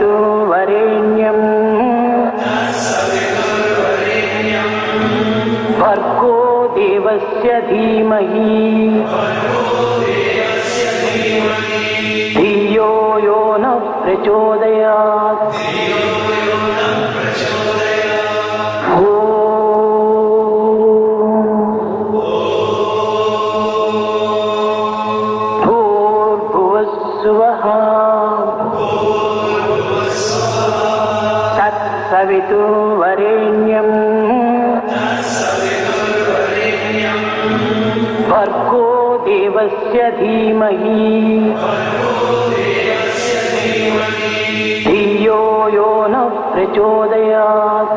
తత్సవితుర్వరేణ్యం భర్గో దేవస్య ధీమహి ధియో యో నః ప్రచోదయాత్. తత్సవితుర్వరేణ్యం భర్గో దేవస్య ధీమహి ధియో యో నః ప్రచోదయాత్.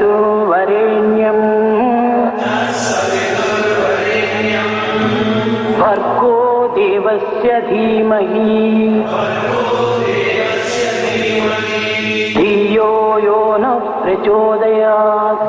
తత్సవితుర్వరేణ్యం భర్గో దేవస్య ధీమహి ధియో యో నః ప్రచోదయాత్.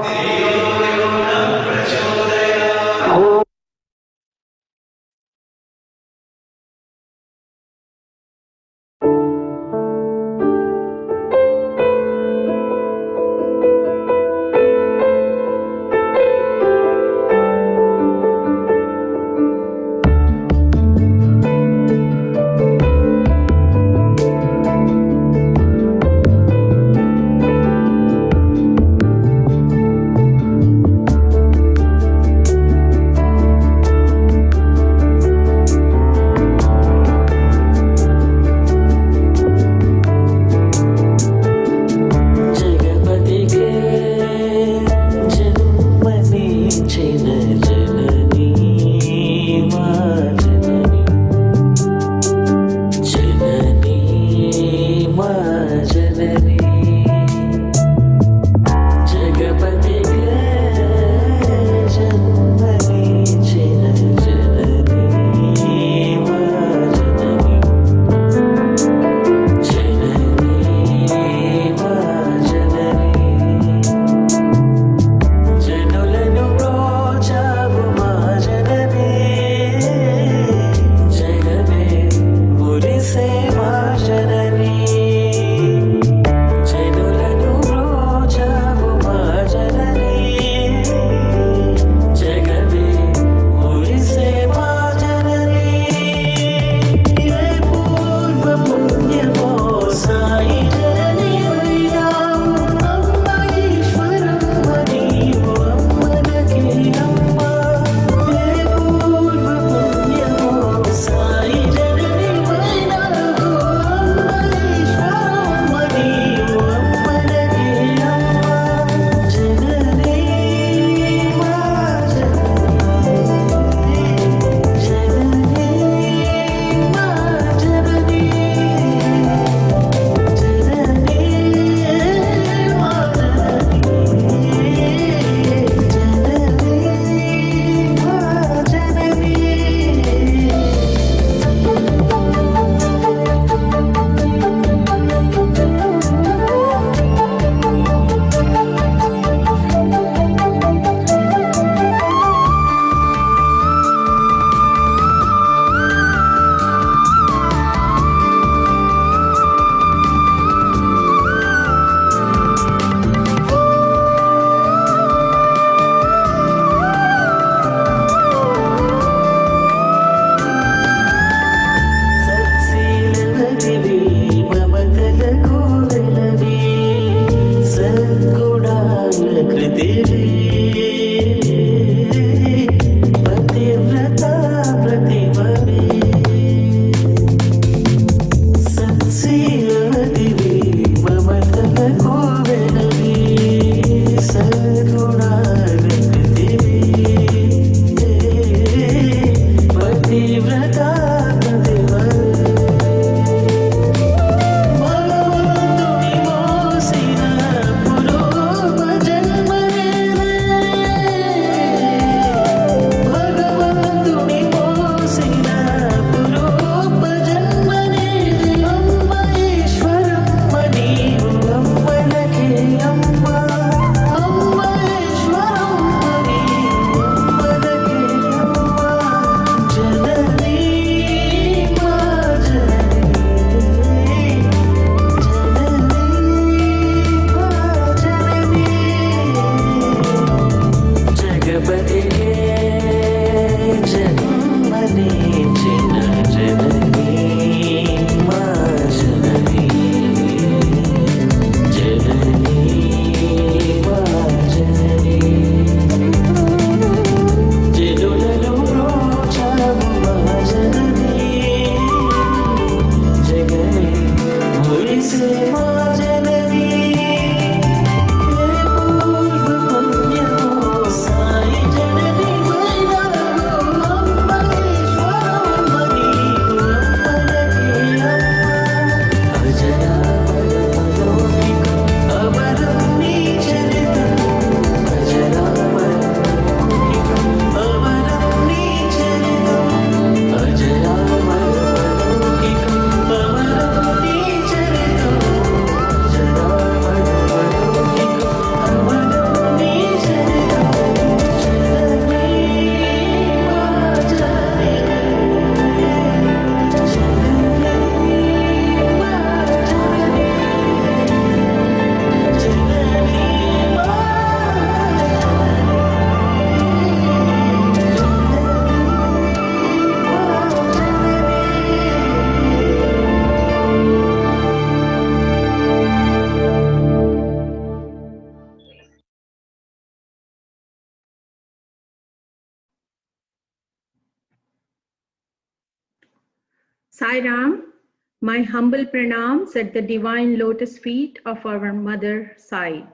Sai Ram, my humble pranams at the divine lotus feet of our mother Sai.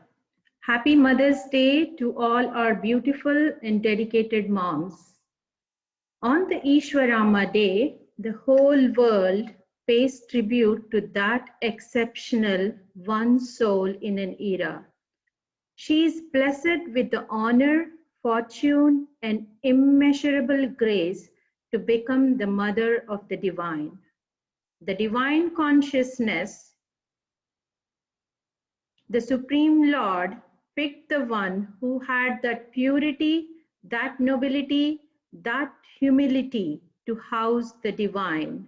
Happy Mother's Day to all our beautiful and dedicated moms. On the Eswaramma Day, the whole world pays tribute to that exceptional one soul in an era. She is blessed with the honor, fortune, and immeasurable grace to become the mother of the divine. The divine consciousness, the Supreme Lord, picked the one who had that purity, that nobility, that humility to house the divine.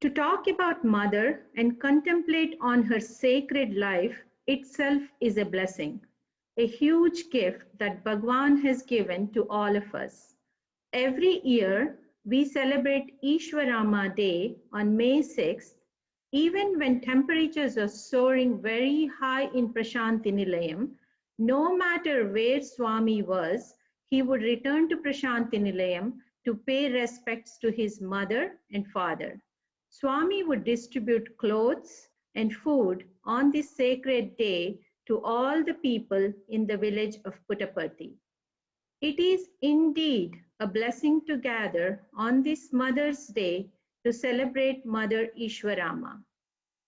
To talk about Mother and contemplate on her sacred life itself is a blessing, a huge gift that Bhagwan has given to all of us. Every year, we celebrate Eswaramma Day on May 6th, even when temperatures are soaring very high in Prashanti Nilayam. No matter where Swami was, he would return to Prashanti Nilayam to pay respects to his mother and father. Swami would distribute clothes and food on this sacred day to all the people in the village of Puttaparthi. It is indeed a blessing to gather on this Mother's Day to celebrate Mother Eswaramma.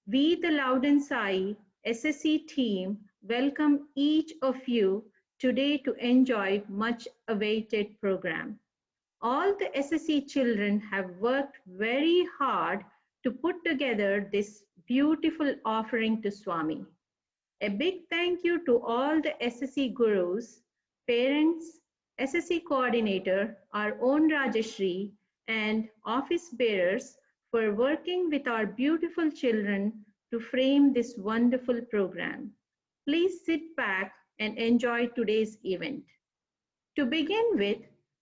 We, the Loudon Sai SSC team, welcome each of you today to enjoy much awaited program. All the SSC children have worked very hard to put together this beautiful offering to Swami. A big thank you to all the SSC gurus, parents, SSC coordinator, our own Rajashri, and office bearers for working with our beautiful children to frame this wonderful program. Please sit back and enjoy today's event. To begin with,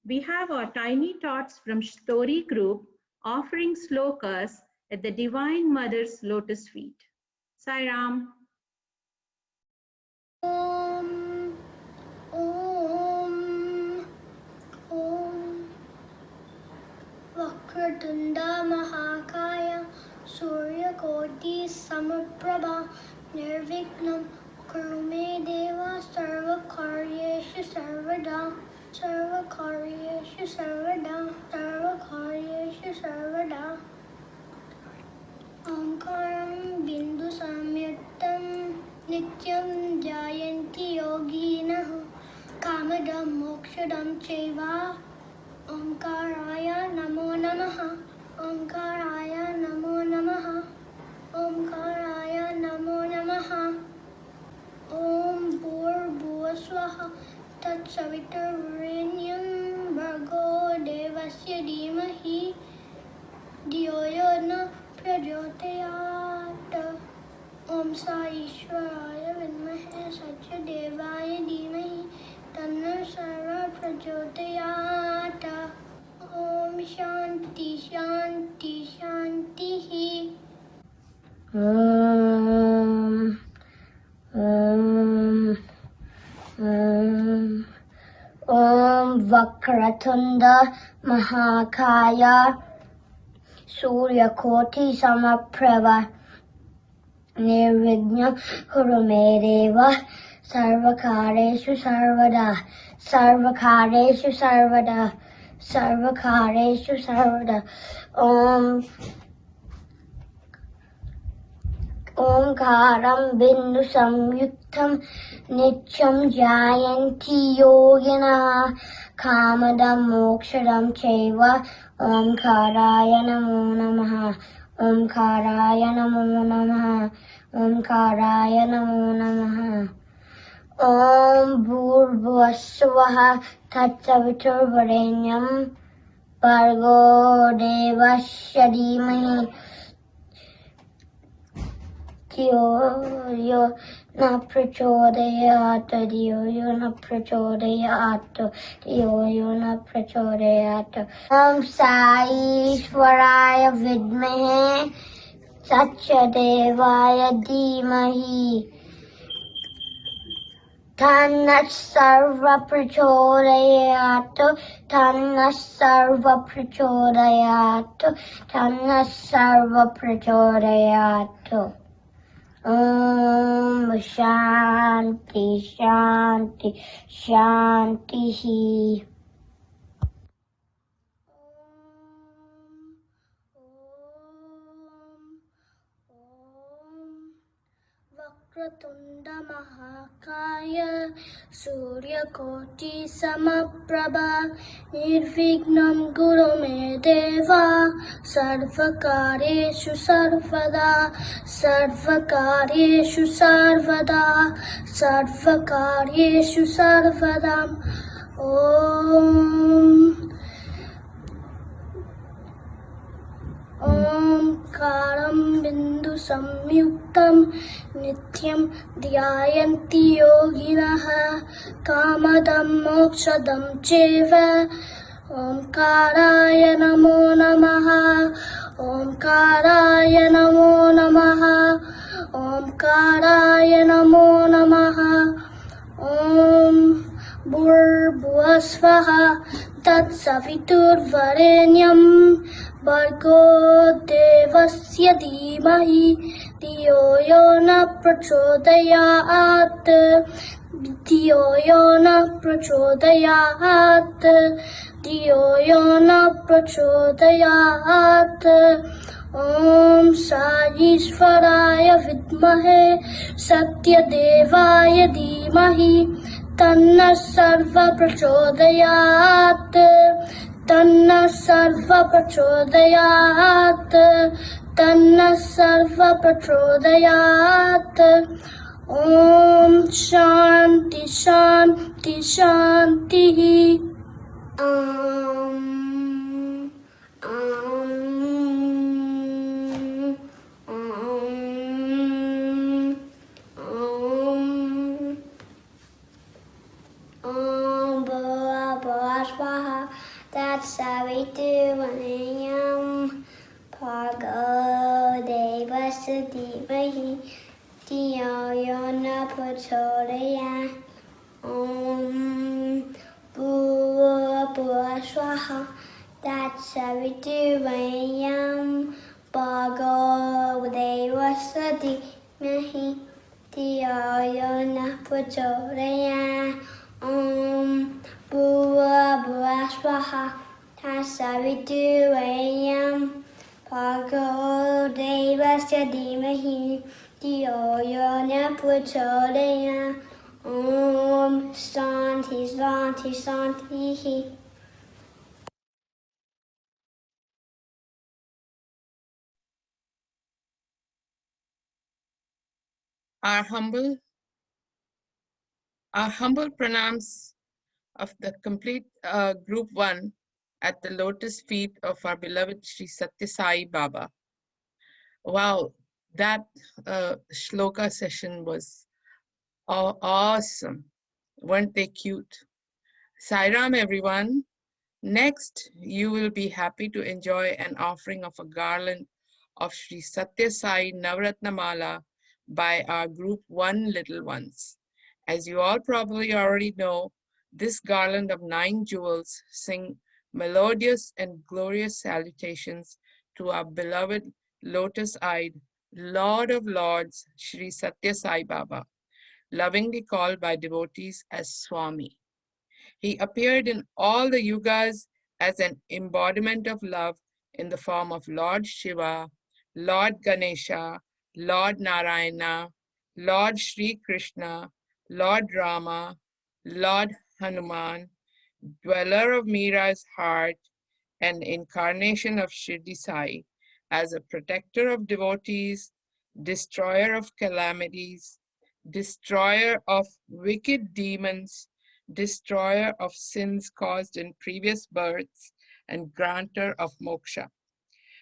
we have our tiny tots from Story Group offering slokas at the Divine Mother's lotus feet. Sai Ram. Om, Om, Om. Vakratunda Mahakaya Surya Koti Samaprabha Nirvignam Kurume Deva Sarva Karyeshu Sarvada Sarva Karyeshu Sarvada Sarva Karyeshu Sarvada Omkaram Bindu Samyuktam Nityam Jayanti Yoginah Kamadam Mokshadam Cheva Omkaraya Namo Namaha Omkaraya Namo Namaha Omkaraya Namo Namaha Om Bhur-Bhuvah-Swaha Tat Savitur-Varenyam Bhargo Devasya Dhimahi Dhiyo Yo Na Prachodayat Om Sai Ishwaraya Vidmahe Satyadevaya Dhimahi Tanno Sarva Prachodayat Om Shanti Shanti Shanti Om Vakratunda Mahakaya Surya Koti Samaprabha Nirvighna Kurumedeva Sarvakareshu Sarvada Sarvakareshu Sarvada Sarvakareshu Sarvada Omkaram Bindu Samyuktam Nityam Jayanti Yogina Kamadam Mokshadam Cheva Omkaraya Namo Namaha Omkaraya Namo Namaha Omkaraya Namo Namaha Om Bhur-Bhuvah-Swaha Tat Savitur-Varenyam Bhargo Devasya Dhimahi Dhiyo Yo Na Prachodayat Dhiyo Yo Na Prachodayat Dhiyo Yo Na Prachodayat Om Sai Ishwaraya Vidmahe Satyadevaya Dhimahi Tannah Sarva Prachodayat, Tannah Sarva Prachodayat, Tannah Sarva Prachodayat. Om Shanti Shanti Shanti. Vakratunda Mahakaya Suryakoti Samaprabha Nirvignam Guru Me Deva Sarvakareshu Sarvada Sarvakareshu Sarvada Sarvakareshu Sarvadam. Omkaram Bindu Samyuktam Nityam Dhyayanti Yoginaha Kamadam Mokshadam Cheva Omkaraya Namo Namaha Omkaraya Namo Namaha Omkaraya Namo Namaha. Om Bhurbhuvasvaha Tatsaviturvarenyam Bhargo Devasya Dhimahi Dhiyo Yo Na Prachodayat Dhiyo Yo Na Prachodayat Dhiyo Yo Na Prachodayat. Om Sajishvaraya Vidmahe Satyadevaya Dhimahi Tannah Sarva Prachodayat Tannah Sarva Prachodayat Tannah Sarva Prachodayat. Om Shanti Shanti Shanti. Om Bhura Bhura Swaha Tatsaviturvarenyam Bhargo Devasya Dhimahi Dhiyo Yo Na Prachodayat. Om Bhura Bhura Swaha Tatsaviturvarenyam Bhargo Devasya Dhimahi Dhiyo Yo Na Prachodayat. Om Bhura Bhura Swaha Tatsaviturvarenyam Bhargo Devasya Dhimahi Dhiyo Yo Na Prachodayat. Om Shanti Shanti Shanti. Our humble pranams of the complete group 1 at the lotus feet of our beloved Sri Satya Sai Baba. Wow, that shloka session was awesome. Weren't they cute? Sairam, everyone. Next, you will be happy to enjoy an offering of a garland of Sri Satya Sai Navratna Mala by our group 1 Little Ones. As you all probably already know, this garland of 9 jewels sing melodious and glorious salutations to our beloved lotus-eyed Lord of Lords, Sri Satya Sai Baba, lovingly called by devotees as Swami. He appeared in all the yugas as an embodiment of love in the form of Lord Shiva, Lord Ganesha, Lord Narayana, Lord Sri Krishna, Lord Rama, Lord Hanuman, dweller of Mira's heart, and incarnation of Shirdi Sai, as a protector of devotees, destroyer of calamities, destroyer of wicked demons, destroyer of sins caused in previous births, and granter of moksha.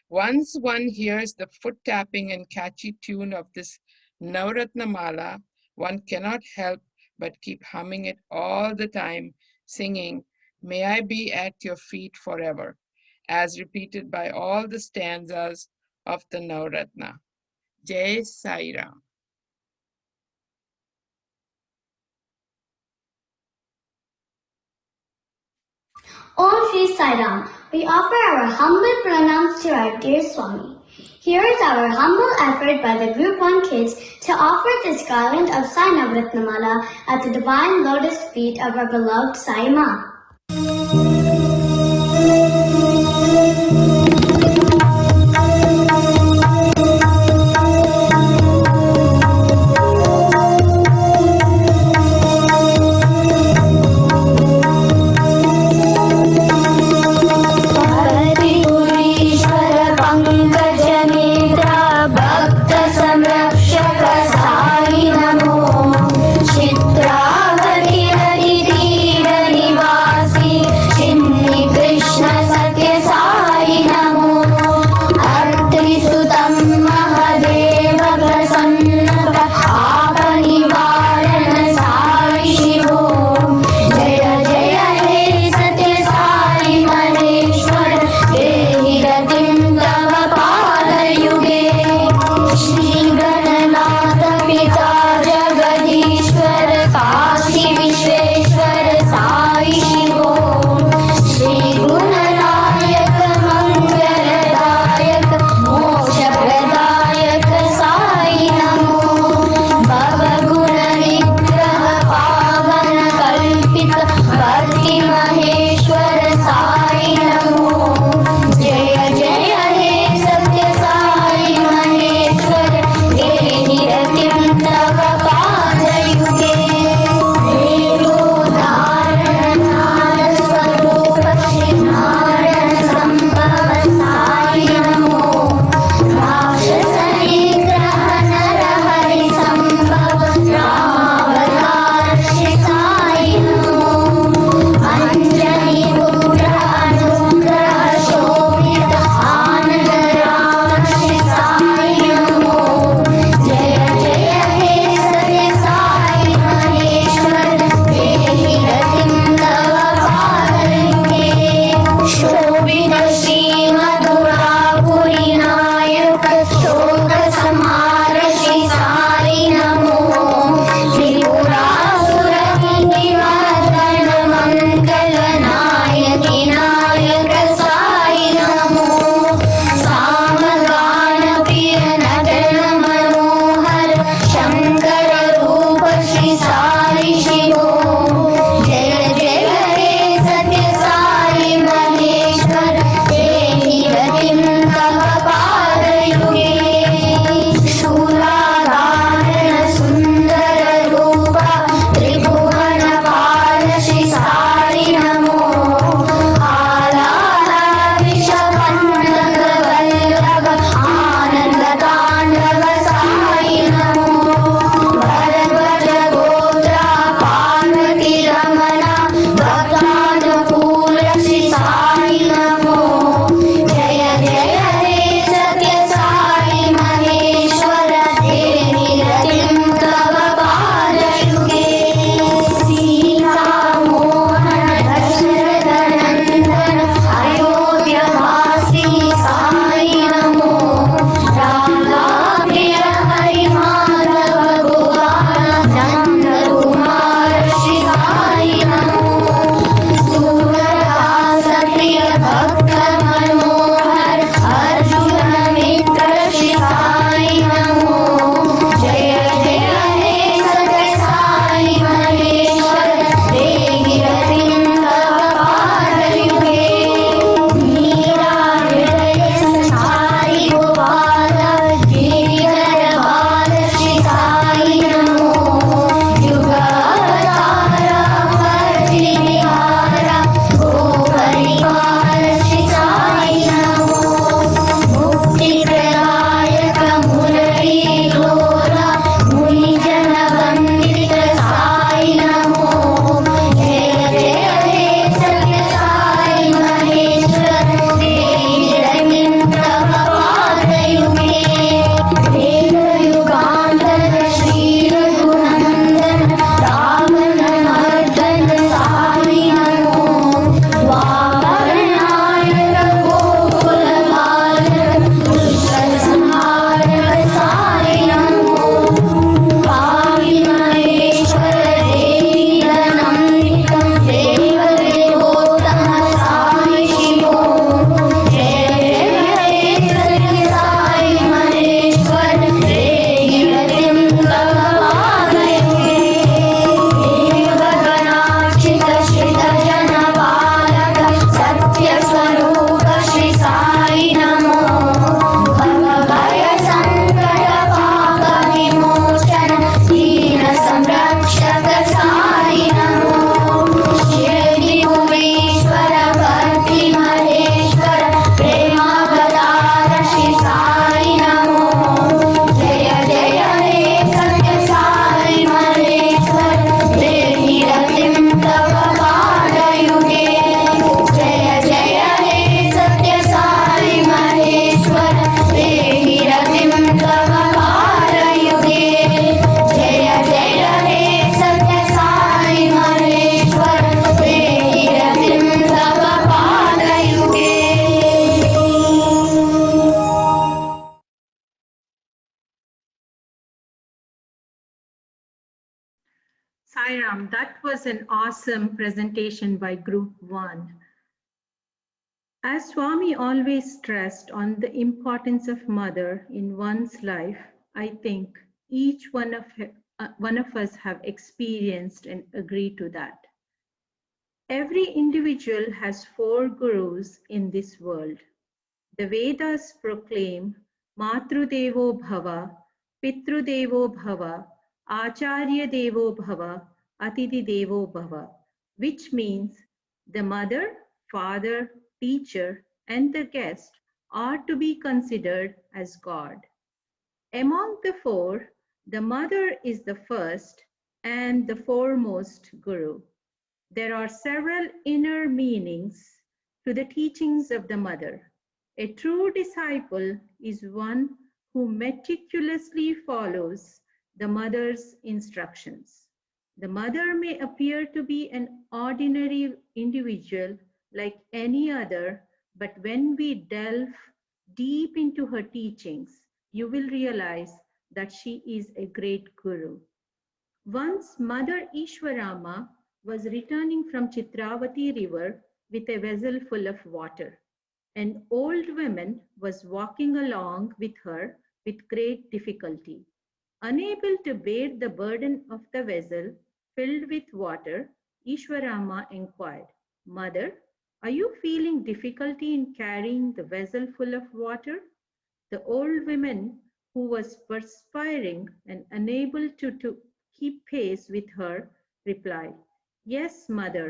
Once one hears the foot tapping and catchy tune of this Navratna Mala, one cannot help but keep humming it all the time, singing, "May I be at your feet forever," as repeated by all the stanzas of the Navratna. Jai Sai Ram. Om Shri Sai Ram. We offer our humble pranams to our dear Swami. Here is our humble effort by the Group 1 kids to offer this garland of Sai Navratnamala at the divine lotus feet of our beloved Sai Ma. Chitravati नदी तीर निवास Sairam, that was an awesome presentation by Group 1. As Swami always stressed on the importance of mother in one's life, I think each one of us have experienced and agree to that. Every individual has 4 gurus in this world. The Vedas proclaim Matru Devo Bhava, Pitru Devo Bhava, Acharya Devo Bhava, Atiti Devo Bhava, which means the mother, father, teacher, and the guest are to be considered as God. Among the 4, the mother is the first and the foremost guru. There are several inner meanings to the teachings of the mother. A true disciple is one who meticulously follows the mother's instructions. The mother may appear to be an ordinary individual like any other, but when we delve deep into her teachings, you will realize that she is a great guru. Once Mother Eswaramma was returning from Chitravati river with a vessel full of water. An old woman was walking along with her with great difficulty. Unable to bear the burden of the vessel filled with water, Eswaramma inquired, "Mother, are you feeling difficulty in carrying the vessel full of water?" The old woman, who was perspiring and unable to keep pace with her, replied, "Yes, mother,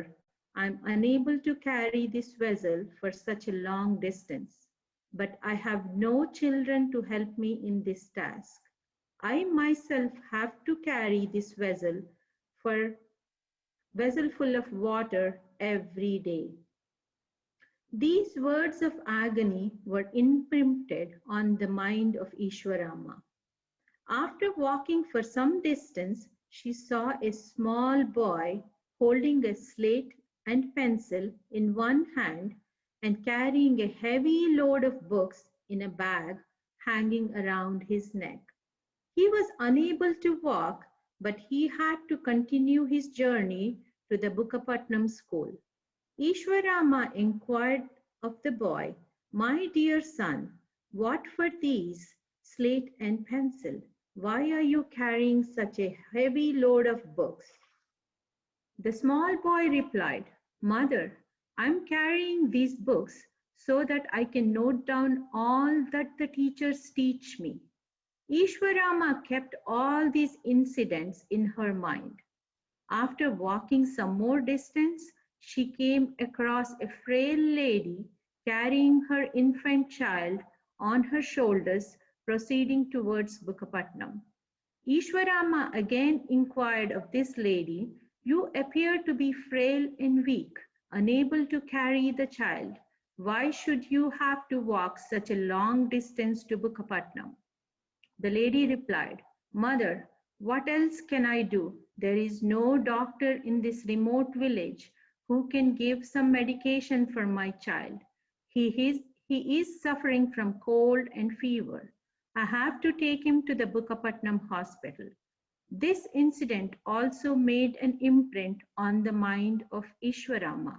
I'm unable to carry this vessel for such a long distance, but I have no children to help me in this task. I myself have to carry this vessel full of water every day." These words of agony were imprinted on the mind of Eswaramma. After walking for some distance, she saw a small boy holding a slate and pencil in one hand and carrying a heavy load of books in a bag hanging around his neck. He was unable to walk, but he had to continue his journey to the Bukkapatnam school. Eswaramma inquired of the boy, "My dear son, what were these, slate and pencil? Why are you carrying such a heavy load of books?" The small boy replied, "Mother, I'm carrying these books so that I can note down all that the teachers teach me." Eswaramma kept all these incidents in her mind. After walking some more distance, she came across a frail lady carrying her infant child on her shoulders, proceeding towards Bukkapatnam. Eswaramma again inquired of this lady, "You appear to be frail and weak, unable to carry the child. Why should you have to walk such a long distance to Bukkapatnam?" The lady replied, "Mother, what else can I do? There is no doctor in this remote village who can give some medication for my child. He is suffering from cold and fever. I have to take him to the Bukkapatnam hospital." This incident also made an imprint on the mind of Eswaramma.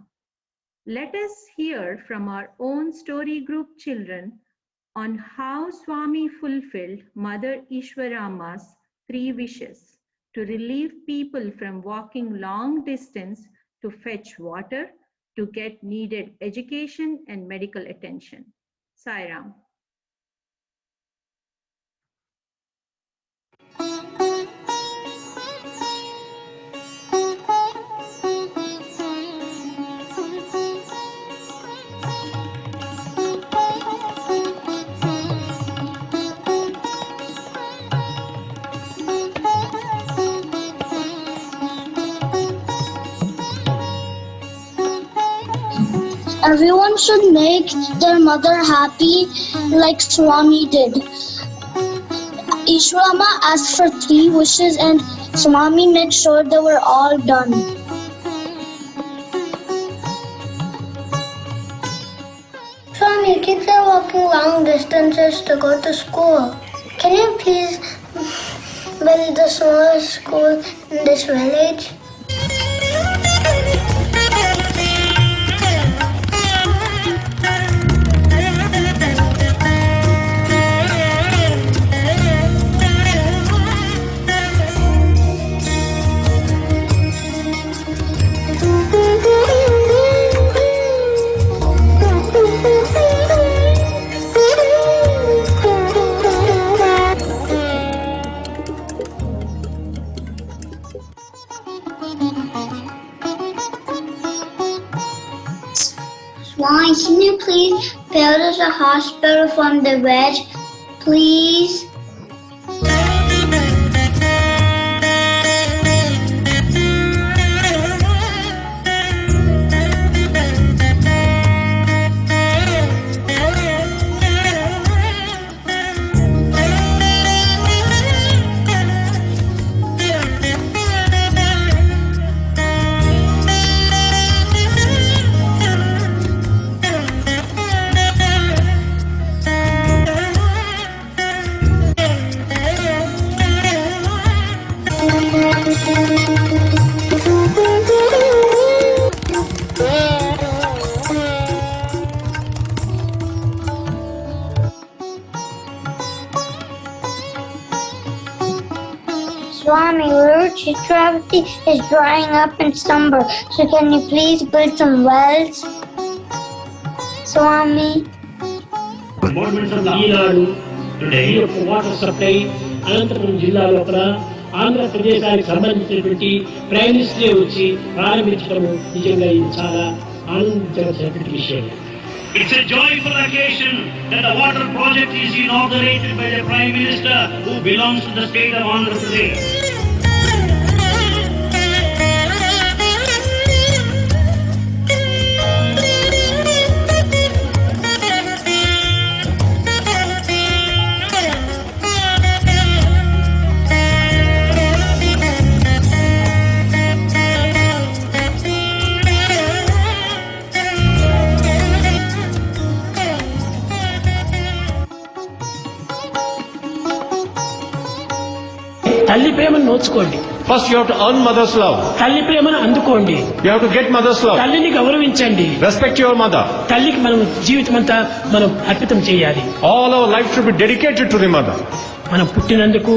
Let us hear from our own story group children on how Swami fulfilled Mother Eswaramma's 3 wishes to relieve people from walking long distance to fetch water, to get needed education and medical attention. Sairam. Everyone should make their mother happy like Swami did. Eswaramma asked for 3 wishes and Swami made sure they were all done. Swami, kids are walking long distances to go to school. Can you please build the smallest school in this village? hospital from the veg, please? Swami, River Chitravati is drying up in summer, so can you please build some wells? Swami. Governments of ఈనాడు ఈ యొక్క water supply Anantapuram జిల్లా లోపల ఆంధ్రప్రదేశానికి సంబంధించినటువంటి prime మినిస్టరే వచ్చి ప్రారంభించడం నిజంగా ఇది చాలా ఆనందించవలసినటువంటి విషయం. It's a joyful occasion that the water project is inaugurated by the Prime Minister who belongs to the state of Andhra Pradesh. తల్లి ప్రేమను నోచుకోండి. First you have to earn mother's love. తల్లి ప్రేమను అందుకోండి. You have to get mother's love. తల్లిని గౌరవించండి. Respect your mother. తల్లికి మనం జీవితం అంతా మనం అర్పితం చేయాలి. All our life should be dedicated to the mother. మనం పుట్టినందుకు,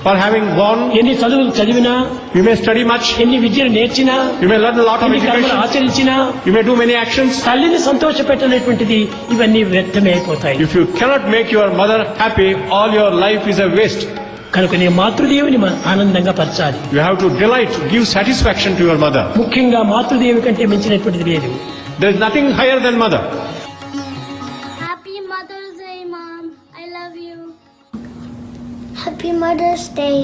For having born, ఎన్ని చదువులు చదివినా, you may study much, ఎన్ని విద్యను నేర్చినా, you may learn a lot of ఎన్ని కర్మలు education, ఆచరించినా, you may do many actions. తల్లిని సంతోషపెట్టనేటువంటిది ఇవన్నీ వ్యర్థమే అయిపోతాయి. If you cannot make your mother happy, all your life is a waste. కనుక నీ మాతృదేవిని ఆనందంగా పరచాలి. You have to delight, give satisfaction to your mother. ముఖ్యంగా మాతృదేవి కంటే మించినటువంటిది లేదు. There is nothing higher than mother. Happy Mother's Day, Mom. I love you. Happy Mother's Day.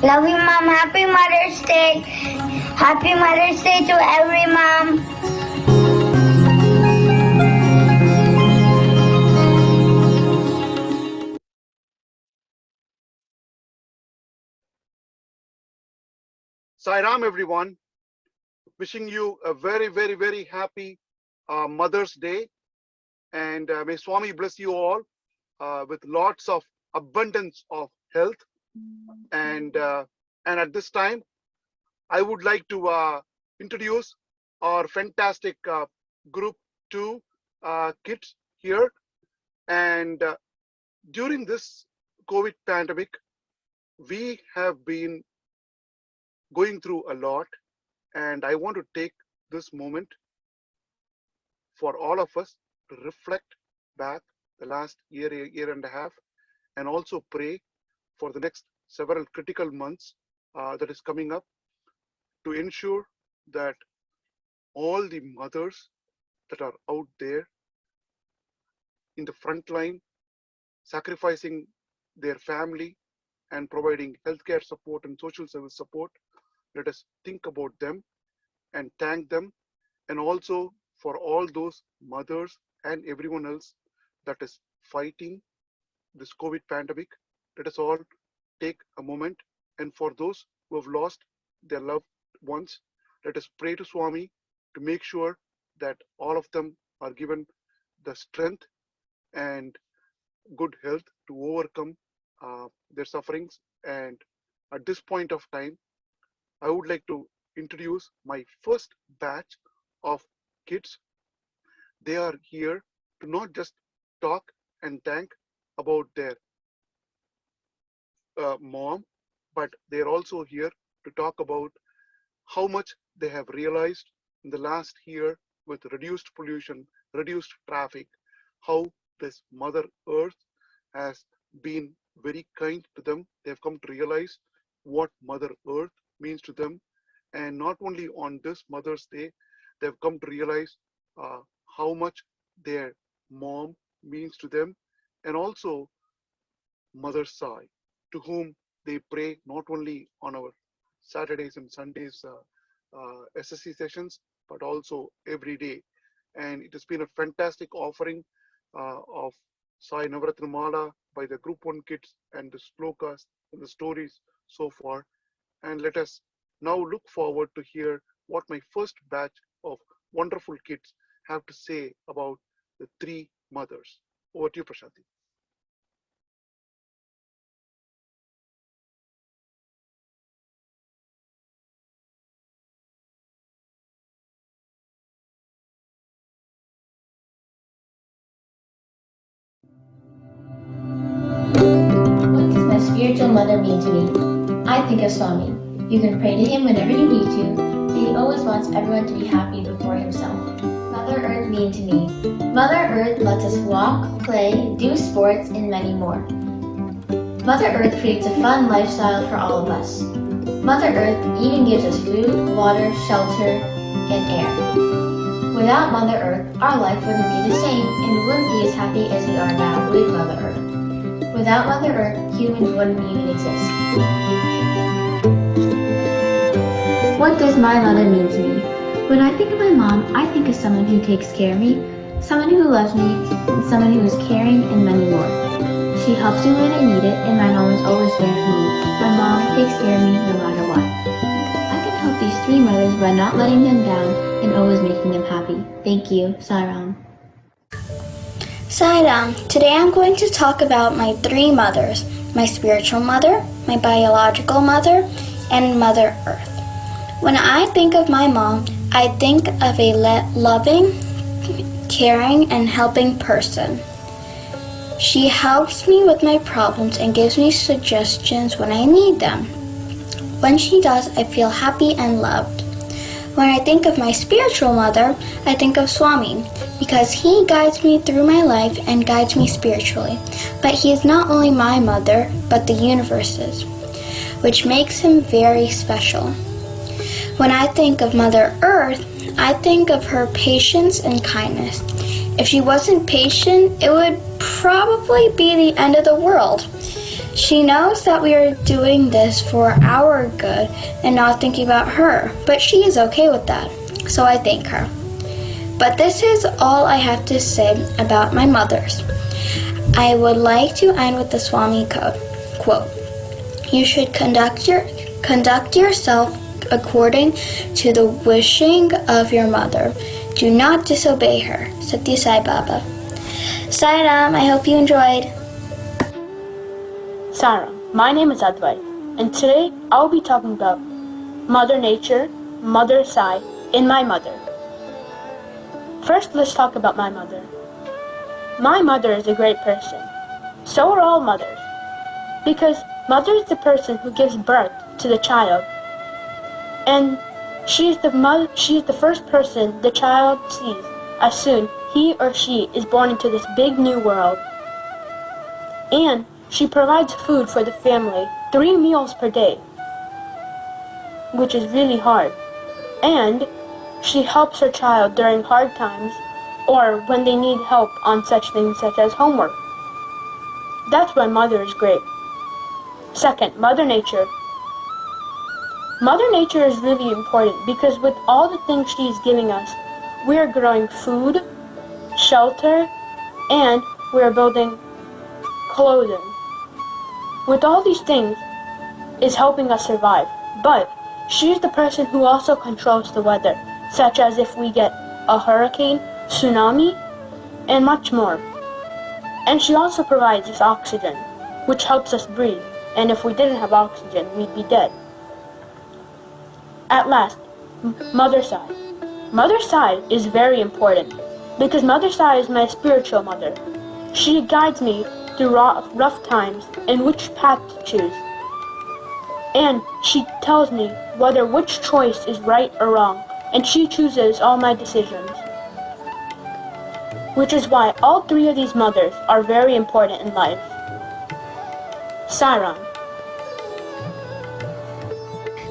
Love you, Mom. Happy Mother's Day. Happy Mother's Day to every mom. Sairam, everyone. Wishing you a very, very, very happy Mother's Day. And may Swami bless you all with lots of abundance of health. And at this time, I would like to introduce our fantastic group 2 kids here. And during this COVID pandemic, we have been going through a lot, and I want to take this moment for all of us to reflect back the last year and a half, and also pray for the next several critical months that is coming up, to ensure that all the mothers that are out there in the front line, sacrificing their family and providing healthcare support and social service support, let us think about them and thank them, and also for all those mothers and everyone else that is fighting this COVID pandemic. Let us all take a moment, and for those who have lost their loved ones, let us pray to Swami to make sure that all of them are given the strength and good health to overcome their sufferings. And at this point of time, I would like to introduce my first batch of kids. They are here to not just talk and thank about their mom, but they are also here to talk about how much they have realized in the last year with reduced pollution, reduced traffic, how this Mother Earth has been very kind to them. They have come to realize what Mother Earth means to them. And not only on this Mother's Day, they have come to realize how much their mom means to them, and also Mother Sai, to whom they pray not only on our Saturdays and Sundays SSC sessions, but also every day. And it has been a fantastic offering of Sai Navaratnamala by the Group 1 kids and the slokas and the stories so far. And let us now look forward to hear what my first batch of wonderful kids have to say about the three mothers. Over to you, Prashanti. What does my spiritual mother mean to me? I think of Swami. You can pray to him whenever you need to. He always wants everyone to be happy before himself. Mother Earth mean to me. Mother Earth lets us walk, play, do sports, and many more. Mother Earth creates a fun lifestyle for all of us. Mother Earth even gives us food, water, shelter, and air. Without Mother Earth, our life wouldn't be the same and we wouldn't be as happy as we are now with Mother Earth. Without Mother Earth, humans wouldn't even exist. What does my mother mean to me? When I think of my mom, I think of someone who takes care of me, someone who loves me, and someone who is caring, and many more. She helps me when I need it, and my mom is always there for me. My mom takes care of me no matter what. I can help these three mothers by not letting them down and always making them happy. Thank you, Sairam. Sairam, today I'm going to talk about my three mothers, my spiritual mother, my biological mother, and Mother Earth. When I think of my mom, I think of a loving, caring, and helping person. She helps me with my problems and gives me suggestions when I need them. When she does, I feel happy and loved. When I think of my spiritual mother, I think of Swami because he guides me through my life and guides me spiritually. But he is not only my mother, but the universe's, which makes him very special. When I think of Mother Earth, I think of her patience and kindness. If she wasn't patient, it would probably be the end of the world. She knows that we are doing this for our good and not thinking about her, but she is okay with that, so I thank her. But this is all I have to say about my mothers. I would like to end with the Swami quote. You should conduct yourself according to the wishing of your mother. Do not disobey her. Satya Sai Baba. Sairam, I hope you enjoyed. Sairam, my name is Advait, and today I'll be talking about Mother Nature, Mother Sai, and my mother. First, let's talk about my mother. My mother is a great person. So are all mothers, because mother is the person who gives birth to the child, and she is the first person the child sees as soon he or she is born into this big new world. And she provides food for the family 3 meals per day, which is really hard. And she helps her child during hard times or when they need help on such things such as homework. That's why mother is great. Second, Mother Nature. Mother Nature is really important because with all the things she is giving us, we are growing food, shelter, and we are building clothing. With all these things is helping us survive, but she is the person who also controls the weather, such as if we get a hurricane, tsunami, and much more. And she also provides us oxygen, which helps us breathe, and if we didn't have oxygen, we'd be dead. At last, Mother Sai. Mother Sai is very important because Mother Sai is my spiritual mother. She guides me through rough times and which path to choose. And she tells me whether which choice is right or wrong, and she chooses all my decisions. Which is why all three of these mothers are very important in life. Sairam.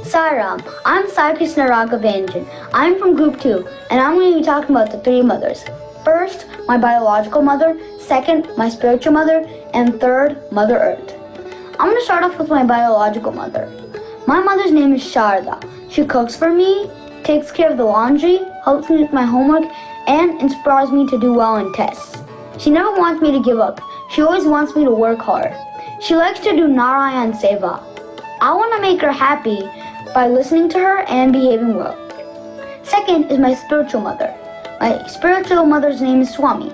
Sairam, I'm Sai Krishna Raghavanjan. I'm from Group 2, and I'm going to be talking about the three mothers. First, my biological mother, second, my spiritual mother, and third, Mother Earth. I'm going to start off with my biological mother. My mother's name is Sharda. She cooks for me, takes care of the laundry, helps me with my homework, and inspires me to do well in tests. She never wants me to give up. She always wants me to work hard. She likes to do Narayan Seva. I want to make her happy by listening to her and behaving well. Second is my spiritual mother. My spiritual mother's name is Swami.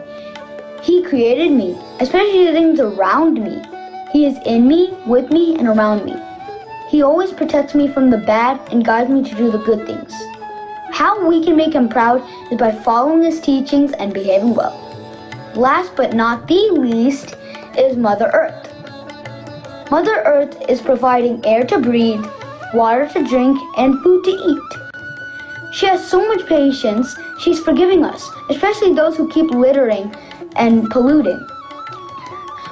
He created me, especially the things around me. He is in me, with me, and around me. He always protects me from the bad and guides me to do the good things. How we can make him proud is by following his teachings and behaving well. Last but not the least is Mother Earth. Mother Earth is providing air to breathe, water to drink, and food to eat. She has so much patience, she's forgiving us, especially those who keep littering and polluting.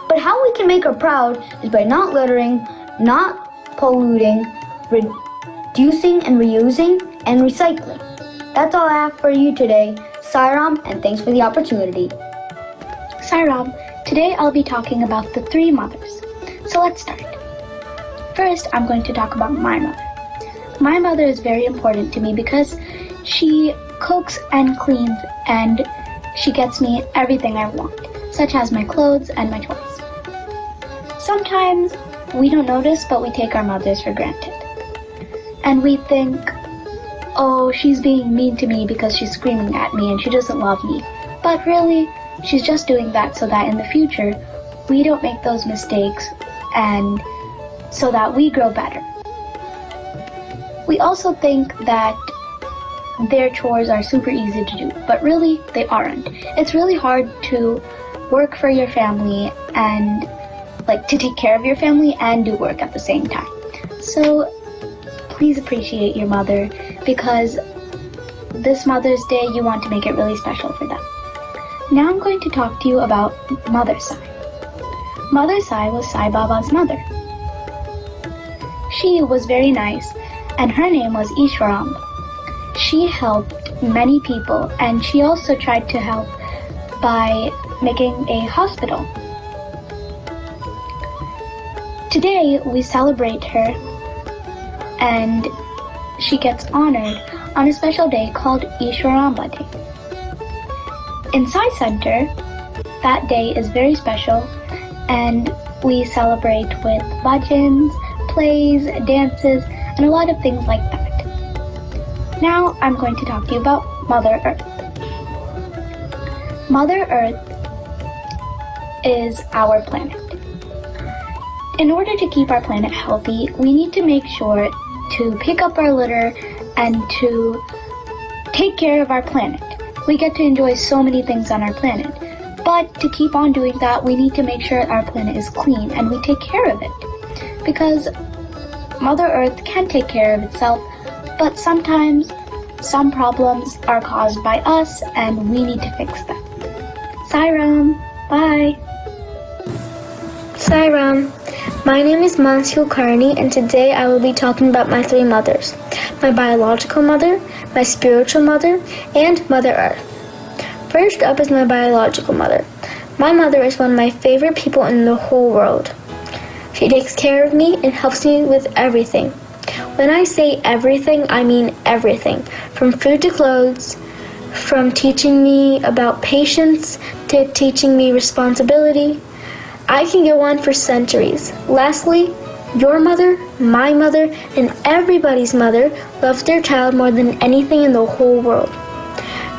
But how we can make her proud is by not littering, not polluting, reducing and reusing, and recycling. That's all I have for you today. Sairam, and thanks for the opportunity. Sairam, today I'll be talking about the three mothers. So let's start. First, I'm going to talk about my mother. My mother is very important to me because she cooks and cleans and she gets me everything I want, such as my clothes and my toys. Sometimes we don't notice, but we take our mothers for granted. And we think, oh, she's being mean to me because she's screaming at me and she doesn't love me. But really, she's just doing that so that in the future, we don't make those mistakes and so that we grow better. We also think that their chores are super easy to do, but really they aren't. It's really hard to work for your family and to take care of your family and do work at the same time. So please appreciate your mother, because this Mother's Day you want to make it really special for them. Now I'm going to talk to you about Mother Sai. Mother Sai was Sai Baba's mother. She was very nice and her name was Eswaramma. She helped many people and she also tried to help by making a hospital. Today we celebrate her and she gets honored on a special day called Eswaramma Day. In Sai Center, that day is very special and we celebrate with bhajans, plays, dances, and a lot of things like that. Now I'm going to talk to you about Mother Earth. Mother Earth is our planet. In order to keep our planet healthy, we need to make sure to pick up our litter and to take care of our planet. We get to enjoy so many things on our planet, but to keep on doing that, we need to make sure our planet is clean and we take care of it. Because Mother Earth can take care of itself, but sometimes some problems are caused by us and we need to fix them. Sairam, bye! Sairam, my name is Mansu Karni and today I will be talking about my three mothers. My biological mother, my spiritual mother, and Mother Earth. First up is my biological mother. My mother is one of my favorite people in the whole world. She takes care of me and helps me with everything. When I say everything, I mean everything. From food to clothes, from teaching me about patience to teaching me responsibility. I can go on for centuries. Lastly, your mother, my mother, and everybody's mother loves their child more than anything in the whole world.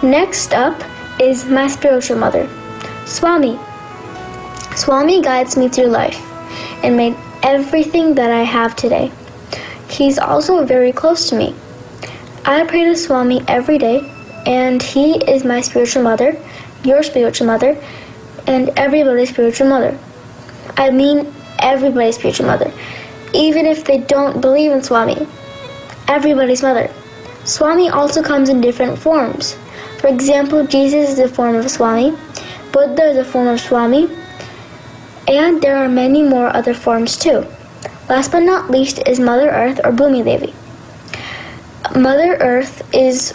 Next up is my spiritual mother, Swami. Swami guides me through life and made everything that I have today. He's also very close to me. I pray to Swami every day, and he is my spiritual mother, your spiritual mother, and everybody's spiritual mother. I mean everybody's spiritual mother, even if they don't believe in Swami. Everybody's mother. Swami also comes in different forms. For example, Jesus is a form of Swami, Buddha is a form of Swami, and there are many more other forms too. Last but not least is Mother Earth or Bhumi Devi. Mother Earth is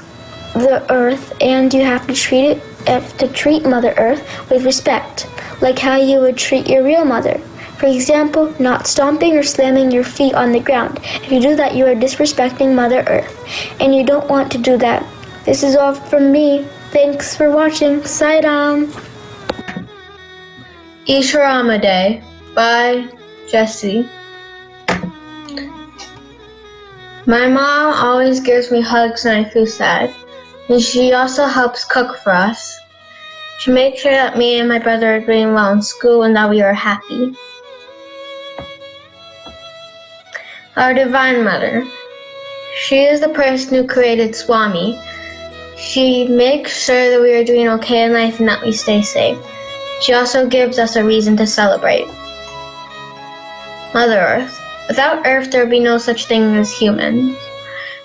the earth and you have to treat it have to treat Mother Earth with respect, like how you would treat your real mother. For example, not stomping or slamming your feet on the ground. If you do that, you are disrespecting Mother Earth, and you don't want to do that. This is all from me. Thanks for watching. Sairam. EswarammaDay by Jessie. My mom always gives me hugs when I feel sad, and she also helps cook for us. She makes sure that me and my brother are doing well in school and that we are happy. Our Divine Mother. She is the person who created Swami. She makes sure that we are doing okay in life and that we stay safe. She also gives us a reason to celebrate. Mother Earth. Without Earth, there would be no such thing as humans.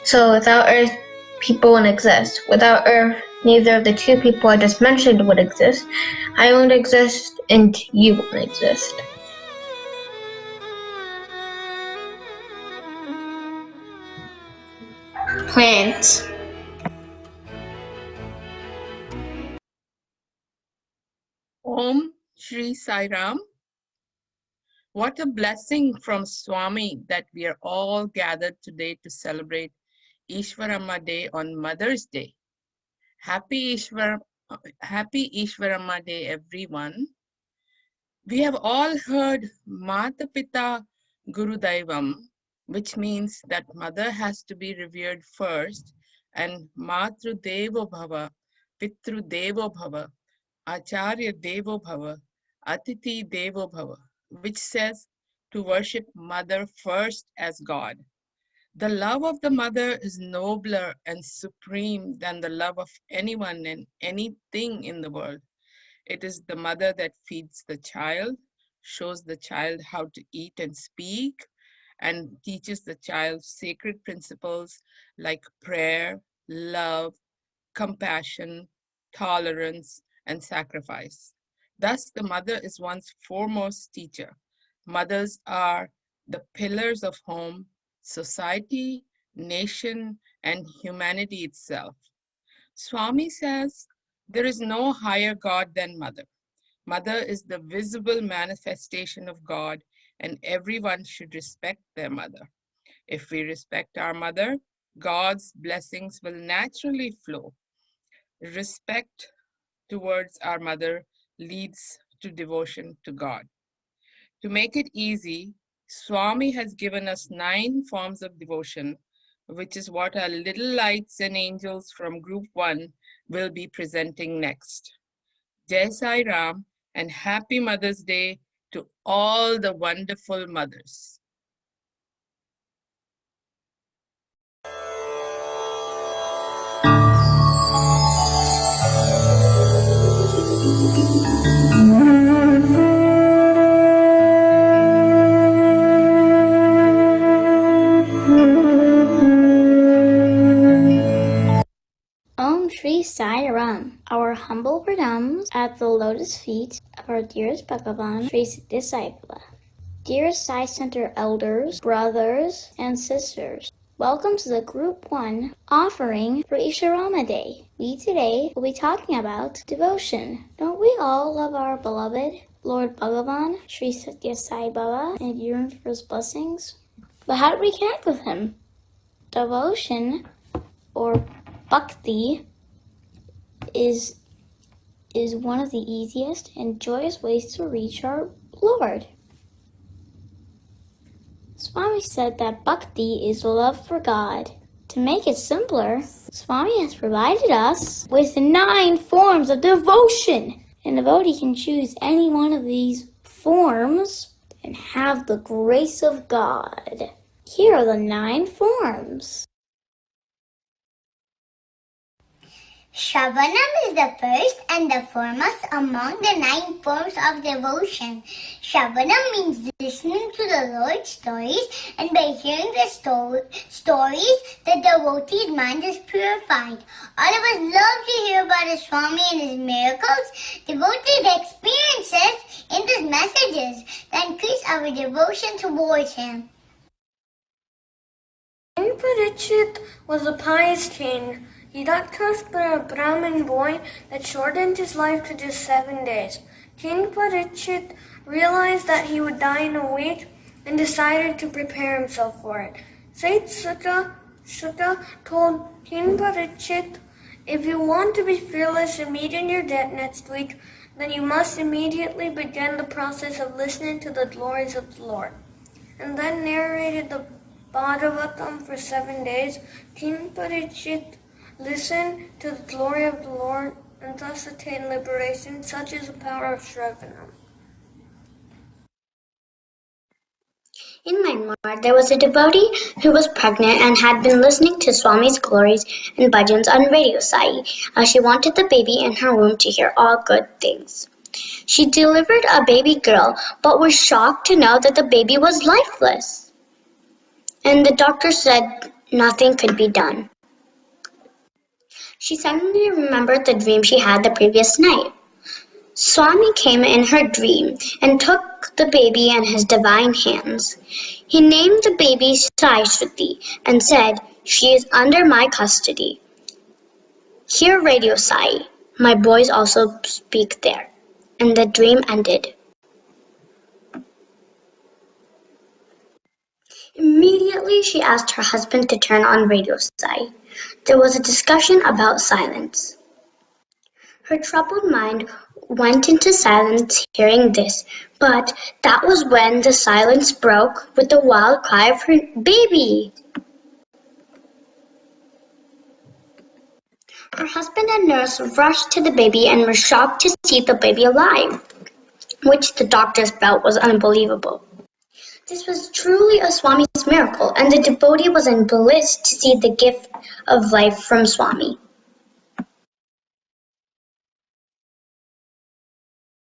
So without Earth, people wouldn't exist. Without Earth, neither of the two people I just mentioned would exist. I won't exist, and you won't exist. Plants. Om Shri Sai Ram. What a blessing from Swami that we are all gathered today to celebrate Eswaramma Day on Mother's Day. Happy Eswaramma Day, everyone. We have all heard Mata Pita Guru Daivam, which means that mother has to be revered first, and Matru Devo Bhava, Pitru Devo Bhava, Acharya Devo Bhava, Atiti Devo Bhava, which says to worship mother first as God. The love of the mother is nobler and supreme than the love of anyone and anything in the world. It is the mother that feeds the child, shows the child how to eat and speak, and teaches the child sacred principles like prayer, love, compassion, tolerance, and sacrifice. Thus, the mother is one's foremost teacher. Mothers are the pillars of home, society, nation, and humanity itself. Swami says, there is no higher God than mother. Mother is the visible manifestation of God, and everyone should respect their mother. If we respect our mother, God's blessings will naturally flow. Respect towards our mother leads to devotion to God. To make it easy, Swami has given us 9 forms of devotion, which is what our little lights and angels from Group 1 will be presenting next. Jai Sai Ram and Happy Mother's Day to all the wonderful mothers. Om Shri Sai Ram. Our humble pranams at the lotus feet of our dearest Bhagavan, Sri Satyasai Baba. Dear Sai Center elders, brothers, and sisters, welcome to the Group 1 offering for Eswaramma Day. We today will be talking about devotion. Don't we all love our beloved Lord Bhagavan, Sri Satyasai Baba, and yearn for his blessings? But how do we connect with him? Devotion, or bhakti, is one of the easiest and joyous ways to reach our Lord. Swami said that bhakti is love for God. To make it simpler, Swami has provided us with 9 forms of devotion. An devotee can choose any one of these forms and have the grace of God. Here are the 9 forms. Shravanam is the first and the foremost among the 9 forms of devotion. Shravanam means listening to the Lord's stories, and by hearing the stories, the devotee's mind is purified. All of us love to hear about his Swami and his miracles. Devotees experiences in these messages that increase our devotion towards him. King Parikshit was a pious king. He got cursed by a Brahmin boy that shortened his life to just 7 days. King Parikshit realized that he would die in a week and decided to prepare himself for it. Saint Sutta told King Parikshit, if you want to be fearless and meet in your debt next week, then you must immediately begin the process of listening to the glories of the Lord. And then narrated the Bhagavatam for 7 days. King Parikshit listened to the glory of the Lord and thus attained liberation. Such is the power of Shravanam. In Myanmar, there was a devotee who was pregnant and had been listening to Swami's glories and bhajans on Radio Sai. She wanted the baby in her womb to hear all good things. She delivered a baby girl, but was shocked to know that the baby was lifeless. And the doctor said nothing could be done. She suddenly remembered the dream she had the previous night. Swami came in her dream and took the baby in his divine hands. He named the baby Sai Shruti and said, she is under my custody. Hear Radio Sai. My boys also speak there. And the dream ended. Immediately she asked her husband to turn on Radio Sai. There was a discussion about silence. Her troubled mind went into silence hearing this, but that was when the silence broke with the wild cry of her baby. Her husband and nurse rushed to the baby and were shocked to see the baby alive, which the doctors felt was unbelievable. This was truly a Swami's miracle, and the devotee was in bliss to see the gift of life from Swami.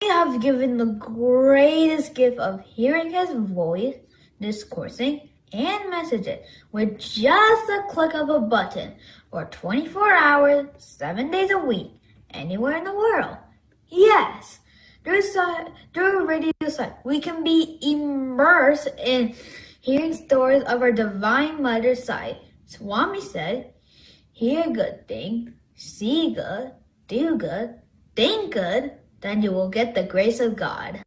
We have given the greatest gift of hearing his voice, discoursing, and messages with just a click of a button for 24 hours, 7 days a week, anywhere in the world. Yes, through Radio Sai, we can be immersed in hearing stories of our Divine Mother Sai. Swami said, hear good thing, see good, do good, think good, then you will get the grace of God.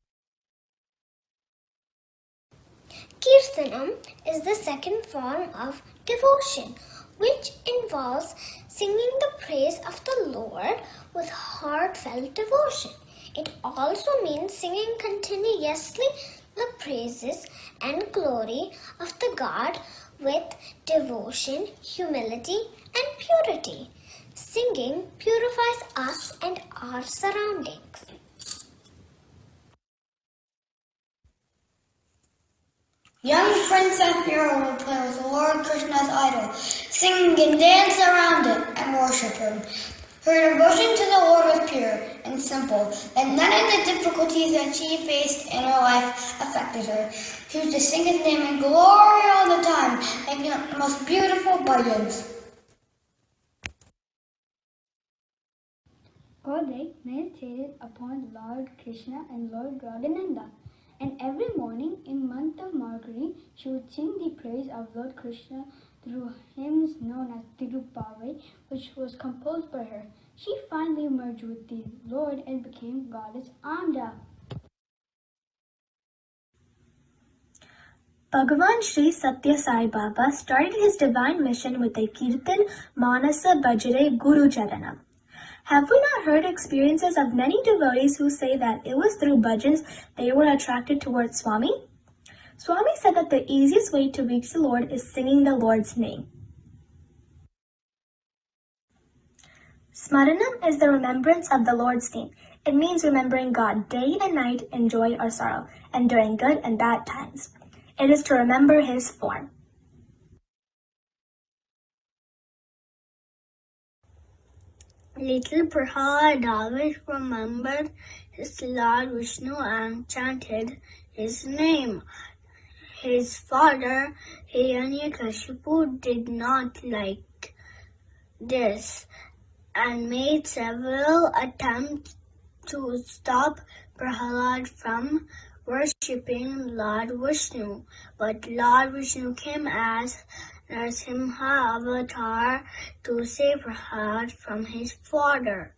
Kirtanam is the second form of devotion, which involves singing the praise of the Lord with heartfelt devotion. It also means singing continuously the praises and glory of the God with devotion, humility, and purity. Singing purifies us and our surroundings. Young princess Mira will play with Lord Krishna's idol, sing and dance around it, and worship him. Her devotion to the Lord was pure and simple, and none of the difficulties that she faced in her life affected her. She used to sing his name in glory all the time, making the most beautiful bhajans. Goday meditated upon Lord Krishna and Lord Raghunanda, and every morning in month of Margari, she would sing the praise of Lord Krishna through hymns known as Tirupavai, which was composed by her. She finally merged with the Lord and became Goddess Amda. Bhagavan Sri Satya Sai Baba started his divine mission with a Kirtan Manasa Bhajare Guru Charanam. Have we not heard experiences of many devotees who say that it was through bhajans they were attracted towards Swami? Swami said that the easiest way to reach the Lord is singing the Lord's name. Smaranam is the remembrance of the Lord's name. It means remembering God day and night in joy or sorrow, and during good and bad times. It is to remember His form. Little Prahlad always remembered his Lord Vishnu and chanted his name. His father, Hiranyakashipu, did not like this and made several attempts to stop Prahlad from worshipping Lord Vishnu. But Lord Vishnu came as Narasimha avatar to save Prahlad from his father.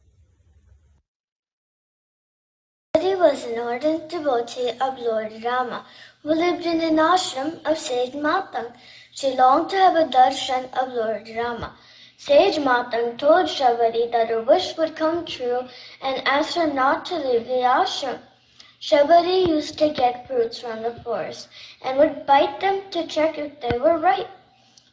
Sati was an ardent devotee of Lord Rama, who lived in an ashram of Sage Matang. She longed to have a darshan of Lord Rama. Sage Matang told Shabari that her wish would come true and asked her not to leave the ashram. Shabari used to get fruits from the forest and would bite them to check if they were ripe.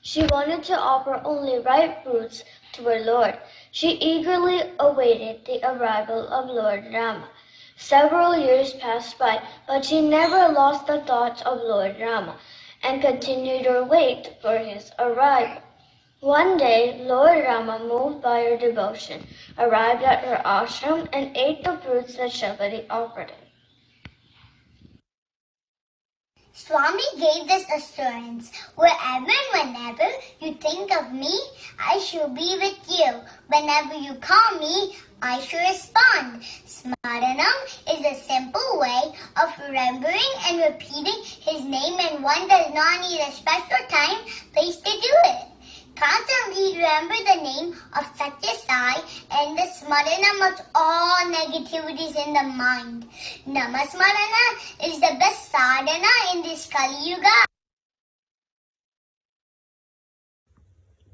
She wanted to offer only ripe fruits to her Lord. She eagerly awaited the arrival of Lord Rama. Several years passed by, but she never lost the thoughts of Lord Rama and continued her wait for his arrival. One day, Lord Rama, moved by her devotion, arrived at her ashram and ate the fruits that Shabari offered him. Swami gave this assurance, wherever and whenever you think of me, I shall be with you. Whenever you call me, I shall respond. Smaranam is a simple way of remembering and repeating his name, and one does not need a special time, place to do it. Constantly remember the name of Satya Sai and the Smarana of all negativities in the mind. Namasmarana is the best sadhana in this Kali Yuga.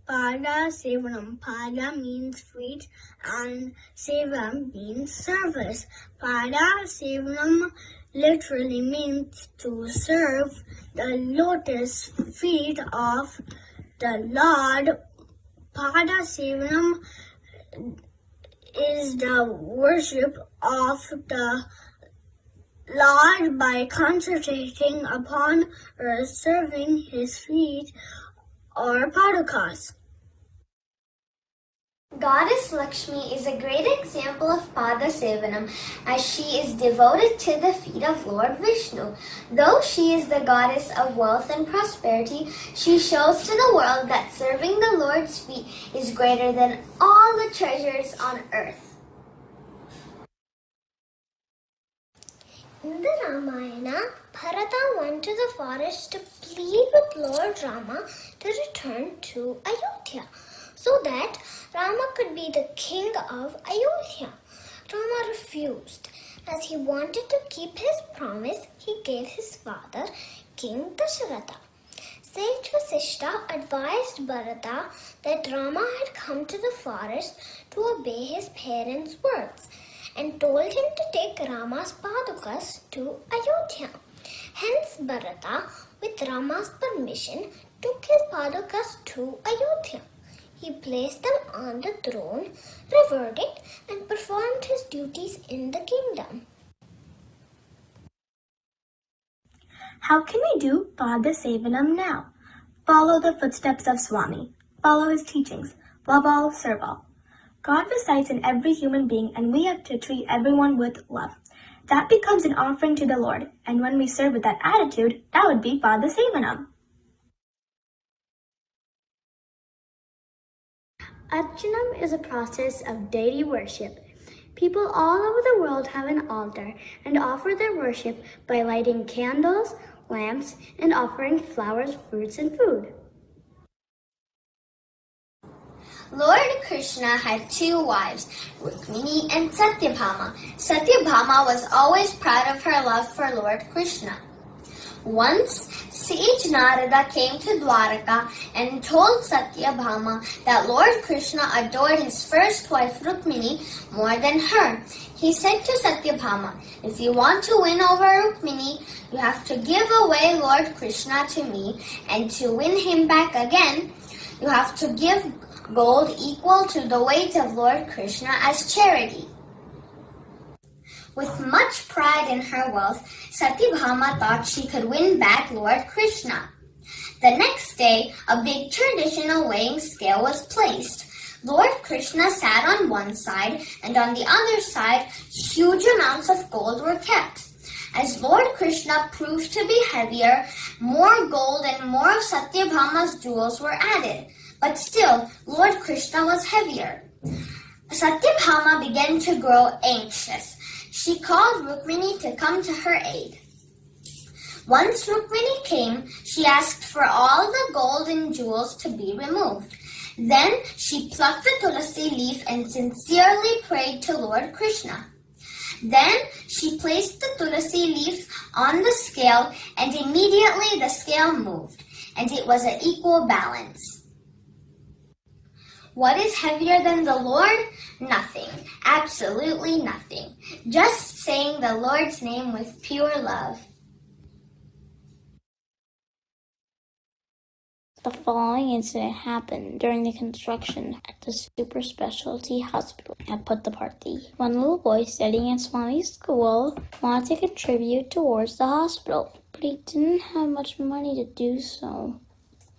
Pada Sevanam. Pada means feet and Sevam means service. Pada Sevanam literally means to serve the lotus feet of the Lord. Pada Sevanam is the worship of the Lord by concentrating upon or serving his feet or padukas. Goddess Lakshmi is a great example of Pada Sevanam, as she is devoted to the feet of Lord Vishnu. Though she is the goddess of wealth and prosperity, she shows to the world that serving the Lord's feet is greater than all the treasures on earth. In the Ramayana, Bharata went to the forest to plead with Lord Rama to return to Ayodhya, so that Rama could be the king of Ayodhya. Rama refused. As he wanted to keep his promise, he gave his father, King Dasharatha. Sage Vasishta advised Bharata that Rama had come to the forest to obey his parents' words and told him to take Rama's padukas to Ayodhya. Hence Bharata, with Rama's permission, took his padukas to Ayodhya. He placed them on the throne, revered it, and performed his duties in the kingdom. How can we do Pada Sevanam now? Follow the footsteps of Swami. Follow his teachings. Love all, serve all. God resides in every human being, and we have to treat everyone with love. That becomes an offering to the Lord, and when we serve with that attitude, that would be Pada Sevanam. Archanam is a process of deity worship. People all over the world have an altar and offer their worship by lighting candles, lamps, and offering flowers, fruits, and food. Lord Krishna had two wives, Rukmini and Satyabhama. Satyabhama was always proud of her love for Lord Krishna. Once, Sage Narada came to Dwaraka and told Satyabhama that Lord Krishna adored his first wife Rukmini more than her. He said to Satyabhama, "If you want to win over Rukmini, you have to give away Lord Krishna to me, and to win him back again, you have to give gold equal to the weight of Lord Krishna as charity." With much pride in her wealth, Satyabhama thought she could win back Lord Krishna. The next day, a big traditional weighing scale was placed. Lord Krishna sat on one side, and on the other side, huge amounts of gold were kept. As Lord Krishna proved to be heavier, more gold and more of Satyabhama's jewels were added. But still, Lord Krishna was heavier. Satyabhama began to grow anxious. She called Rukmini to come to her aid. Once Rukmini came, she asked for all the gold and jewels to be removed. Then she plucked the tulasi leaf and sincerely prayed to Lord Krishna. Then she placed the tulasi leaf on the scale, and immediately the scale moved, and it was an equal balance. What is heavier than the Lord? Nothing. Absolutely nothing. Just saying the Lord's name with pure love. The following incident happened during the construction at the super specialty hospital at Puttaparthi. One little boy studying at Swami's school wanted to contribute towards the hospital, but he didn't have much money to do so.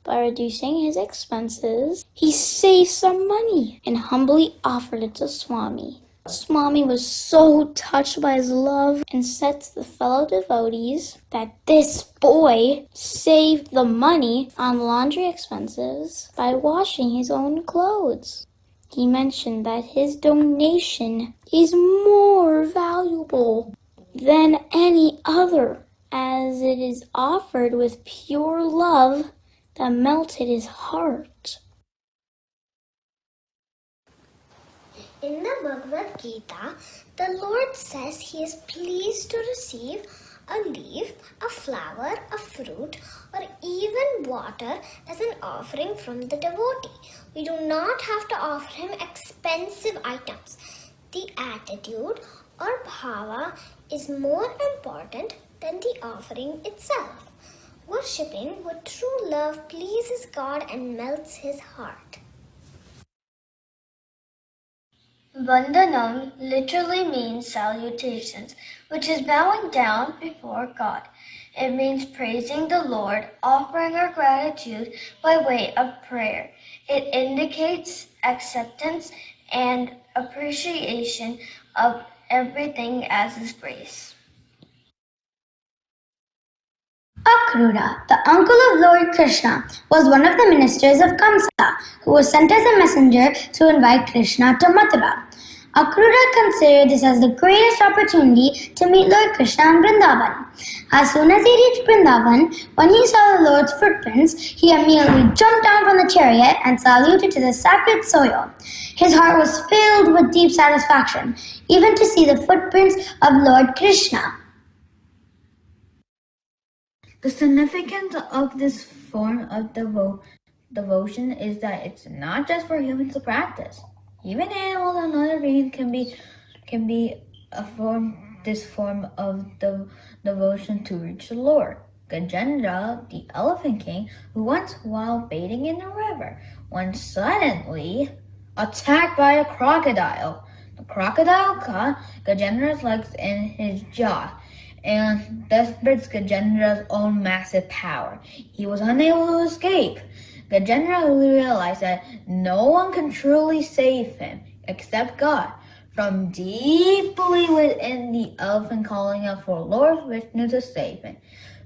By reducing his expenses, he saved some money and humbly offered it to Swami. Swami was so touched by his love and said to the fellow devotees that this boy saved the money on laundry expenses by washing his own clothes. He mentioned that his donation is more valuable than any other, as it is offered with pure love that melted his heart. In the Bhagavad Gita, the Lord says He is pleased to receive a leaf, a flower, a fruit, or even water as an offering from the devotee. We do not have to offer Him expensive items. The attitude or bhava is more important than the offering itself. Worshipping with true love pleases God and melts His heart. Vandanam literally means salutations, which is bowing down before God. It means praising the Lord, offering our gratitude by way of prayer. It indicates acceptance and appreciation of everything as His grace. Akrura, the uncle of Lord Krishna, was one of the ministers of Kamsa, who was sent as a messenger to invite Krishna to Mathura. Akrura considered this as the greatest opportunity to meet Lord Krishna in Vrindavan. As soon as he reached Vrindavan, when he saw the Lord's footprints, he immediately jumped down from the chariot and saluted to the sacred soil. His heart was filled with deep satisfaction, even to see the footprints of Lord Krishna. The significance of this form of devotion is that it's not just for humans to practice. Even animals and other beings can be this form of devotion to reach the Lord. Gajendra, the elephant king, who once, while bathing in a river, was suddenly attacked by a crocodile. The crocodile caught Gajendra's legs in his jaw and demonstrates Gajendra's own massive power. He was unable to escape. Gajendra realized that no one can truly save him except God. From deeply within the elephant calling out for Lord Vishnu to save him,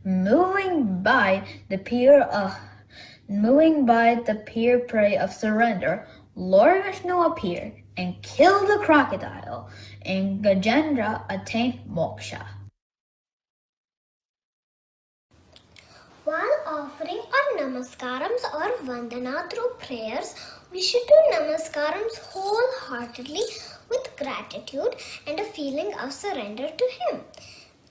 moving by the pure prey of surrender, Lord Vishnu appeared and killed the crocodile, and Gajendra attained moksha. While offering our namaskarams or vandana through prayers, we should do namaskarams wholeheartedly with gratitude and a feeling of surrender to Him.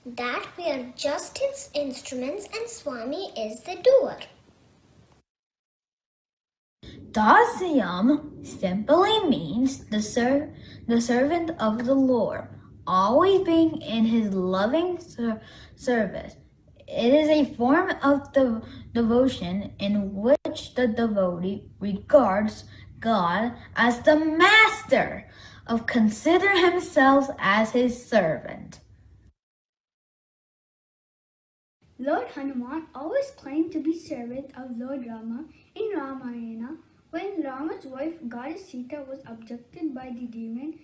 That we are just His instruments and Swami is the doer. Dasyam simply means the servant of the Lord, always being in His loving service. It is a form of devotion in which the devotee regards God as the master of consider himself as his servant. Lord Hanuman always claimed to be servant of Lord Rama in Ramayana. When Rama's wife, goddess Sita, was abducted by the demon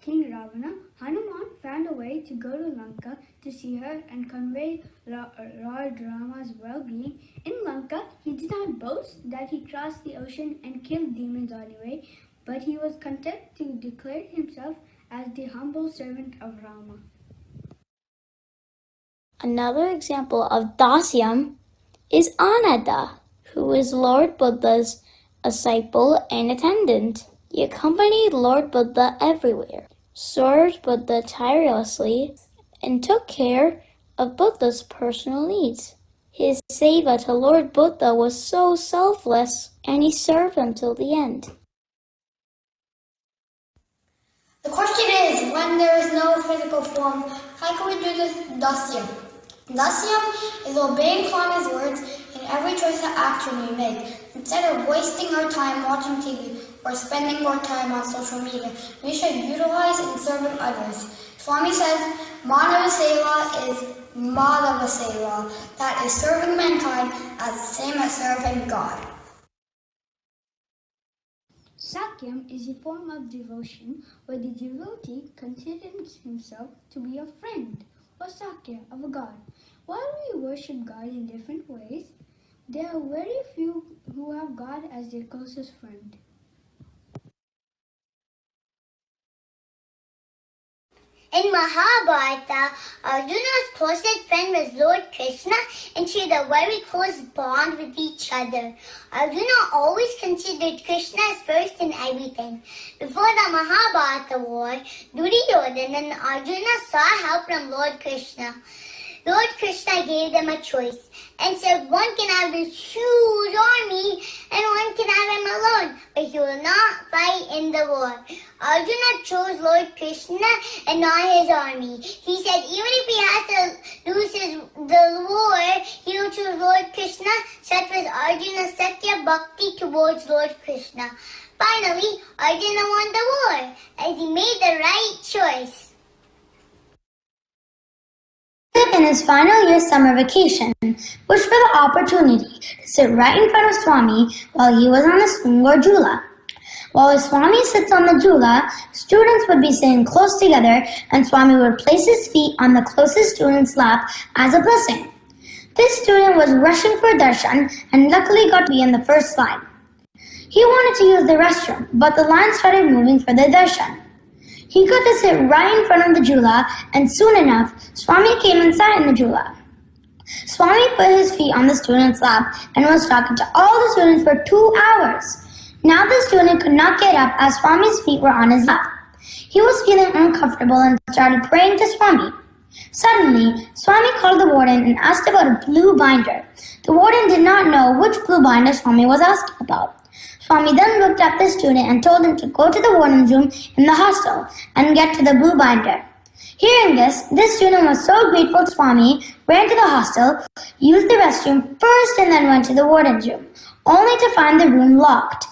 King Ravana, Hanuman found a way to go to Lanka to see her and convey Lord Rama's well-being. In Lanka, he did not boast that he crossed the ocean and killed demons on the way, but he was content to declare himself as the humble servant of Rama. Another example of dasyam is Ananda, who is Lord Buddha's disciple and attendant. He accompanied Lord Buddha everywhere, served Buddha tirelessly, and took care of Buddha's personal needs. His seva to Lord Buddha was so selfless, and he served him till the end. The question is, when there is no physical form, how can we do this dasyam? Dasyam is obeying Swami's words in every choice of action we make. Instead of wasting our time watching TV or spending more time on social media, we should utilize in serving others. Swami says, Manava Seva is Madhava Seva, that is serving mankind as the same as serving God. Sakyam is a form of devotion where the devotee considers himself to be a friend or Sakya of a god. While we worship God in different ways, there are very few who have God as their closest friend. In Mahabharata, Arjuna's closest friend was Lord Krishna, and she had a very close bond with each other. Arjuna always considered Krishna as first in everything. Before the Mahabharata war, Duryodhana and Arjuna sought help from Lord Krishna. Lord Krishna gave them a choice and said one can have this huge army and one can have him alone, but he will not fight in the war. Arjuna chose Lord Krishna and not his army. He said even if he has to lose the war, he will choose Lord Krishna. Such was Arjuna's Satya Bhakti towards Lord Krishna. Finally, Arjuna won the war as he made the right choice. In his final year's summer vacation, wished for the opportunity to sit right in front of Swami while he was on a swing or jula. While the Swami sits on the jula, students would be sitting close together and Swami would place his feet on the closest student's lap as a blessing. This student was rushing for darshan and luckily got to be in the first line. He wanted to use the restroom, but the line started moving for the darshan. He got to sit right in front of the jula, and soon enough, Swami came and sat in the jula. Swami put his feet on the student's lap and was talking to all the students for 2 hours. Now the student could not get up as Swami's feet were on his lap. He was feeling uncomfortable and started praying to Swami. Suddenly, Swami called the warden and asked about a blue binder. The warden did not know which blue binder Swami was asking about. Swami then looked at the student and told him to go to the warden's room in the hostel and get to the blue binder. Hearing this student was so grateful to Swami, ran to the hostel, used the restroom first and then went to the warden's room, only to find the room locked.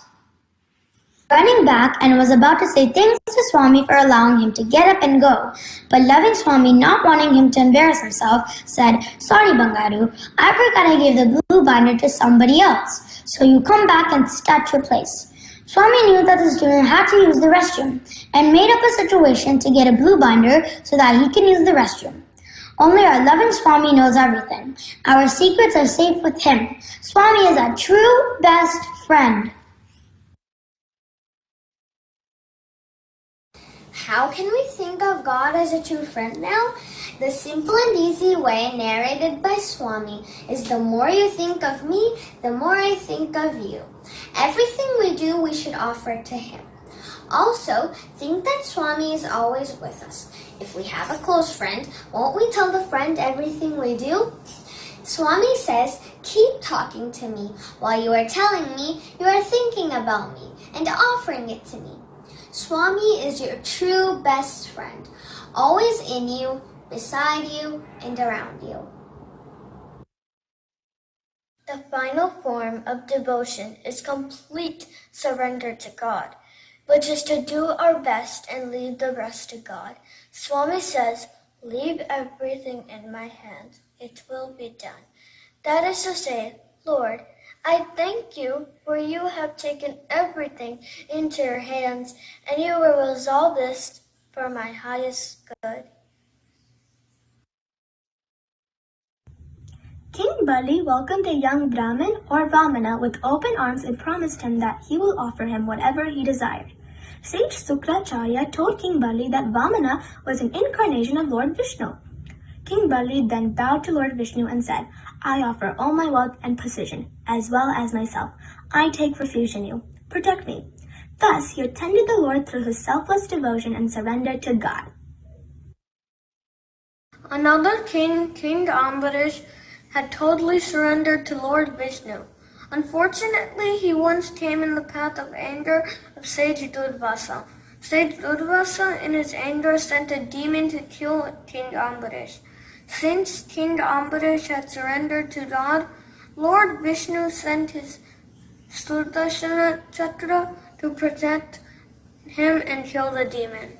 Running back and was about to say thanks to Swami for allowing him to get up and go, but loving Swami, not wanting him to embarrass himself, said, "Sorry Bangaru, I forgot I gave the blue binder to somebody else. So you come back and sit at your place." Swami knew that the student had to use the restroom and made up a situation to get a blue binder so that he can use the restroom. Only our loving Swami knows everything. Our secrets are safe with him. Swami is our true best friend. How can we think of God as a true friend now? The simple and easy way narrated by Swami is the more you think of me, the more I think of you. Everything we do, we should offer to him. Also, think that Swami is always with us. If we have a close friend, won't we tell the friend everything we do? Swami says, keep talking to me. While you are telling me, you are thinking about me and offering it to me. Swami is your true best friend, always in you, beside you, and around you. The final form of devotion is complete surrender to God, which is to do our best and leave the rest to God. Swami says, "Leave everything in my hands, it will be done." That is to say, Lord, I thank you for you have taken everything into your hands and you will resolve this for my highest good. King Bali welcomed a young Brahmin or Vamana with open arms and promised him that he will offer him whatever he desired. Sage Sukracharya told King Bali that Vamana was an incarnation of Lord Vishnu. King Bali then bowed to Lord Vishnu and said, I offer all my wealth and position, as well as myself. I take refuge in you. Protect me. Thus, he attended the Lord through his selfless devotion and surrender to God. Another king, King Ambarish, had totally surrendered to Lord Vishnu. Unfortunately, he once came in the path of anger of Sage Durvasa. Sage Durvasa, in his anger, sent a demon to kill King Ambarish. Since King Ambarish had surrendered to God, Lord Vishnu sent his Sudarshana Chakra to protect him and kill the demon.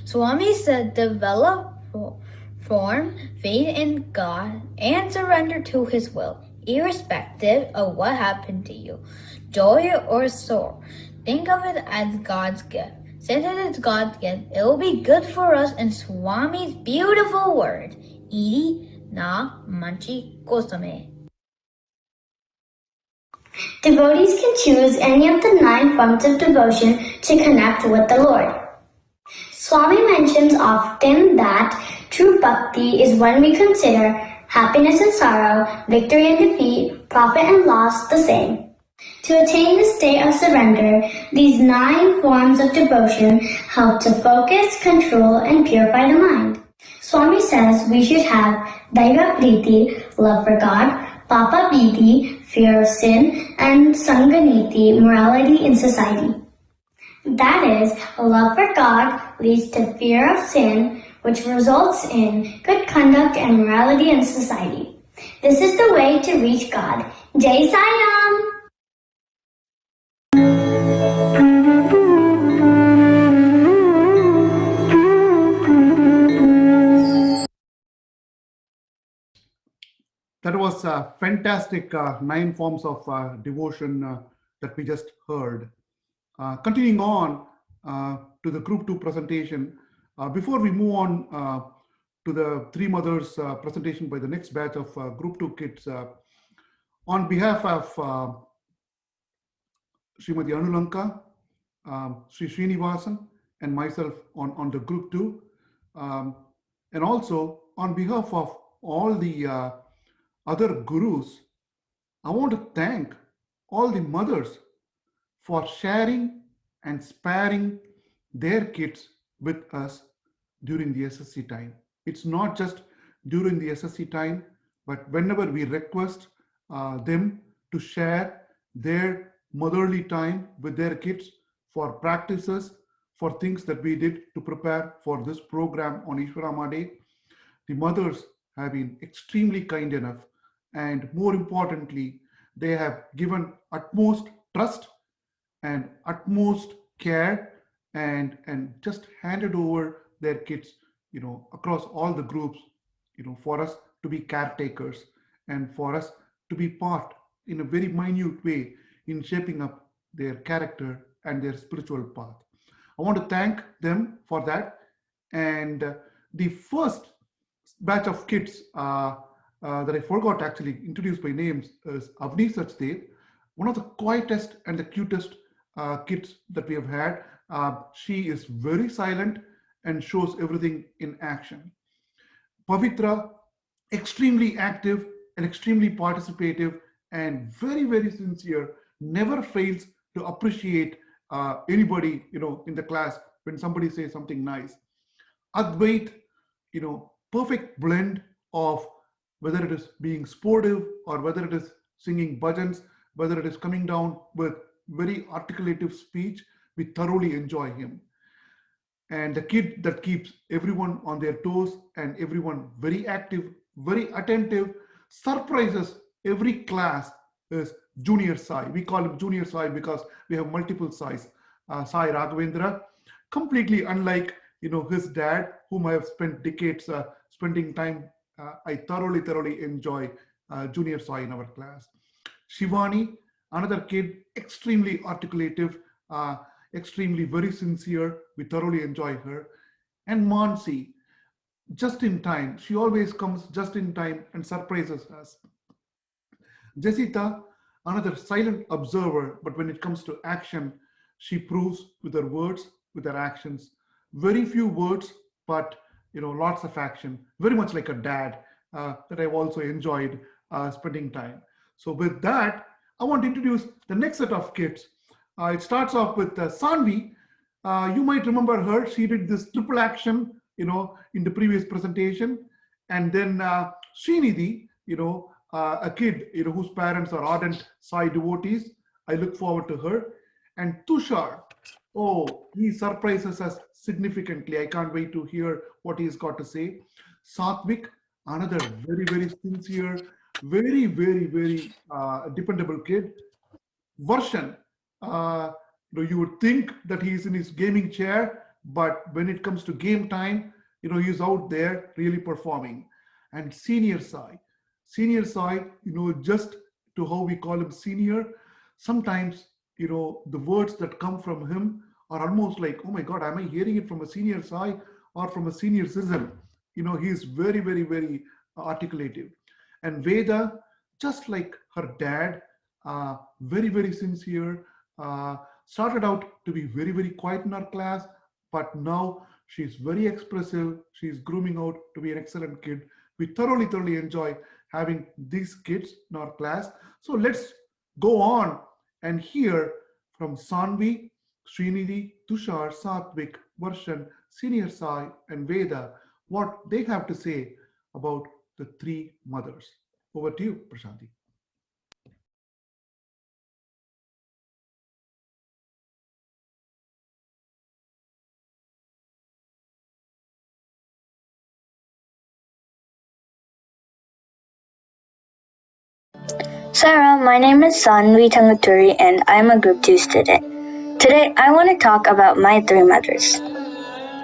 Swami said, develop, form, faith in God, and surrender to His will, irrespective of what happened to you, joy or sorrow. Think of it as God's gift. Since it is God's gift, it will be good for us in Swami's beautiful word, Iti na manchi kosame. Devotees can choose any of the 9 forms of devotion to connect with the Lord. Swami mentions often that true bhakti is when we consider happiness and sorrow, victory and defeat, profit and loss the same. To attain the state of surrender, these 9 forms of devotion help to focus, control, and purify the mind. Swami says we should have Daiva Priti, love for God, Papa Bhiti, fear of sin, and Sanganiti, morality in society. That is, love for God leads to fear of sin, which results in good conduct and morality in society. This is the way to reach God. Jai Sai Ram! That was fantastic 9 forms of devotion that we just heard. Continuing on to the Group 2 presentation, before we move on to the 3 mothers presentation by the next batch of Group 2 kids, on behalf of Srimati Anulanka, Sri Srinivasan, and myself on the Group 2, and also on behalf of all the other gurus, I want to thank all the mothers for sharing and sparing their kids with us during the SSC time. It's not just during the SSC time, but whenever we request them to share their motherly time with their kids for practices, for things that we did to prepare for this program on Eswaramma Day, the mothers have been extremely kind enough, and more importantly, they have given utmost trust and utmost care and just handed over their kids, across all the groups, for us to be caretakers and for us to be part in a very minute way in shaping up their character and their spiritual path. I want to thank them for that. And the first batch of kids that I forgot to actually introduce by names is Avni Sachdev, one of the quietest and the cutest kids that we have had. She is very silent and shows everything in action. Pavitra, extremely active and extremely participative and very, very sincere, never fails to appreciate anybody, in the class when somebody says something nice. Advait, perfect blend of whether it is being sportive or whether it is singing bhajans, whether it is coming down with very articulative speech, we thoroughly enjoy him. And the kid that keeps everyone on their toes and everyone very active, very attentive, surprises every class is Junior Sai. We call him Junior Sai because we have multiple Sais. Sai Raghavendra, completely unlike his dad, whom I have spent decades spending time. I thoroughly enjoy Junior Sai in our class. Shivani, another kid, extremely articulative, extremely very sincere. We thoroughly enjoy her. And Mansi, just in time. She always comes just in time and surprises us. Jessita, another silent observer, but when it comes to action, she proves with her words, with her actions. Very few words, but lots of action, very much like a dad that I've also enjoyed spending time. So with that, I want to introduce the next set of kids. It starts off with Sanvi. You might remember her. She did this triple action, in the previous presentation. And then Srinidhi, a kid, whose parents are ardent Sai devotees. I look forward to her. And Tushar, oh, he surprises us significantly. I can't wait to hear what he's got to say. Satvik, another very, very sincere, very, very, very dependable kid. Varshan, you would think that he's in his gaming chair, but when it comes to game time, he's out there really performing. And Senior Sai, just to how we call him senior, sometimes, the words that come from him are almost like, oh my God, am I hearing it from a Senior Sai or from a senior citizen? He's very, very, very articulative. And Veda, just like her dad, very, very sincere, started out to be very, very quiet in our class, but now she's very expressive. She's grooming out to be an excellent kid. We thoroughly, thoroughly enjoy having these kids in our class. So let's go on and hear from Sanvi, Srinidhi, Tushar, Satvik, Varshan, Senior Sai, and Veda, what they have to say about the three mothers. Over to you, Prashanti. Sarah, my name is Sanvi Tangaturi and I'm a Group 2 student. Today I want to talk about my three mothers.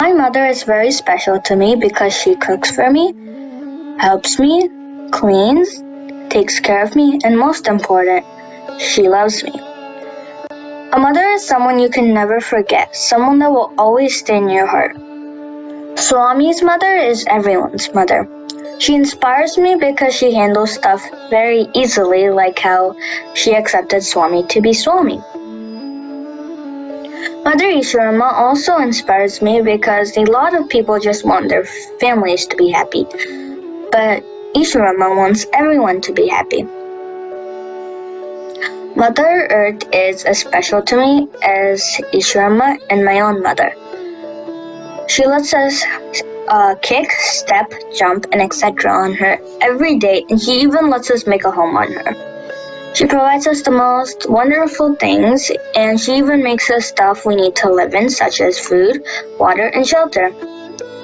My mother is very special to me because she cooks for me, helps me, cleans, takes care of me, and most important, she loves me. A mother is someone you can never forget, someone that will always stay in your heart. Swami's mother is everyone's mother. She inspires me because she handles stuff very easily, like how she accepted Swami to be Swami. Mother Eswaramma also inspires me because a lot of people just want their families to be happy, but Eswaramma wants everyone to be happy. Mother Earth is as special to me as Eswaramma and my own mother. She lets us kick, step, jump, and etc. on her every day, and she even lets us make a home on her. She provides us the most wonderful things, and she even makes us stuff we need to live in, such as food, water, and shelter.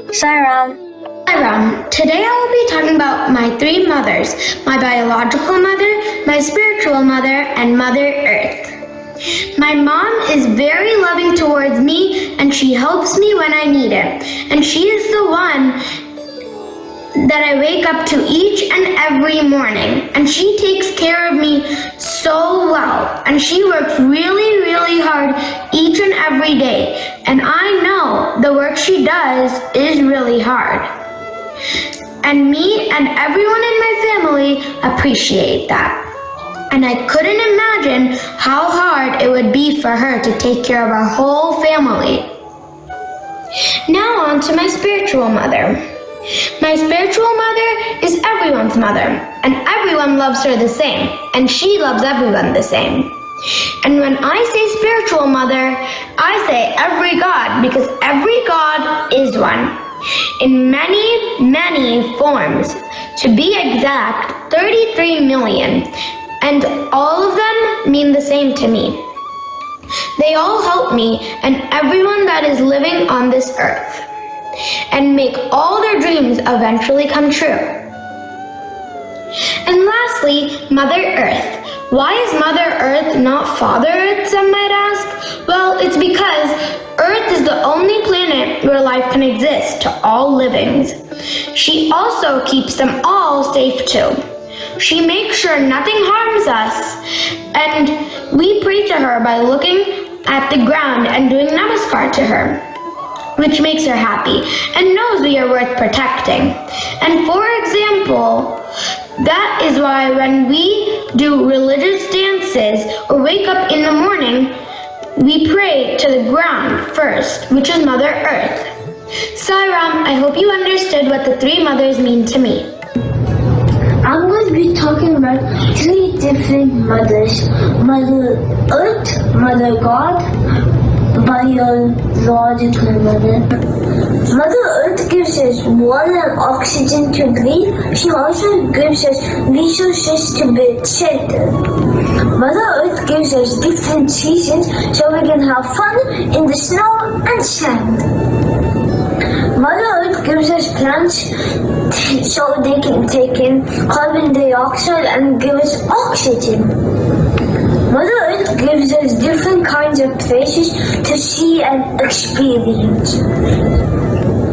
Sairam. Hi Ram. Today I will be talking about my three mothers, my biological mother, my spiritual mother, and Mother Earth. My mom is very loving towards me and she helps me when I need it. And she is the one that I wake up to each and every morning. And she takes care of me so well. And she works really, really hard each and every day. And I know the work she does is really hard. And me and everyone in my family appreciate that. And I couldn't imagine how hard it would be for her to take care of our whole family. Now on to my spiritual mother. My spiritual mother is everyone's mother, and everyone loves her the same, and she loves everyone the same. And when I say spiritual mother, I say every God, because every God is one, in many, many forms. To be exact, 33 million. And all of them mean the same to me. They all help me and everyone that is living on this earth and make all their dreams eventually come true. And lastly, Mother Earth. Why is Mother Earth not Father Earth, some might ask? Well, it's because Earth is the only planet where life can exist to all livings. She also keeps them all safe too. She makes sure nothing harms us, and we pray to her by looking at the ground and doing namaskar to her, which makes her happy and knows we are worth protecting. And for example, that is why when we do religious dances or wake up in the morning, we pray to the ground first, which is Mother Earth. Sairam, I hope you understood what the three mothers mean to me. I'm going to be talking about three different mothers. Mother Earth, Mother God, biological mother. Mother Earth gives us water and oxygen to breathe. She also gives us resources to build shelter. Mother Earth gives us different seasons so we can have fun in the snow and sand. Mother Earth gives us plants so they can take in carbon dioxide and give us oxygen. Mother Earth gives us different kinds of places to see and experience.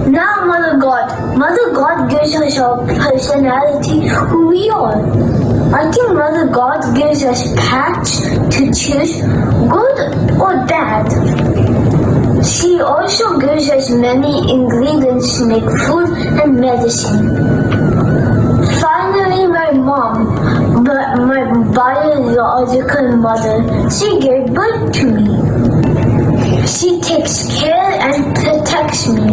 Now Mother God. Mother God gives us our personality, who we are. I think Mother God gives us paths to choose, good or bad. She also gives us many ingredients to make food and medicine. Finally, my mom, my biological mother, she gave birth to me. She takes care and protects me.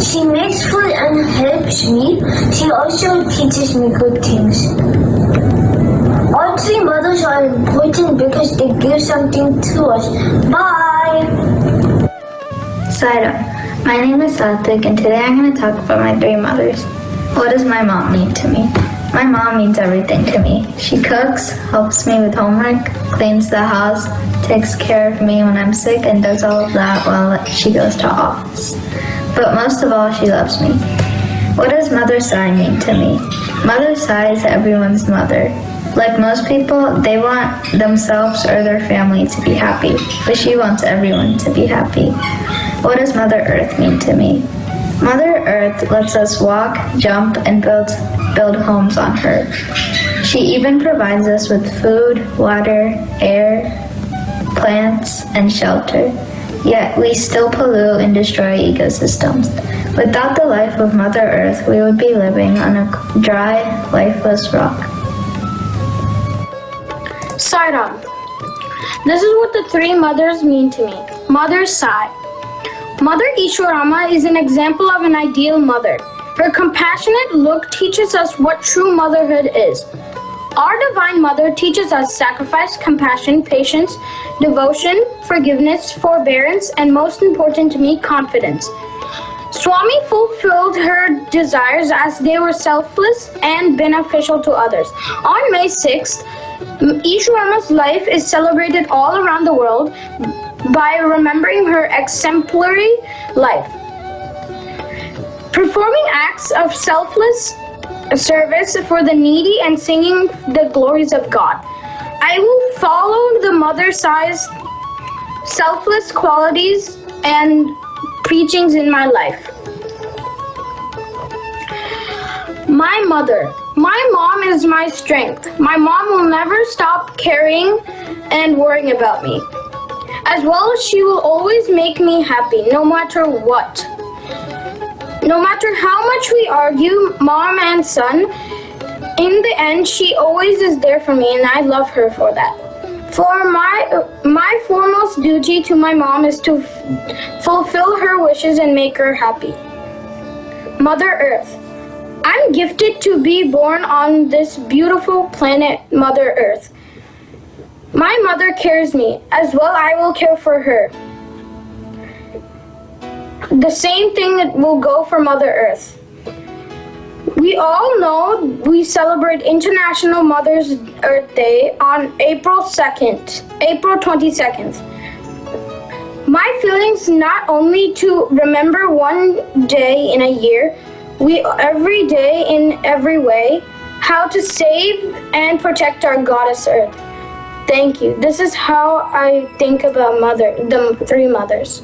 She makes food and helps me. She also teaches me good things. All three mothers are important because they give something to us. Bye! Sairam, my name is Satvik and today I'm going to talk about my three mothers. What does my mom mean to me? My mom means everything to me. She cooks, helps me with homework, cleans the house, takes care of me when I'm sick, and does all of that while she goes to office. But most of all, she loves me. What does Mother Sai mean to me? Mother Sai is everyone's mother. Like most people, they want themselves or their family to be happy, but she wants everyone to be happy. What does Mother Earth mean to me? Mother Earth lets us walk, jump, and build homes on her. She even provides us with food, water, air, plants, and shelter. Yet we still pollute and destroy ecosystems. Without the life of Mother Earth, we would be living on a dry, lifeless rock. Sairam. This is what the three mothers mean to me. Mother Sai. Mother Eswaramma is an example of an ideal mother. Her compassionate look teaches us what true motherhood is. Our Divine Mother teaches us sacrifice, compassion, patience, devotion, forgiveness, forbearance, and most important to me, confidence. Swami fulfilled her desires as they were selfless and beneficial to others. On May 6th, Eswaramma's life is celebrated all around the world by remembering her exemplary life. Performing acts of selfless service for the needy and singing the glories of God. I will follow the Mother Sai's selfless qualities and preachings in my life. My mother. My mom is my strength. My mom will never stop caring and worrying about me. As well as she will always make me happy, no matter what. No matter how much we argue, mom and son, in the end, she always is there for me, and I love her for that. For my foremost duty to my mom is to fulfill her wishes and make her happy. Mother Earth. I'm gifted to be born on this beautiful planet, Mother Earth. My mother cares me, as well I will care for her. The same thing will go for Mother Earth. We all know we celebrate International Mother's Earth Day on April 22nd. My feelings not only to remember one day in a year, we every day in every way, how to save and protect our Goddess Earth. Thank you. This is how I think about the three mothers.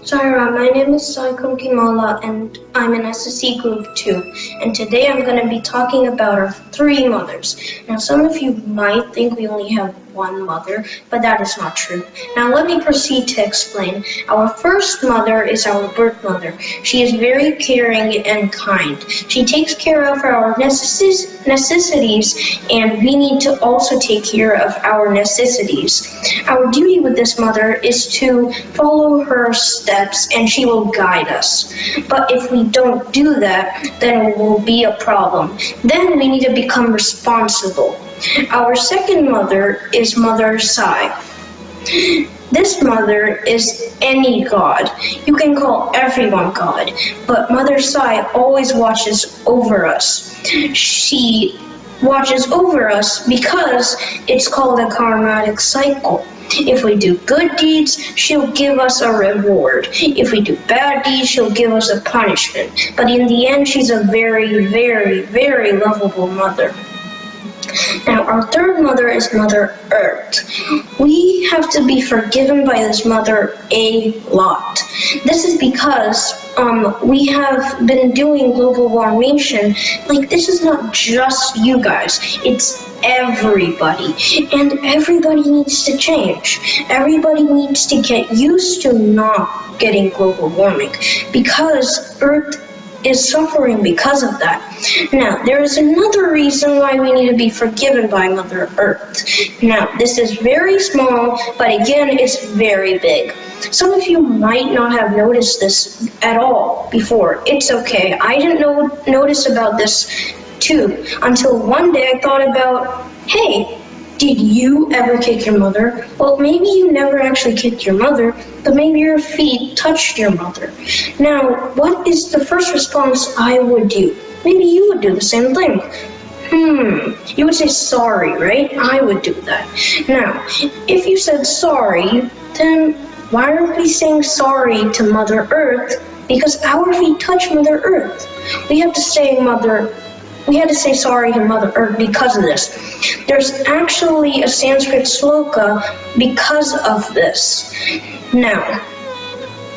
Sairam, my name is Saikum Kimala and I'm in SSC Group 2. And today I'm going to be talking about our three mothers. Now some of you might think we only have one mother, but that is not true. Now let me proceed to explain. Our first mother is our birth mother. She is very caring and kind. She takes care of our necessities, and we need to also take care of our necessities. Our duty with this mother is to follow her steps, and she will guide us. But if we don't do that, then it will be a problem. Then we need to become responsible. Our second mother is Mother Sai. This mother is any god. You can call everyone God, but Mother Sai always watches over us. She watches over us because it's called a karmatic cycle. If we do good deeds, she'll give us a reward. If we do bad deeds, she'll give us a punishment. But in the end, she's a very, very, very lovable mother. Now, our third mother is Mother Earth. We have to be forgiven by this mother a lot. This is because we have been doing global warming. Like, this is not just you guys, it's everybody. And everybody needs to change. Everybody needs to get used to not getting global warming because Earth is suffering because of that. Now, there is another reason why we need to be forgiven by Mother Earth. Now, this is very small, but again, it's very big. Some of you might not have noticed this at all before. It's okay. I didn't notice about this too until one day I thought about, hey, did you ever kick your mother? Well, maybe you never actually kicked your mother, but maybe your feet touched your mother. Now, what is the first response I would do? Maybe you would do the same thing. You would say sorry, right? I would do that. Now, if you said sorry, then why aren't we saying sorry to Mother Earth? Because our feet touch Mother Earth. We had to say sorry to Mother Earth because of this. There's actually a Sanskrit sloka because of this. Now,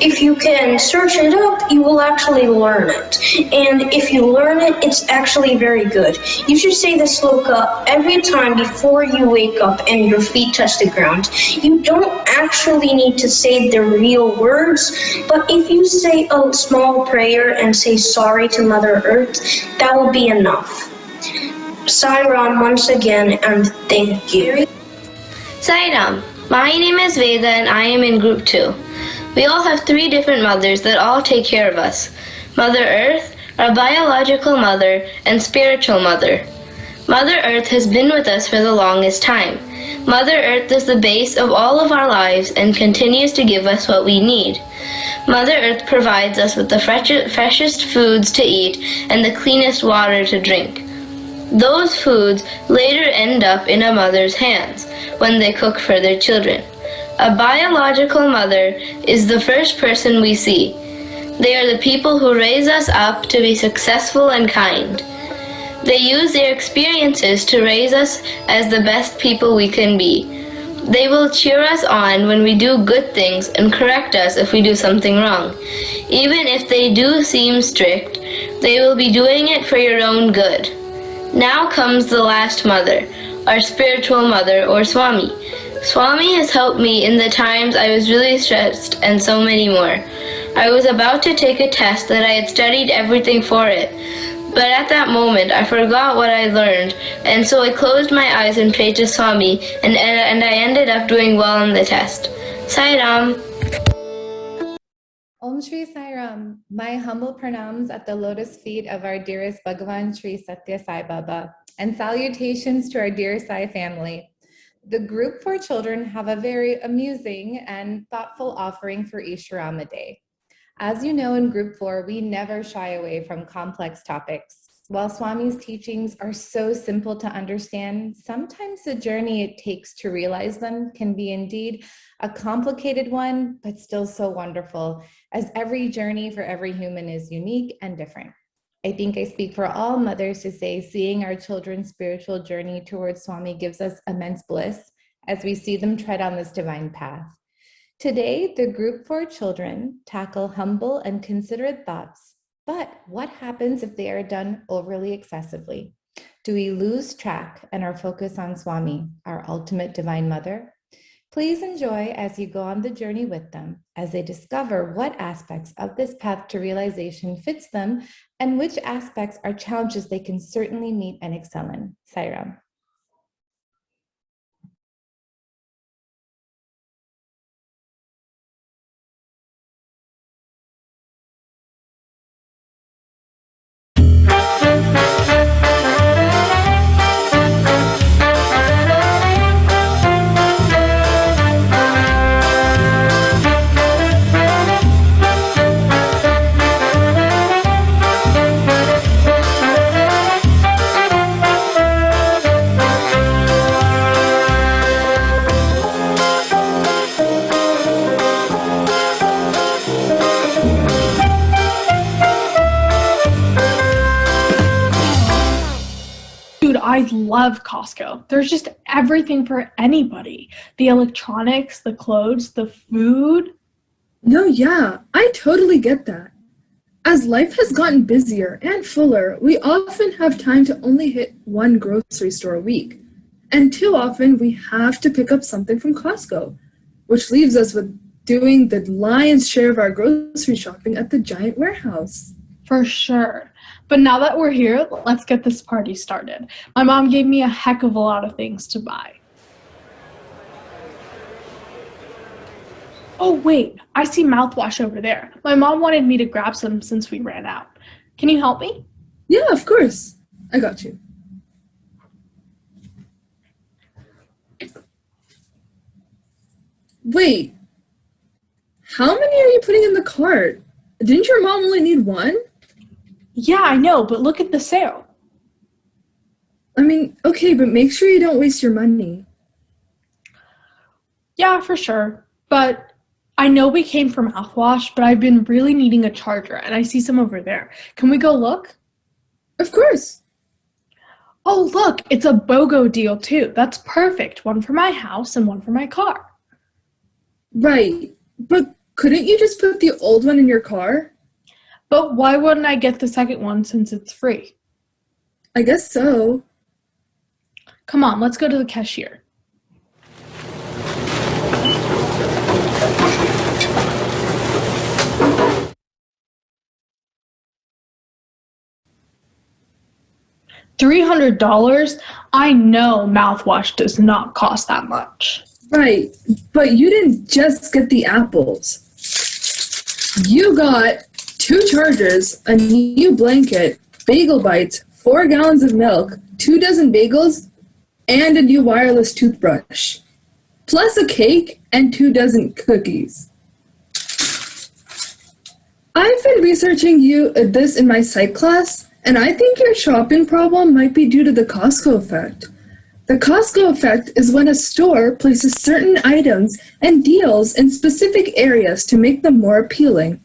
if you can search it up, you will actually learn it. And if you learn it, it's actually very good. You should say the sloka every time before you wake up and your feet touch the ground. You don't actually need to say the real words, but if you say a small prayer and say sorry to Mother Earth, that will be enough. Sairam once again, and thank you. Sairam, my name is Veda and I am in group 2. We all have 3 different mothers that all take care of us. Mother Earth, our biological mother, and spiritual mother. Mother Earth has been with us for the longest time. Mother Earth is the base of all of our lives and continues to give us what we need. Mother Earth provides us with the freshest foods to eat and the cleanest water to drink. Those foods later end up in a mother's hands when they cook for their children. A biological mother is the first person we see. They are the people who raise us up to be successful and kind. They use their experiences to raise us as the best people we can be. They will cheer us on when we do good things and correct us if we do something wrong. Even if they do seem strict, they will be doing it for your own good. Now comes the last mother, our spiritual mother or Swami. Swami has helped me in the times I was really stressed and so many more. I was about to take a test that I had studied everything for it, but at that moment I forgot what I learned, and so I closed my eyes and prayed to Swami, and I ended up doing well on the test. Sairam. Om Shri Sai Ram. My humble pranams at the lotus feet of our dearest Bhagavan Shri Satya Sai Baba, and salutations to our dear Sai family. The group 4 children have a very amusing and thoughtful offering for Eswaramma Day. As you know, in group 4, we never shy away from complex topics. While Swami's teachings are so simple to understand, sometimes the journey it takes to realize them can be indeed a complicated one, but still so wonderful, as every journey for every human is unique and different. I think I speak for all mothers to say seeing our children's spiritual journey towards Swami gives us immense bliss as we see them tread on this divine path. Today, the group 4 children tackle humble and considerate thoughts, but what happens if they are done overly excessively? Do we lose track and our focus on Swami, our ultimate divine mother? Please enjoy as you go on the journey with them, as they discover what aspects of this path to realization fits them and which aspects are challenges they can certainly meet and excel in. Sairam. I love Costco. There's just everything for anybody. The electronics, the clothes, the food. No, yeah, I totally get that. As life has gotten busier and fuller, we often have time to only hit one grocery store a week. And too often we have to pick up something from Costco, which leaves us with doing the lion's share of our grocery shopping at the giant warehouse. For sure. But now that we're here, let's get this party started. My mom gave me a heck of a lot of things to buy. Oh, wait, I see mouthwash over there. My mom wanted me to grab some since we ran out. Can you help me? Yeah, of course. I got you. Wait, how many are you putting in the cart? Didn't your mom only need one? Yeah, I know, but look at the sale. I mean, okay, but make sure you don't waste your money. Yeah, for sure. But I know we came for mouthwash, but I've been really needing a charger, and I see some over there. Can we go look? Of course. Oh, look, it's a BOGO deal too. That's perfect. One for my house and one for my car. Right, but couldn't you just put the old one in your car? But why wouldn't I get the second one since it's free? I guess so. Come on, let's go to the cashier. $300? I know mouthwash does not cost that much. Right, but you didn't just get the apples. You got 2 chargers, a new blanket, bagel bites, 4 gallons of milk, 2 dozen bagels, and a new wireless toothbrush. Plus a cake and 2 dozen cookies. I've been researching this in my psych class, and I think your shopping problem might be due to the Costco effect. The Costco effect is when a store places certain items and deals in specific areas to make them more appealing.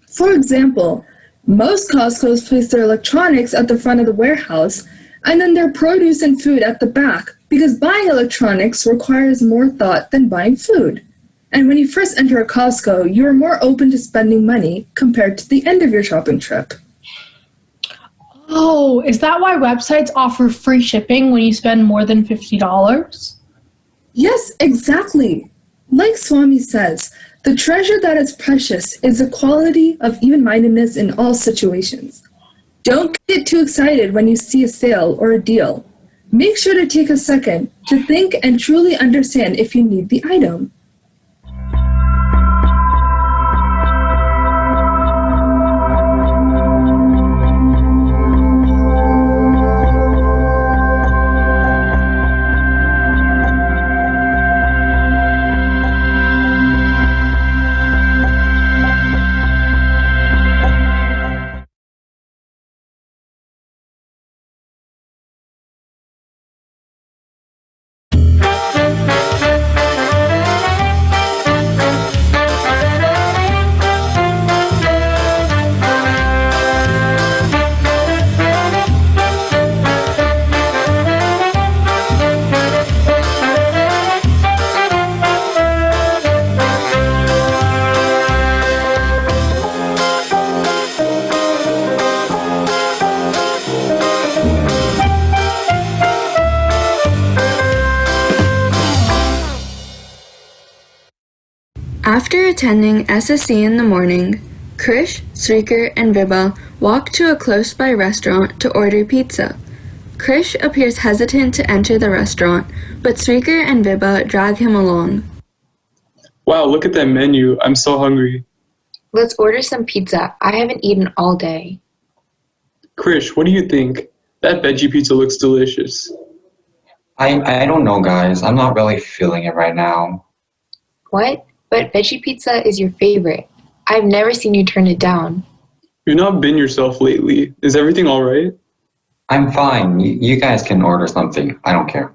For example, most Costcos place their electronics at the front of the warehouse and then their produce and food at the back because buying electronics requires more thought than buying food. And when you first enter a Costco, you are more open to spending money compared to the end of your shopping trip. Oh, is that why websites offer free shipping when you spend more than $50? Yes, exactly. Like Swami says, the treasure that is precious is the quality of even-mindedness in all situations. Don't get too excited when you see a sale or a deal. Make sure to take a second to think and truly understand if you need the item. attending SSC in the morning, Krish, Srikar, and Vibha walk to a close-by restaurant to order pizza. Krish appears hesitant to enter the restaurant, but Srikar and Vibha drag him along. Wow, look at that menu. I'm so hungry. Let's order some pizza. I haven't eaten all day. Krish, what do you think? That veggie pizza looks delicious. I don't know, guys. I'm not really feeling it right now. What? But veggie pizza is your favorite. I've never seen you turn it down. You've not been yourself lately. Is everything all right? I'm fine. You guys can order something. I don't care.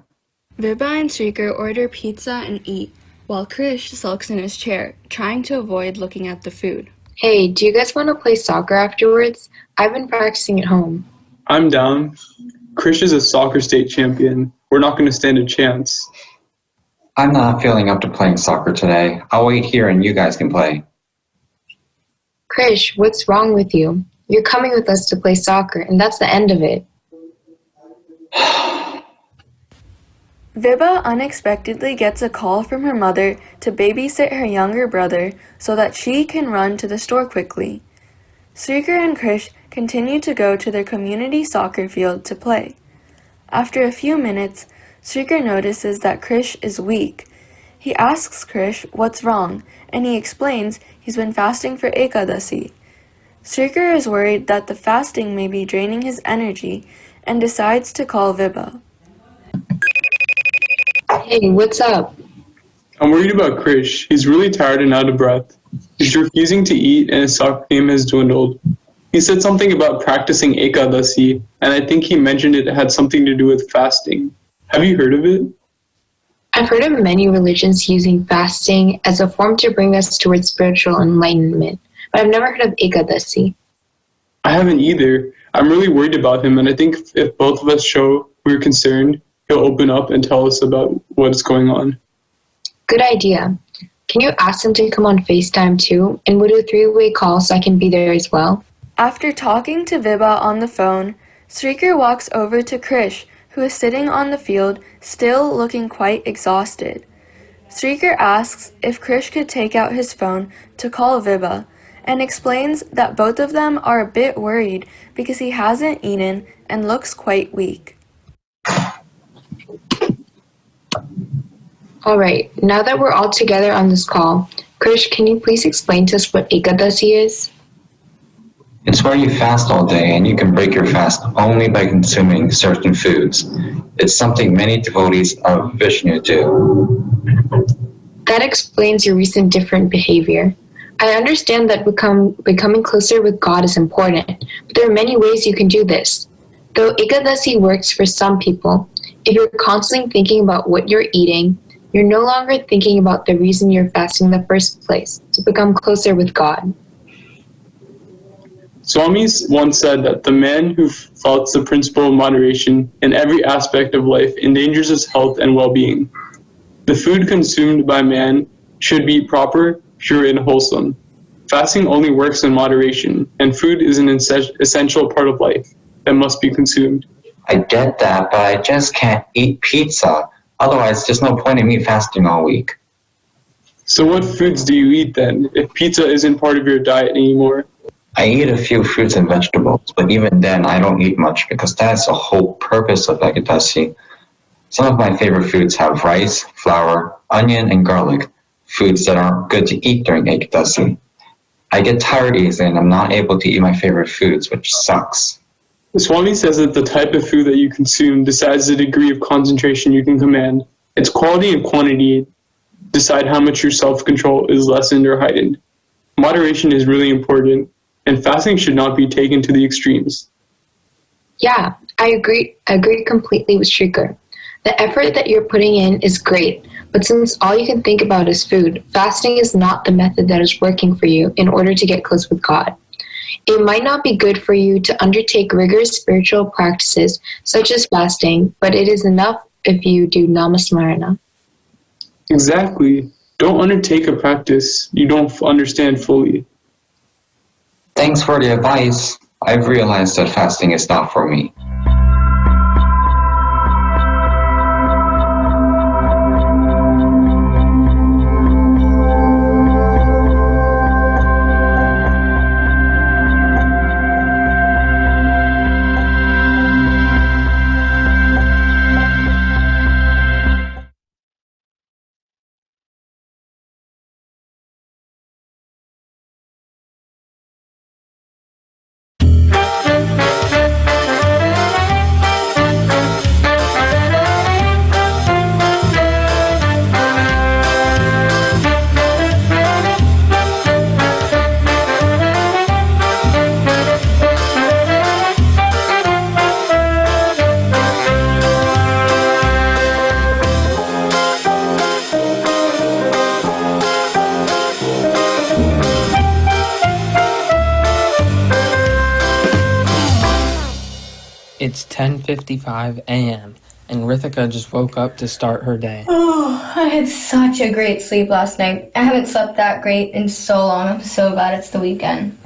Vibha and Srikar order pizza and eat, while Krish sulks in his chair, trying to avoid looking at the food. Hey, do you guys want to play soccer afterwards? I've been practicing at home. I'm down. Krish is a soccer state champion. We're not going to stand a chance. I'm not feeling up to playing soccer today. I'll wait here and you guys can play. Krish, what's wrong with you? You're coming with us to play soccer, and that's the end of it. Vibha unexpectedly gets a call from her mother to babysit her younger brother so that she can run to the store quickly. Srikar and Krish continue to go to their community soccer field to play. After a few minutes, Srikar notices that Krish is weak. He asks Krish what's wrong, and he explains he's been fasting for Ekadasi. Srikar is worried that the fasting may be draining his energy and decides to call Vibha. Hey, what's up? I'm worried about Krish. He's really tired and out of breath. He's refusing to eat and his soccer game has dwindled. He said something about practicing Ekadasi, and I think he mentioned it had something to do with fasting. Have you heard of it? I've heard of many religions using fasting as a form to bring us towards spiritual enlightenment, but I've never heard of Ekadasi. I haven't either. I'm really worried about him, and I think if both of us show we're concerned, he'll open up and tell us about what's going on. Good idea. Can you ask him to come on FaceTime too, and we'll do a 3-way call so I can be there as well? After talking to Vibha on the phone, Srikar walks over to Krish, who is sitting on the field, still looking quite exhausted. Srikar asks if Krish could take out his phone to call Vibha, and explains that both of them are a bit worried because he hasn't eaten and looks quite weak. Alright, now that we're all together on this call, Krish, can you please explain to us what Ekadasi is? It's where you fast all day and you can break your fast only by consuming certain foods. It's something many devotees of Vishnu do. That explains your recent different behavior. I understand that becoming closer with God is important, but there are many ways you can do this. Though Ekadasi works for some people, if you're constantly thinking about what you're eating, you're no longer thinking about the reason you're fasting in the first place, to become closer with God. Swami once said that the man who flouts the principle of moderation in every aspect of life endangers his health and well-being. The food consumed by man should be proper, pure, and wholesome. Fasting only works in moderation, and food is an essential part of life that must be consumed. I get that, but I just can't eat pizza. Otherwise, there's no point in me fasting all week. So what foods do you eat then, if pizza isn't part of your diet anymore? I eat a few fruits and vegetables, but even then I don't eat much because that's the whole purpose of Ekadasi. Some of my favorite foods have rice, flour, onion, and garlic, foods that aren't good to eat during Ekadasi. I get tired easily and I'm not able to eat my favorite foods, which sucks. The Swami says that the type of food that you consume decides the degree of concentration you can command. Its quality and quantity decide how much your self-control is lessened or heightened. Moderation is really important, and fasting should not be taken to the extremes. Yeah, I agree completely with Srikar. The effort that you're putting in is great, but since all you can think about is food, fasting is not the method that is working for you in order to get close with God. It might not be good for you to undertake rigorous spiritual practices such as fasting, but it is enough if you do namasmarana. Exactly. Don't undertake a practice you don't understand fully. Thanks for the advice. I've realized that fasting is not for me. It's 10:55 a.m. and Rithika just woke up to start her day. Oh, I had such a great sleep last night. I haven't slept that great in so long. I'm so glad it's the weekend.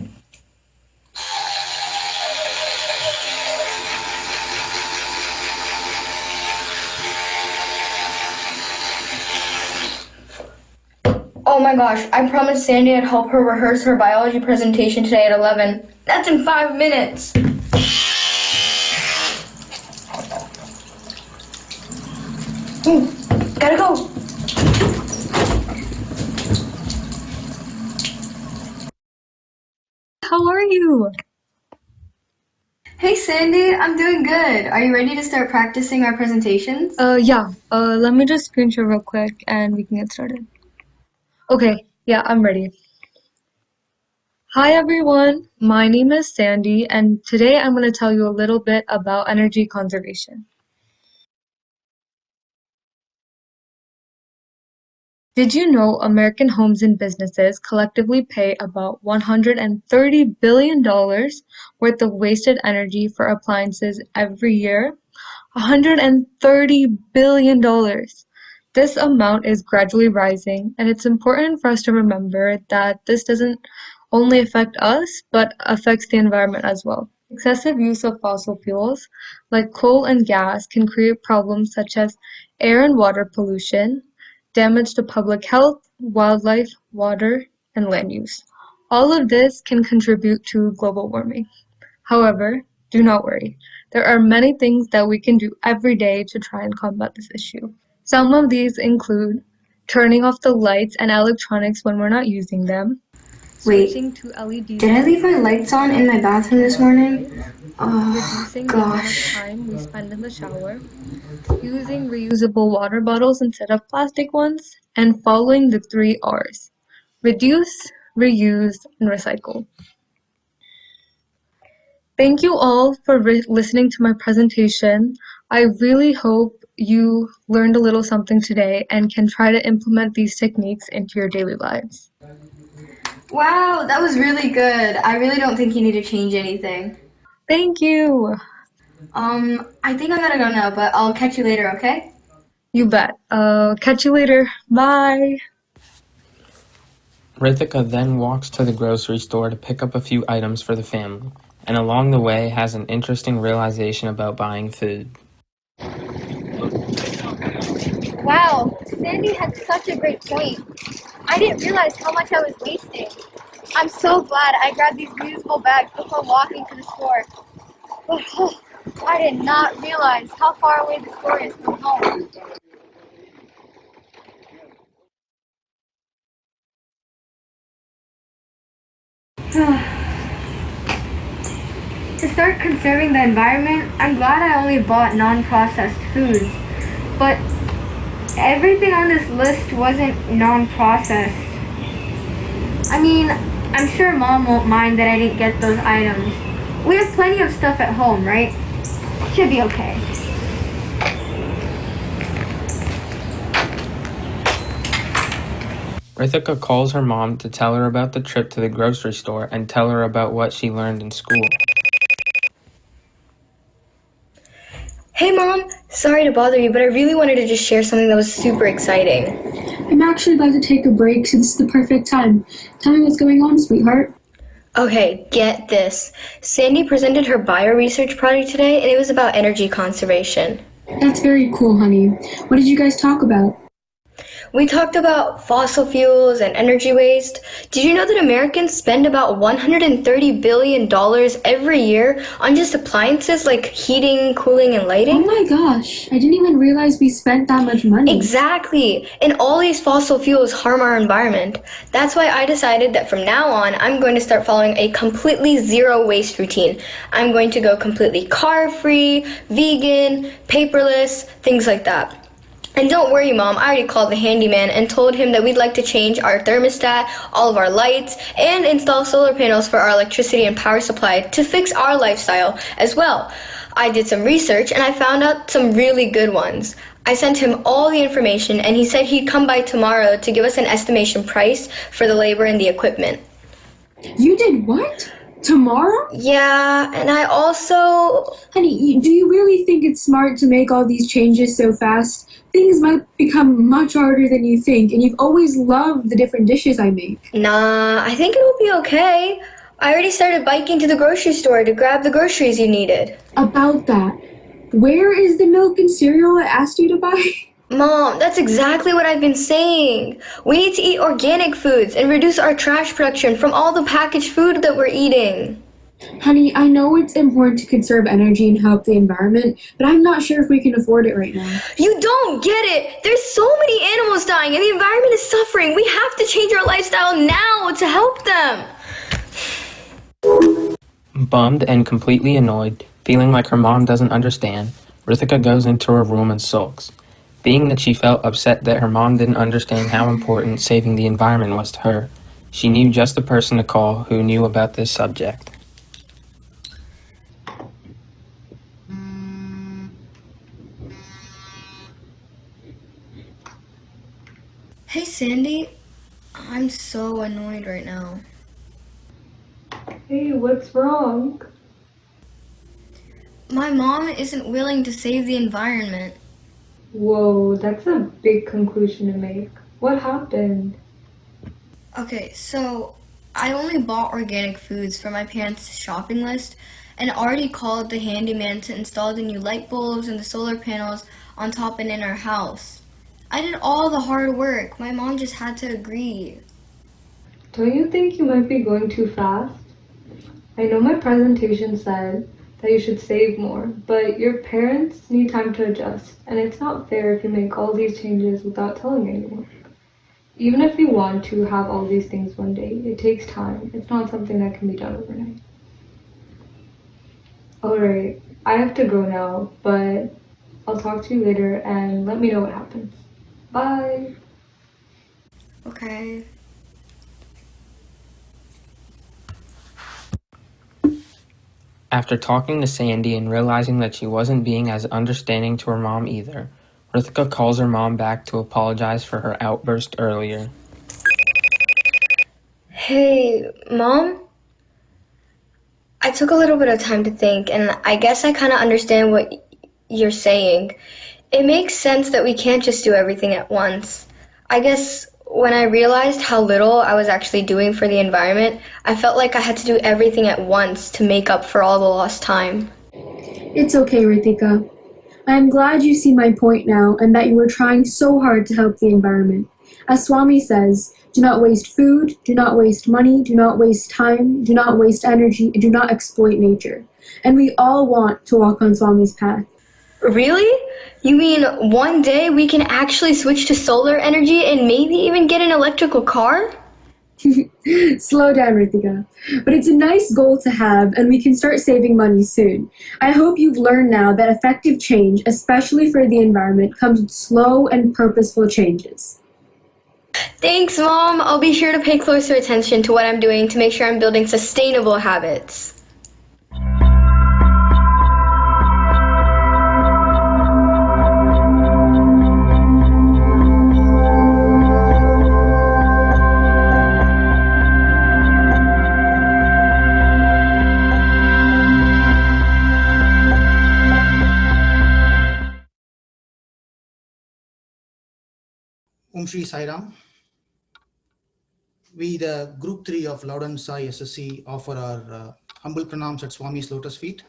Oh my gosh, I promised Sandy I'd help her rehearse her biology presentation today at 11. That's in 5 minutes. Gotta go. How are you? Hey Sandy, I'm doing good. Are you ready to start practicing our presentations? Yeah. Let me just screen share real quick and we can get started. Okay, yeah, I'm ready. Hi everyone, my name is Sandy and today I'm going to tell you a little bit about energy conservation. Did you know American homes and businesses collectively pay about $130 billion worth of wasted energy for appliances every year? $130 billion. This amount is gradually rising, and it's important for us to remember that this doesn't only affect us, but affects the environment as well. Excessive use of fossil fuels, like coal and gas, can create problems such as air and water pollution, damage to public health, wildlife, water, and land use. All of this can contribute to global warming. However, do not worry. There are many things that we can do every day to try and combat this issue. Some of these include turning off the lights and electronics when we're not using them. Wait, Switching to LEDs. did I leave my lights on in my bathroom this morning? Oh, reducing the amount of time we spend in the shower, using reusable water bottles instead of plastic ones, and following the 3 R's: reduce, reuse, and recycle. Thank you all for listening to my presentation. I really hope you learned a little something today and can try to implement these techniques into your daily lives. Wow, that was really good. I really don't think you need to change anything. Thank you. I think I gotta go now, but I'll catch you later, okay? You bet. Catch you later. Bye. Rithika then walks to the grocery store to pick up a few items for the family, and along the way has an interesting realization about buying food. Wow, Sandy had such a great point. I didn't realize how much I was wasting. I'm so glad I grabbed these reusable bags before walking to the store. But I did not realize how far away the store is from home. To start conserving the environment, I'm glad I only bought non-processed foods. But everything on this list wasn't non-processed. I mean, I'm sure Mom won't mind that I didn't get those items. We have plenty of stuff at home, right? Should be okay. Rithika calls her mom to tell her about the trip to the grocery store and tell her about what she learned in school. Hey Mom, sorry to bother you, but I really wanted to just share something that was super exciting. I'm actually about to take a break, so this is the perfect time. Tell me what's going on, sweetheart. Okay, get this. Sandy presented her bio-research project today, and it was about energy conservation. That's very cool, honey. What did you guys talk about? We talked about fossil fuels and energy waste. Did you know that Americans spend about $130 billion every year on just appliances like heating, cooling, and lighting? Oh my gosh, I didn't even realize we spent that much money. Exactly. And all these fossil fuels harm our environment. That's why I decided that from now on, I'm going to start following a completely zero waste routine. I'm going to go completely car-free, vegan, paperless, things like that. And don't worry, Mom, I already called the handyman and told him that we'd like to change our thermostat, all of our lights, and install solar panels for our electricity and power supply to fix our lifestyle as well. I did some research and I found out some really good ones. I sent him all the information and he said he'd come by tomorrow to give us an estimation price for the labor and the equipment. You did what? Tomorrow? Yeah, and I also. Honey, do you really think it's smart to make all these changes so fast? Things might become much harder than you think, and you've always loved the different dishes I make. Nah, I think it'll be okay. I already started biking to the grocery store to grab the groceries you needed. About that, where is the milk and cereal I asked you to buy? Mom, that's exactly what I've been saying. We need to eat organic foods and reduce our trash production from all the packaged food that we're eating. Honey, I know it's important to conserve energy and help the environment, but I'm not sure if we can afford it right now. You don't get it! There's so many animals dying and the environment is suffering. We have to change our lifestyle now to help them. Bummed and completely annoyed, feeling like her mom doesn't understand, Rithika goes into her room and sulks. Being that she felt upset that her mom didn't understand how important saving the environment was to her, she knew just the person to call who knew about this subject. Hey Sandy, I'm so annoyed right now. Hey, what's wrong? My mom isn't willing to save the environment. Whoa, that's a big conclusion to make. What happened? Okay, so I only bought organic foods for my parents' shopping list and already called the handyman to install the new light bulbs and the solar panels on top and in our house. I did all the hard work. My mom just had to agree. Don't you think you might be going too fast? I know my presentation said that you should save more, but your parents need time to adjust, and it's not fair if you make all these changes without telling anyone. Even if you want to have all these things one day, it takes time. It's not something that can be done overnight. Alright, I have to go now, but I'll talk to you later and let me know what happens. Bye! Okay. After talking to Sandy and realizing that she wasn't being as understanding to her mom either, Rithika calls her mom back to apologize for her outburst earlier. Hey, Mom? I took a little bit of time to think, and I guess I kind of understand what you're saying. It makes sense that we can't just do everything at once. I guess when I realized how little I was actually doing for the environment, I felt like I had to do everything at once to make up for all the lost time. It's okay, Ritika. I am glad you see my point now and that you were trying so hard to help the environment. As Swami says, do not waste food, do not waste money, do not waste time, do not waste energy, and do not exploit nature. And we all want to walk on Swami's path. Really? You mean one day we can actually switch to solar energy and maybe even get an electrical car? Slow down, Ritika. But it's a nice goal to have, and we can start saving money soon. I hope you've learned now that effective change, especially for the environment, comes with slow and purposeful changes. Thanks, Mom. I'll be sure to pay closer attention to what I'm doing to make sure I'm building sustainable habits. Om Shri Sai Ram. We, the Group 3 of Laudan Sai SSC, offer our humble pranams at Swami's lotus feet.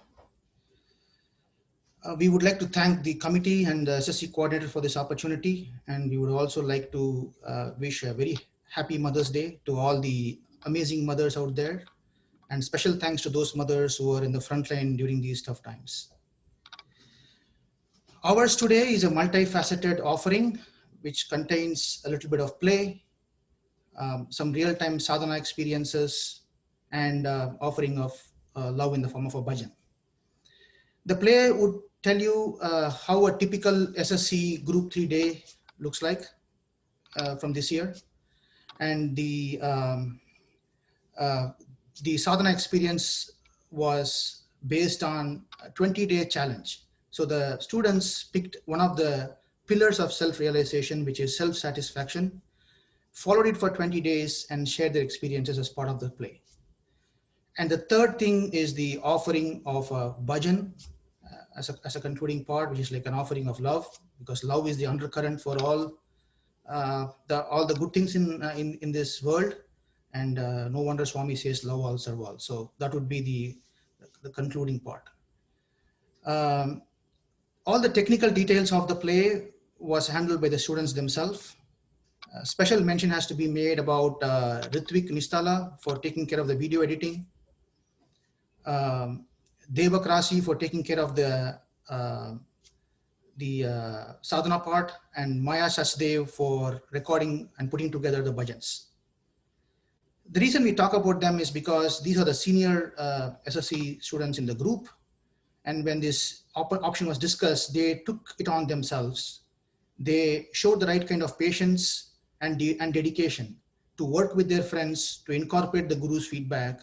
We would like to thank the committee and the SSC coordinator for this opportunity, and we would also like to wish a very happy Mother's Day to all the amazing mothers out there, and special thanks to those mothers who are in the front line during these tough times. Ours today is a multifaceted offering which contains a little bit of play, some real-time sadhana experiences, and offering of love in the form of a bhajan. The play would tell you how a typical SSC Group 3 day looks like from this year, and the sadhana experience was based on a 20-day challenge. So the students picked one of the pillars of self-realization, which is self-satisfaction, followed it for 20 days and shared their experiences as part of the play. And the third thing is the offering of a bhajan as a concluding part, which is like an offering of love, because love is the undercurrent for all the good things in this world. And no wonder Swami says love all serve all. So that would be the concluding part. All the technical details of the play was handled by the students themselves. Special mention has to be made about Ritvik Nistala for taking care of the video editing, Devak Rasi for taking care of the sadhana part, and Maya Sasdev for recording and putting together the bhajans. The reason we talk about them is because these are the senior SSC students in the group. And when this option was discussed, they took it on themselves. They showed the right kind of patience and dedication to work with their friends, to incorporate the guru's feedback.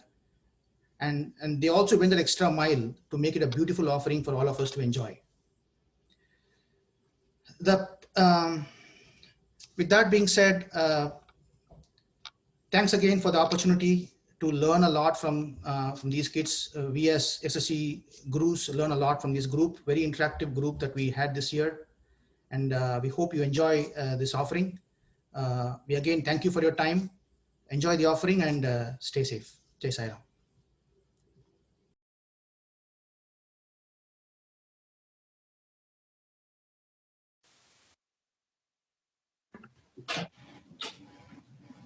And they also went an extra mile to make it a beautiful offering for all of us to enjoy. With that being said, thanks again for the opportunity to learn a lot from these kids. We as SSC gurus learn a lot from this group, very interactive group that we had this year. And we hope you enjoy this offering. We again thank you for your time. Enjoy the offering and stay safe. Jai Sai Ram.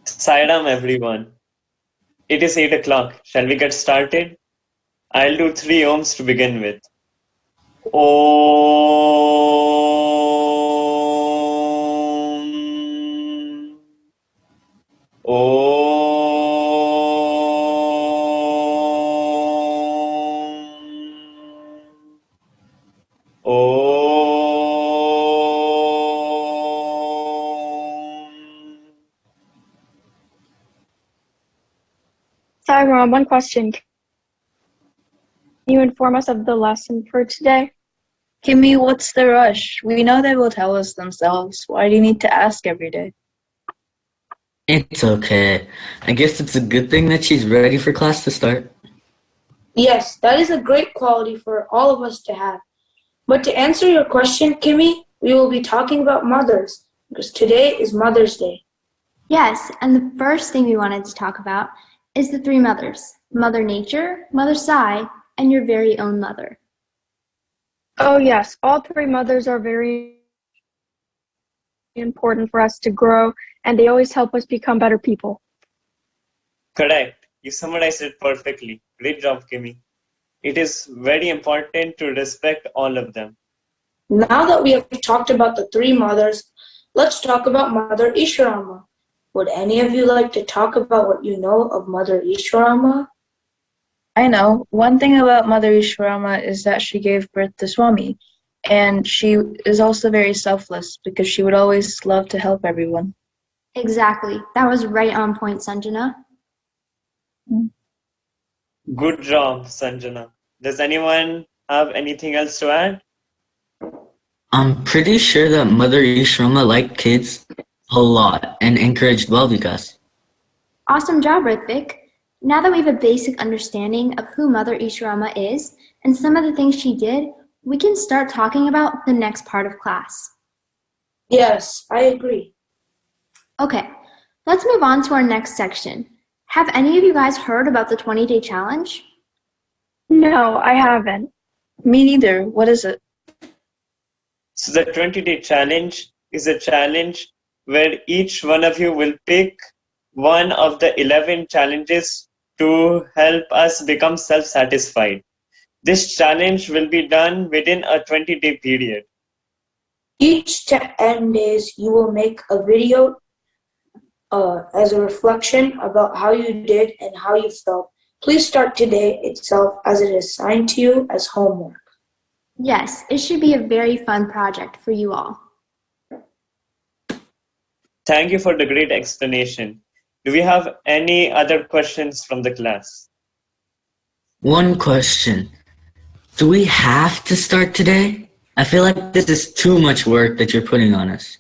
Sai Ram, everyone. It is 8 o'clock. Shall we get started? I'll do 3 ohms to begin with. Om. Om. Om. Sorry, Mom, one question. Can you inform us of the lesson for today? Kimmy, what's the rush? We know they will tell us themselves. Why do you need to ask every day? It's okay. I guess it's a good thing that she's ready for class to start. Yes, that is a great quality for all of us to have. But to answer your question, Kimmy, we will be talking about mothers, because today is Mother's Day. Yes, and the first thing we wanted to talk about is the 3 mothers: Mother Nature, Mother Sai, and your very own mother. Oh yes, all 3 mothers are very important for us to grow, and they always help us become better people. Correct. You summarized it perfectly. Great job, Kimmy. It is very important to respect all of them. Now that we have talked about the 3 mothers, let's talk about Mother Eswaramma. Would any of you like to talk about what you know of Mother Eswaramma? I know. One thing about Mother Eswaramma is that she gave birth to Swami, and she is also very selfless because she would always love to help everyone. Exactly. That was right on point, Sanjana. Good job, Sanjana. Does anyone have anything else to add? I'm pretty sure that Mother Eswaramma liked kids a lot and encouraged well because. Awesome job, Ritvik. Now that we have a basic understanding of who Mother Eswaramma is and some of the things she did, we can start talking about the next part of class. Yes, I agree. Okay, let's move on to our next section. Have any of you guys heard about the 20-day challenge? No, I haven't. Me neither. What is it? So the 20-day challenge is a challenge where each one of you will pick one of the 11 challenges to help us become self-satisfied. This challenge will be done within a 20-day period. Each 10 days, you will make a video as a reflection about how you did and how you felt. Please start today itself as it is assigned to you as homework. Yes, it should be a very fun project for you all. Thank you for the great explanation. Do we have any other questions from the class? One question. Do we have to start today? I feel like this is too much work that you're putting on us.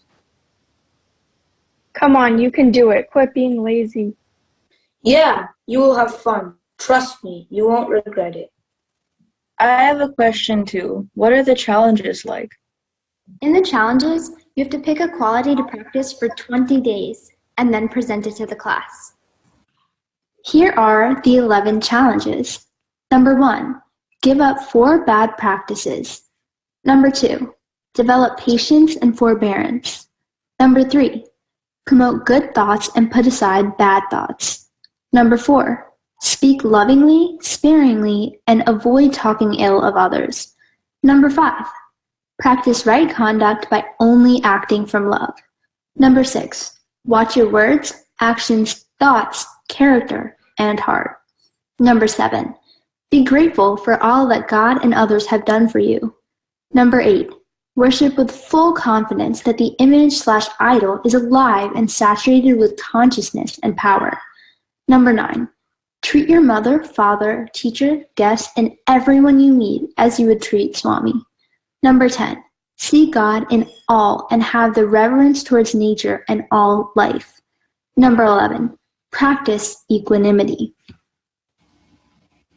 Come on, you can do it. Quit being lazy. Yeah, you will have fun. Trust me, you won't regret it. I have a question too. What are the challenges like? In the challenges, you have to pick a quality to practice for 20 days and then present it to the class. Here are the 11 challenges. Number 1, give up 4 bad practices. Number 2, develop patience and forbearance. Number 3, promote good thoughts and put aside bad thoughts. Number 4, speak lovingly, sparingly, and avoid talking ill of others. Number 5, practice right conduct by only acting from love. Number 6, watch your words, actions, thoughts, character, and heart. Number 7, be grateful for all that God and others have done for you. Number 8, worship with full confidence that the image/idol is alive and saturated with consciousness and power. Number 9, treat your mother, father, teacher, guest, and everyone you meet as you would treat Swami. Number 10, see God in all and have the reverence towards nature and all life. Number 11, practice equanimity.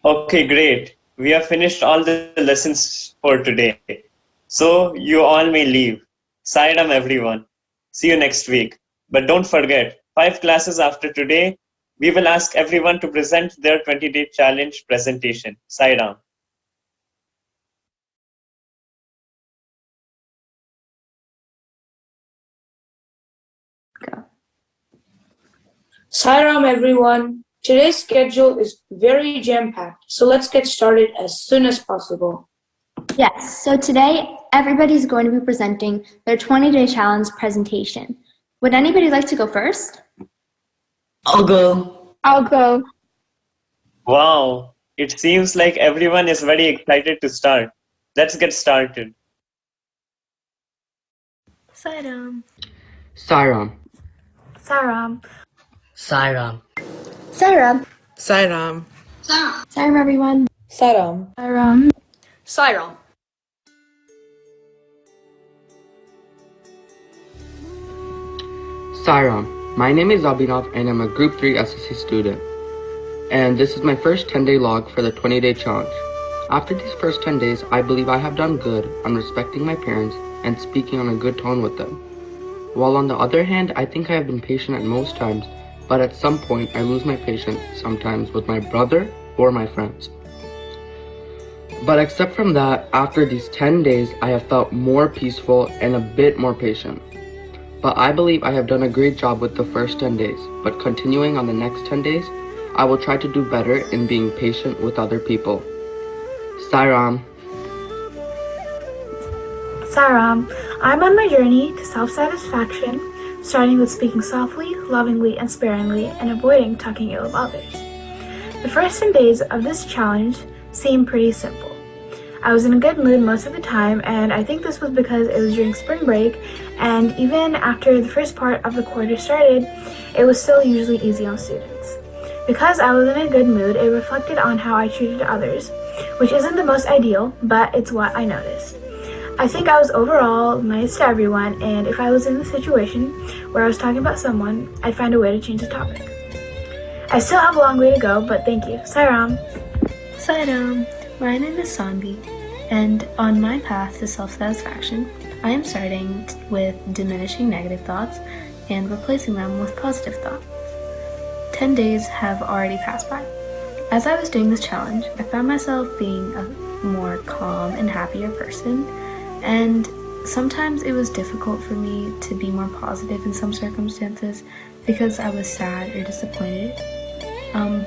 Okay, great. We have finished all the lessons for today. So you all may leave. Sairam everyone. See you next week. But don't forget, 5 classes after today, we will ask everyone to present their 20-day challenge presentation. Sairam. Sairam everyone. Today's schedule is very jam-packed, so let's get started as soon as possible. Yes, so today everybody's going to be presenting their 20-day challenge presentation. Would anybody like to go first? I'll go. I'll go. Wow, it seems like everyone is very excited to start. Let's get started. Sairam. Sairam. Sairam. Sairam. Sairam. Sairam. Sairam, everyone. Sairam. Sairam. Sairam. Sairam. My name is Abhinav and I'm a Group 3 SSC student. And this is my first 10-day log for the 20-day challenge. After these first 10 days, I believe I have done good on respecting my parents and speaking on a good tone with them. While on the other hand, I think I have been patient at most times, but at some point I lose my patience sometimes with my brother or my friends. But except from that, after these 10 days, I have felt more peaceful and a bit more patient. But I believe I have done a great job with the first 10 days, but continuing on the next 10 days, I will try to do better in being patient with other people. Sairam. Sairam, I'm on my journey to self-satisfaction, starting with speaking softly, lovingly, and sparingly, and avoiding talking ill of others. The first 10 days of this challenge seemed pretty simple. I was in a good mood most of the time, and I think this was because it was during spring break, and even after the first part of the quarter started, it was still usually easy on students. Because I was in a good mood, it reflected on how I treated others, which isn't the most ideal, but it's what I noticed. I think I was overall nice to everyone, and if I was in a situation where I was talking about someone, I'd find a way to change the topic. I still have a long way to go, but thank you. Sairam. Sairam. My name is Sanbi, and on my path to self-satisfaction, I am starting with diminishing negative thoughts and replacing them with positive thoughts. 10 days have already passed by. As I was doing this challenge, I found myself being a more calm and happier person, and sometimes it was difficult for me to be more positive in some circumstances because I was sad or disappointed.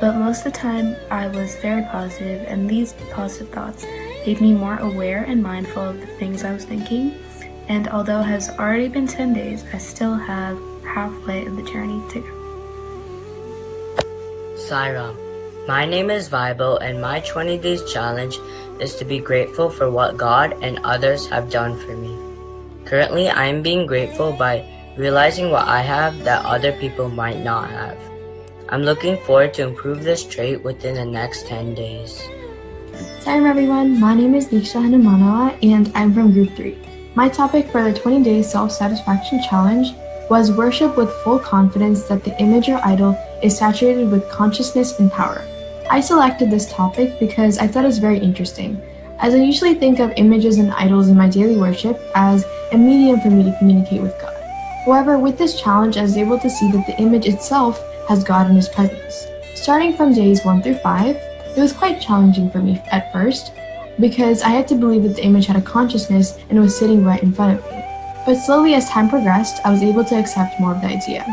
But most of the time I was very positive, and these positive thoughts made me more aware and mindful of the things I was thinking. And although it has already been 10 days, I still have halfway of the journey to go. Sairam. My name is Vibo, and my 20 days challenge is to be grateful for what God and others have done for me. Currently, I am being grateful by realizing what I have that other people might not have. I'm looking forward to improve this trait within the next 10 days. Sairam everyone, my name is Nisha Hanumanawa and I'm from Group 3. My topic for the 20-day self-satisfaction challenge was worship with full confidence that the image or idol is saturated with consciousness and power. I selected this topic because I thought it was very interesting, as I usually think of images and idols in my daily worship as a medium for me to communicate with God. However, with this challenge, I was able to see that the image itself has God and His presence. Starting from days 1 through 5, it was quite challenging for me at first, because I had to believe that the image had a consciousness and was sitting right in front of me. But slowly as time progressed, I was able to accept more of the idea.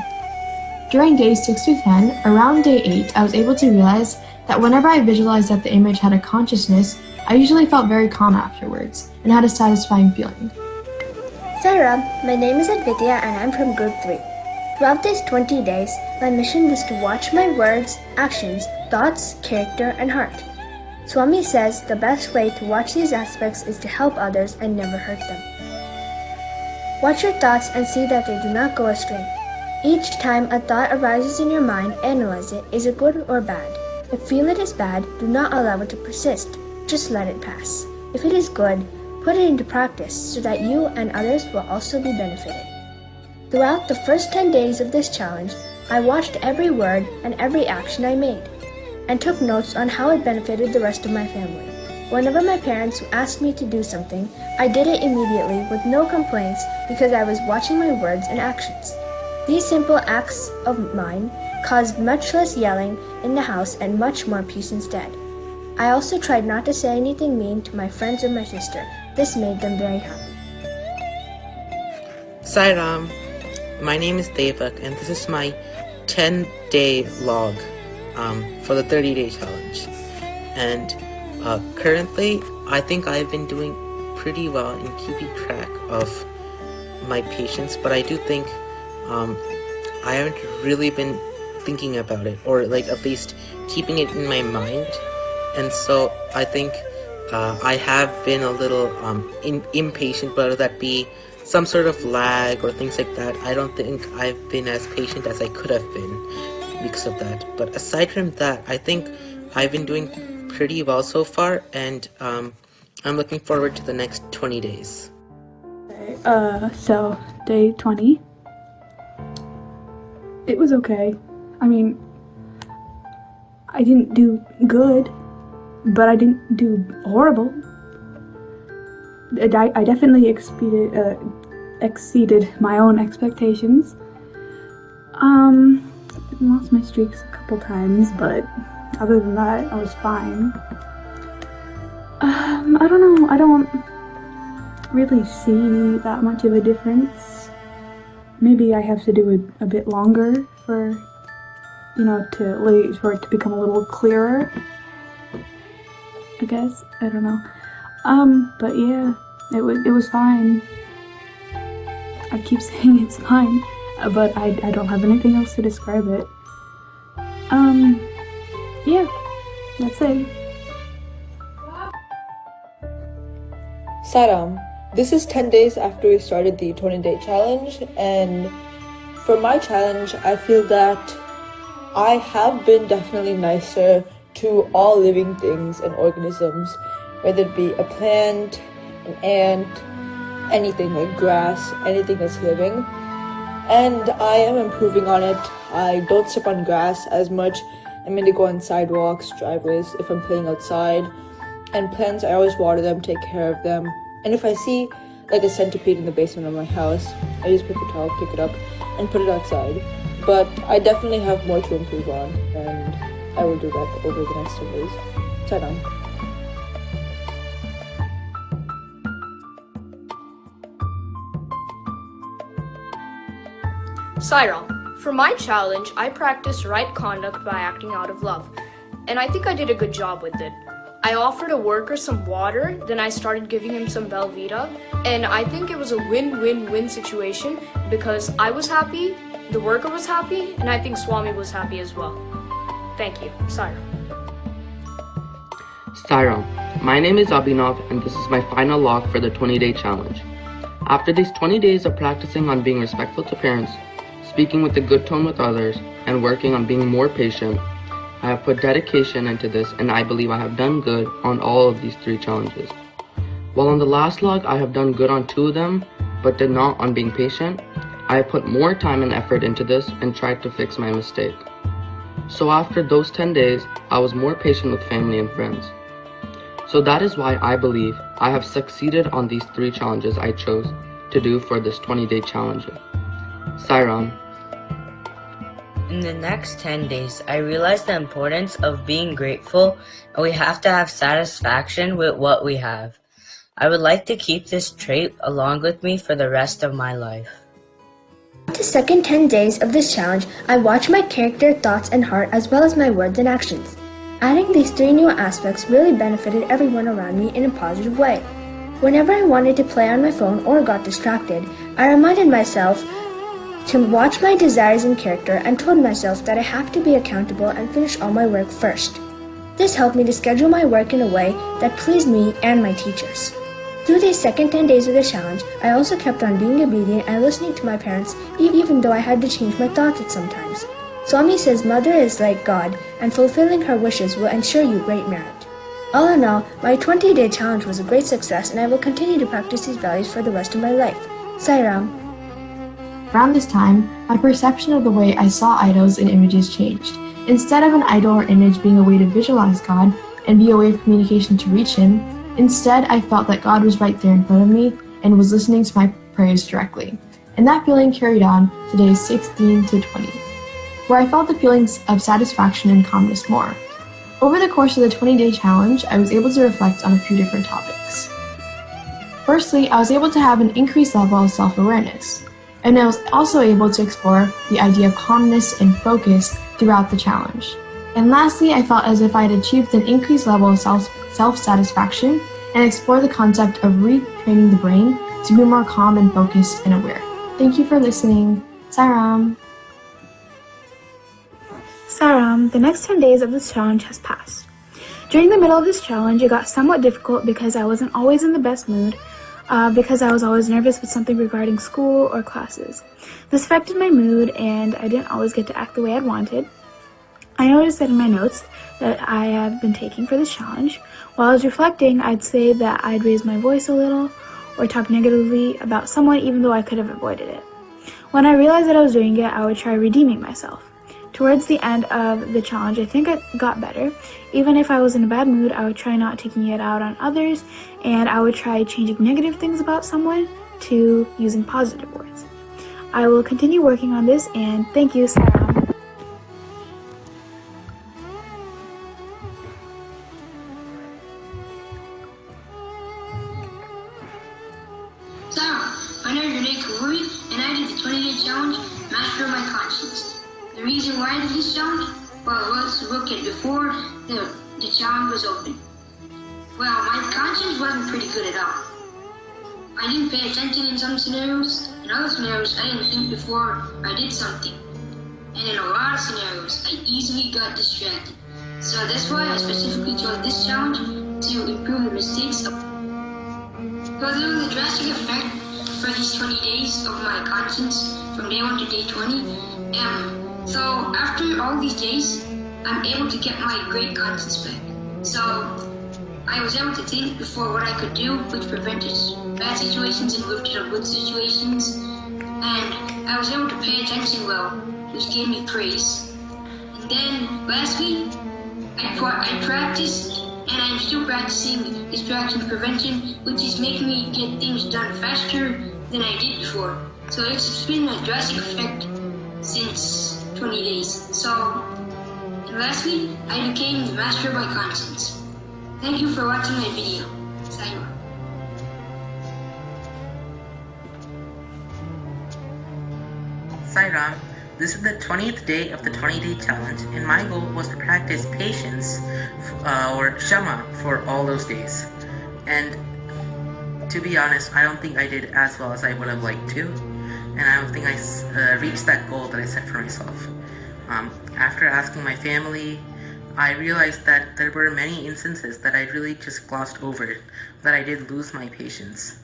During days 6 through 10, around day 8, I was able to realize that whenever I visualized that the image had a consciousness, I usually felt very calm afterwards and had a satisfying feeling. Sarah, my name is Advitya and I'm from Group 3. Throughout these 20 days, my mission was to watch my words, actions, thoughts, character, and heart. Swami says the best way to watch these aspects is to help others and never hurt them. Watch your thoughts and see that they do not go astray. Each time a thought arises in your mind, analyze it. Is it good or bad? If you feel it is bad, do not allow it to persist. Just let it pass. If it is good, put it into practice so that you and others will also be benefited. Throughout the first 10 days of this challenge, I watched every word and every action I made, and took notes on how it benefited the rest of my family. Whenever my parents asked me to do something, I did it immediately with no complaints because I was watching my words and actions. These simple acts of mine caused much less yelling in the house and much more peace instead. I also tried not to say anything mean to my friends or my sister. This made them very happy. Sairam, my name is Devak and this is my 10-day log for the 30-day challenge. And currently, I think I've been doing pretty well in keeping track of my patients, but I do think I haven't really been thinking about it, or like at least keeping it in my mind. And so I think I have been a little impatient, whether that be some sort of lag or things like that. I don't think I've been as patient as I could have been because of that. But aside from that, I think I've been doing pretty well so far, and I'm looking forward to the next 20 days. So day 20. It was okay. I mean, I didn't do good, but I didn't do horrible. I definitely exceeded my own expectations. I lost my streaks a couple times, but other than that, I was fine. I don't know, I don't really see that much of a difference. Maybe I have to do it a bit longer for, for it to become a little clearer, I guess. I don't know. But yeah, it was fine. I keep saying it's fine, but I don't have anything else to describe it. Yeah, that's it. Saram, this is 10 days after we started the 20-day challenge, and for my challenge, I feel that I have been definitely nicer to all living things and organisms, whether it be a plant, an ant, anything like grass, anything that's living. And I am improving on it. I don't step on grass as much. I'm going to go on sidewalks, driveways if I'm playing outside. And plants, I always water them, take care of them. And if I see like a centipede in the basement of my house, I just pick it up, pick it up, and put it outside. But I definitely have more to improve on, and I will do that over the next 2 days. Ta-da. Sairam, for my challenge, I practiced right conduct by acting out of love, and I think I did a good job with it. I offered a worker some water, then I started giving him some Belvita, and I think it was a win-win-win situation because I was happy, the worker was happy, and I think Swami was happy as well. Thank you. Sairam. Sairam, my name is Abhinav and this is my final log for the 20-day challenge. After these 20 days of practicing on being respectful to parents, speaking with a good tone with others, and working on being more patient, I have put dedication into this and I believe I have done good on all of these 3 challenges. While on the last log I have done good on 2 of them, but did not on being patient, I have put more time and effort into this and tried to fix my mistake. So after those 10 days, I was more patient with family and friends. So that is why I believe I have succeeded on these 3 challenges I chose to do for this 20-day challenge. Sairam. In the next 10 days, I realized the importance of being grateful, and we have to have satisfaction with what we have. I would like to keep this trait along with me for the rest of my life. The second 10 days of this challenge, I watched my character, thoughts, and heart as well as my words and actions. Adding these 3 new aspects really benefited everyone around me in a positive way. Whenever I wanted to play on my phone or got distracted, I reminded myself to watch my desires and character and told myself that I have to be accountable and finish all my work first. This helped me to schedule my work in a way that pleased me and my teachers. Through these second 10 days of the challenge, I also kept on being obedient and listening to my parents even though I had to change my thoughts at sometimes. Swami says mother is like God and fulfilling her wishes will ensure you great merit. All in all, my 20-day challenge was a great success and I will continue to practice these values for the rest of my life. Sairam. Around this time, my perception of the way I saw idols and images changed. Instead of an idol or image being a way to visualize God and be a way of communication to reach Him, instead I felt that God was right there in front of me and was listening to my prayers directly. And that feeling carried on to days 16 to 20, where I felt the feelings of satisfaction and calmness more. Over the course of the 20-day challenge, I was able to reflect on a few different topics. Firstly, I was able to have an increased level of self-awareness. And I was also able to explore the idea of calmness and focus throughout the challenge. And lastly, I felt as if I had achieved an increased level of self-satisfaction and explored the concept of retraining the brain to be more calm and focused and aware. Thank you for listening. Sairam. Sairam, the next 10 days of this challenge has passed. During the middle of this challenge, it got somewhat difficult because I wasn't always in the best mood, because I was always nervous with something regarding school or classes. This affected my mood and I didn't always get to act the way I'd wanted. I noticed that in my notes that I have been taking for this challenge, while I was reflecting, I'd say that I'd raise my voice a little or talk negatively about someone even though I could have avoided it. When I realized that I was doing it, I would try redeeming myself. Towards the end of the challenge, I think it got better. Even if I was in a bad mood, I would try not taking it out on others, and I would try changing negative things about someone to using positive words. I will continue working on this, and thank you, Sarah. Sarah, my name is Renee Kawuri, and I did the 20-day challenge, Master My Conscience. The reason why I did this challenge, well, let's look at before the challenge was open. Well, my conscience wasn't pretty good at all. I didn't pay attention in some scenarios. In other scenarios, I didn't think before I did something. And in a lot of scenarios, I easily got distracted. So that's why I specifically chose this challenge to improve the mistakes. So there was a drastic effect for these 20 days of my conscience from day 1 to day 20. So after all these days, I'm able to get my great conscience back. So I was able to think before what I could do, which prevented bad situations and lifted up good situations. And I was able to pay attention well, which gave me praise. And then lastly, I practiced, and I'm still practicing distraction prevention, which is making me get things done faster than I did before. So it's been a drastic effect since 20 days. So, and lastly, I became the master of my conscience. Thank you for watching my video. Sayonara. Sairam, this is the 20th day of the 20-day challenge, and my goal was to practice patience or Kshama for all those days. And to be honest, I don't think I did as well as I would have liked to, and I don't think I reached that goal that I set for myself. After asking my family, I realized that there were many instances that I really just glossed over, that I did lose my patience.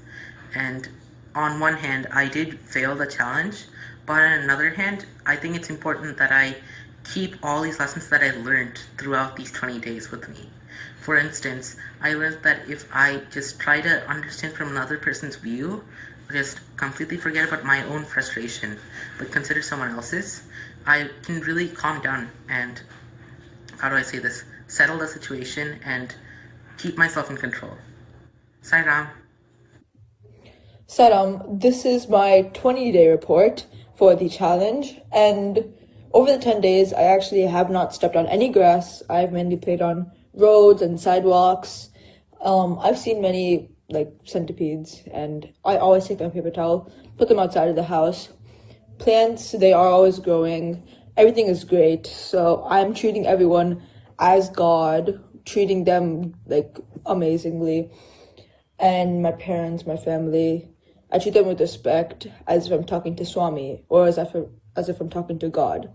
And on one hand, I did fail the challenge, but on another hand, I think it's important that I keep all these lessons that I learned throughout these 20 days with me. For instance, I learned that if I just try to understand from another person's view, just completely forget about my own frustration, but consider someone else's, I can really calm down and, how do I say this, settle the situation and keep myself in control. Sairam. Saram, this is my 20-day report for the challenge, and over the 10 days, I actually have not stepped on any grass. I've mainly played on roads and sidewalks. I've seen many centipedes, and I always take my paper towel, put them outside of the house. Plants, they are always growing. Everything is great. So I'm treating everyone as God, treating them amazingly. And my parents, my family, I treat them with respect as if I'm talking to Swami or as if I'm talking to God.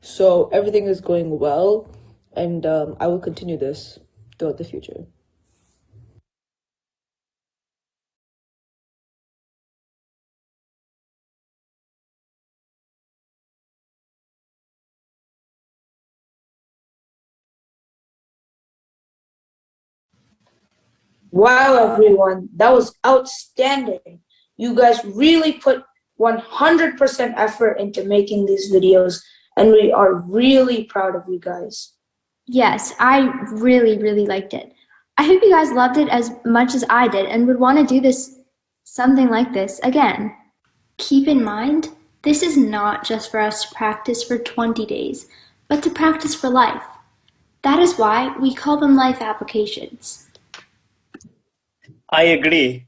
So everything is going well, and I will continue this throughout the future. Wow, everyone, that was outstanding. You guys really put 100% effort into making these videos, and we are really proud of you guys. Yes, I really, really liked it. I hope you guys loved it as much as I did and would want to do something like this again. Keep in mind, this is not just for us to practice for 20 days, but to practice for life. That is why we call them life applications. I agree.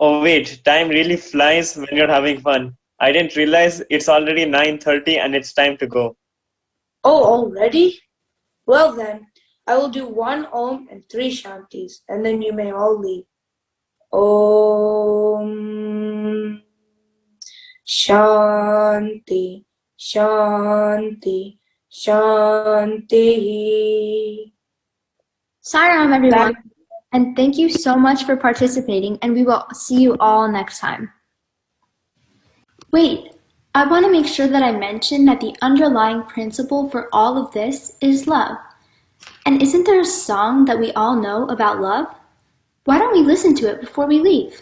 Oh wait, time really flies when you're having fun. I didn't realize it's already 9:30 and it's time to go. Oh, already? Well then, I will do 1 Om and 3 Shantis, and then you may all leave. Om Shanti, Shanti, Shanti. Sairam, everyone, and thank you so much for participating, and we will see you all next time. Wait, I want to make sure that I mention that the underlying principle for all of this is love. And isn't there a song that we all know about love? Why don't we listen to it before we leave?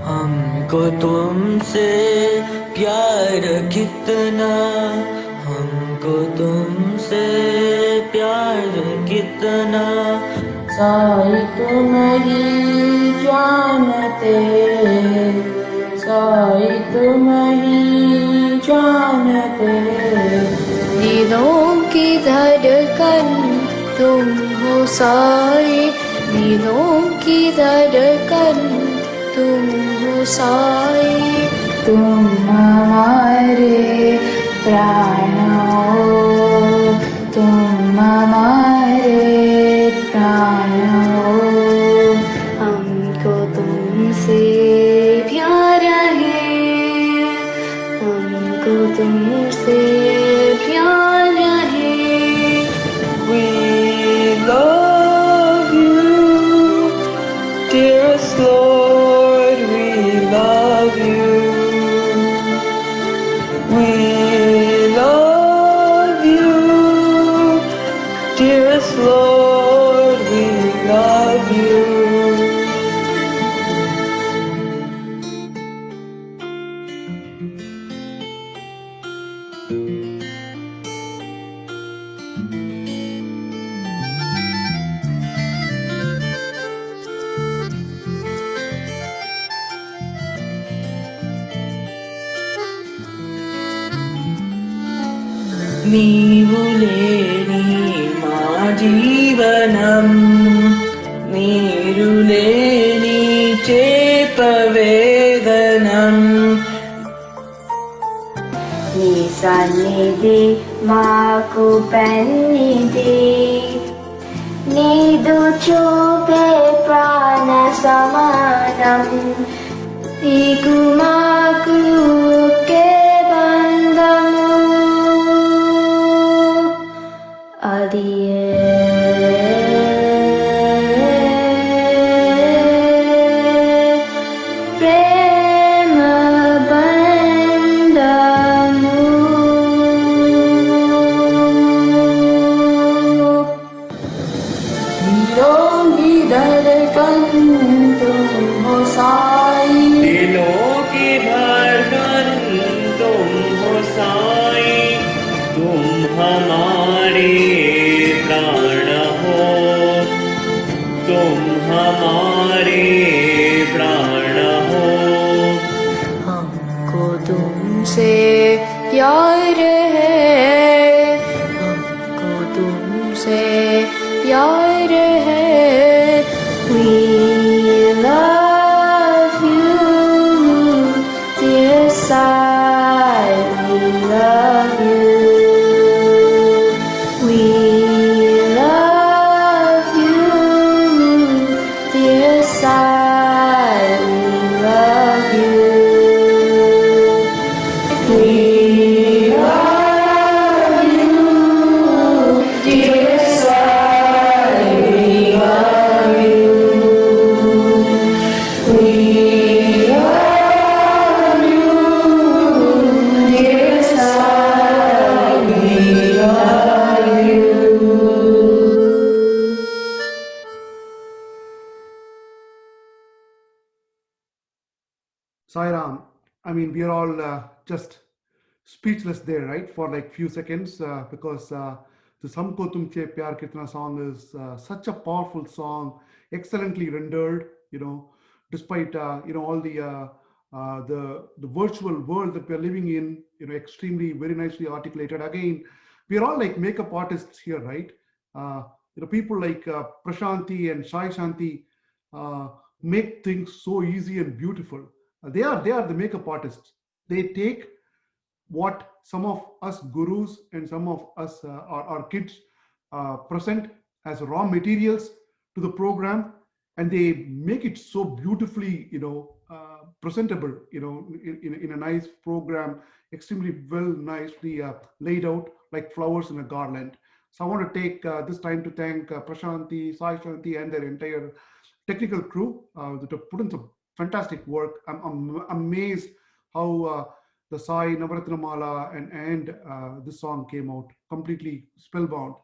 हमको तुमसे प्यार कितना, हमको तुमसे प्यार कितना, साई तुम ही जानते, साई तुम ही जानते। दिलों की धड़कन तुम हो साई, दिलों की धड़कन तुम हो साई, तुम हमारे प्राण हो, तुम हमारे प्राण हो। हमको तुमसे प्यार है, हमको तुमसे प्यार है। We love you, dearest Lord, we love you. We love you, dearest Lord, we love you. నీవు లేని మా జీవనం, నీరు లేని చేప వేదనం. నీ సన్నిధి మాకు పెన్నిధి, నీదు చూపే ప్రాణ సమానం. నీకు మాకు ఒకే బంధము, అది हमारे प्राण हो, तुम हमारे प्राण हो। हमको तुमसे प्यार है, हमको तुमसे प्यार है। We love you, dear Sai, we love you. We love you, dear Sai, we love you. We love you, dear Sai, we love you. We love you, dear Sai, we love you. Sairam, I mean, we are all just speechless there, right? For like few seconds, because this Humko Tumche Pyar Kitna song is such a powerful song, excellently rendered, despite, all the virtual world that we're living in, extremely, very nicely articulated. Again, we are all like makeup artists here, right? People like Prashanti and Shai Shanti make things so easy and beautiful. They are the makeup artists. They take what some of us gurus and some of us our kids present as raw materials to the program, and they make it so beautifully, presentable, in a nice program, extremely well, nicely laid out like flowers in a garland. So I want to take this time to thank Prashanti, Sai Shanti, and their entire technical crew that have put in some fantastic work. I'm amazed how the Sai Navaratna Mala and this song came out completely spellbound.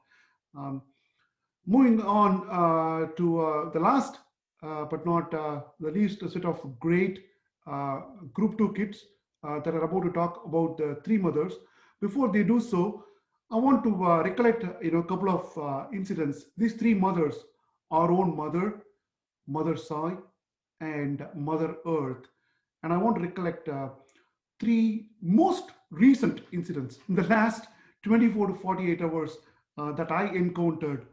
Moving on to the last but not the least set of great Group 2 kids that are about to talk about the three mothers. Before they do so, I want to recollect a couple of incidents. These three mothers, our own mother, Mother Sai, and Mother Earth. And I want to recollect three most recent incidents in the last 24 to 48 hours that I encountered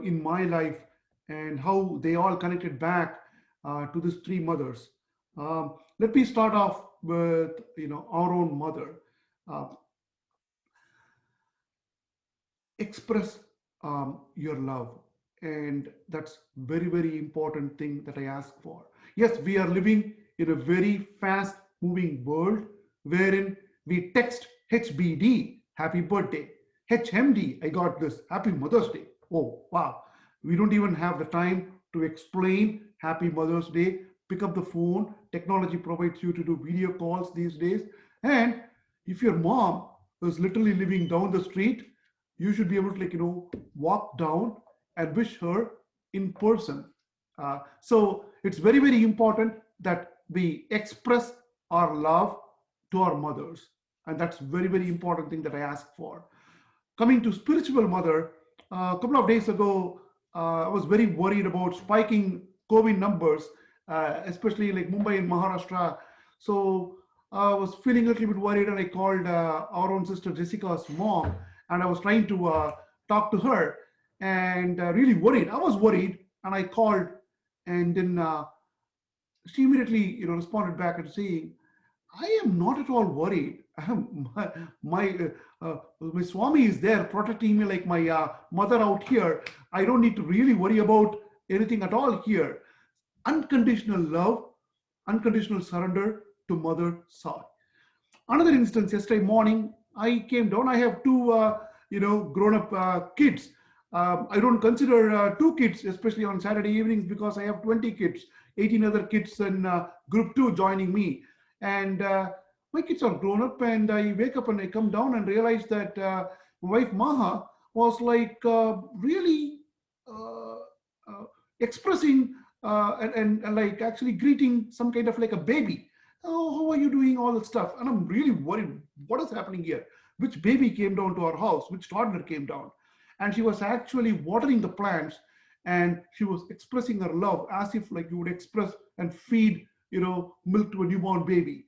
in my life, and how they all connected back to these three mothers. Let me start off with our own mother. Express your love, and that's very, very important thing that I ask for. Yes, we are living in a very fast moving world wherein we text HBD, happy birthday, HMD, I got this, happy Mother's Day. Oh wow, we don't even have the time to explain happy Mother's Day. Pick up the phone, technology provides you to do video calls these days, and if your mom is literally living down the street, you should be able to walk down and wish her in person. So it's very, very important that we express our love to our mothers, and that's very, very important thing that I ask for. Coming to spiritual mother, a couple of days ago, I was very worried about spiking COVID numbers, especially like Mumbai and Maharashtra. So I was feeling a little bit worried, and I called our own sister Jessica's mom, and I was trying to talk to her, and really worried. I was worried, and I called, and then she immediately responded back and saying, I am not at all worried. My Swami is there protecting me like my mother out here. I don't need to really worry about anything at all here. Unconditional love, unconditional surrender to Mother Sai. Another instance, yesterday morning, I came down. I have two, grown-up kids. I don't consider two kids, especially on Saturday evenings, because I have 20 kids, 18 other kids in Group 2 joining me. And my kids are grown up, and I wake up and I come down and realize that my wife Maha was like really expressing and like actually greeting some kind of like a baby. Oh, how are you doing? All that stuff. And I'm really worried. What is happening here? which baby came down to our house, which toddler came down. And she was actually watering the plants, and she was expressing her love as if like you would express and feed, milk to a newborn baby.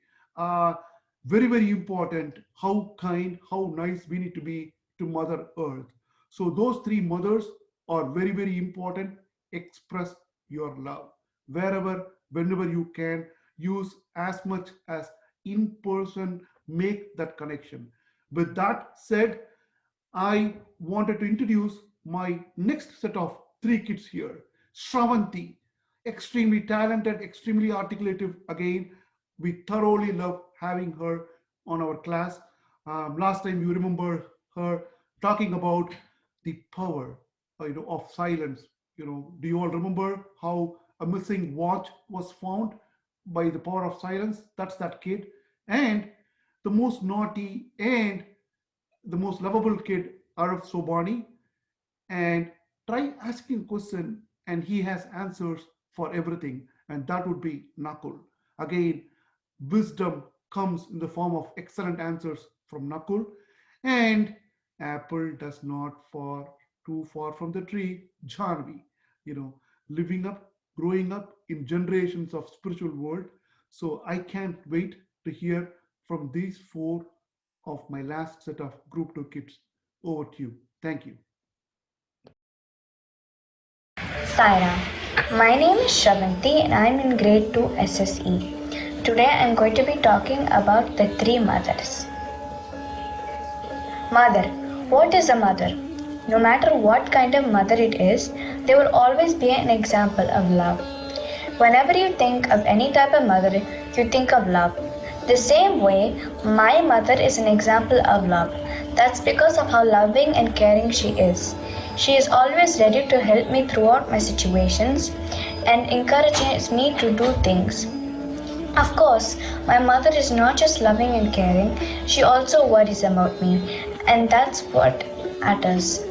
Very, very important how kind, how nice we need to be to Mother Earth. So those three mothers are very, very important. Express your love wherever, whenever you can. Use as much as in person, make that connection. With that said, I wanted to introduce my next set of three kids here. Shravanti, extremely talented, extremely articulative. Again, we thoroughly love having her on our class. Last time you remember her talking about the power, of silence. Do you all remember how a missing watch was found by the power of silence? That's that kid. And the most naughty and the most lovable kid, Arif Sobani. And try asking a question and he has answers for everything. And that would be Nakul. Again, wisdom comes in the form of excellent answers from Nakul. And apple does not fall too far from the tree, Janvi. Living up, growing up in generations of spiritual world. So I can't wait to hear from these four of my last set of group 2 kids. Over to you. Thank you. Sairam. My name is Shravanti and I'm in grade 2 SSE. Today I'm going to be talking about the three mothers. Mother. What is a mother? No matter what kind of mother it is, they will always be an example of love. Whenever you think of any type of mother, you think of love. The same way, my mother is an example of love. That's because of how loving and caring she is. She is always ready to help me throughout my situations and encourages me to do things. Of course, my mother is not just loving and caring, she also worries about me, and that's what matters.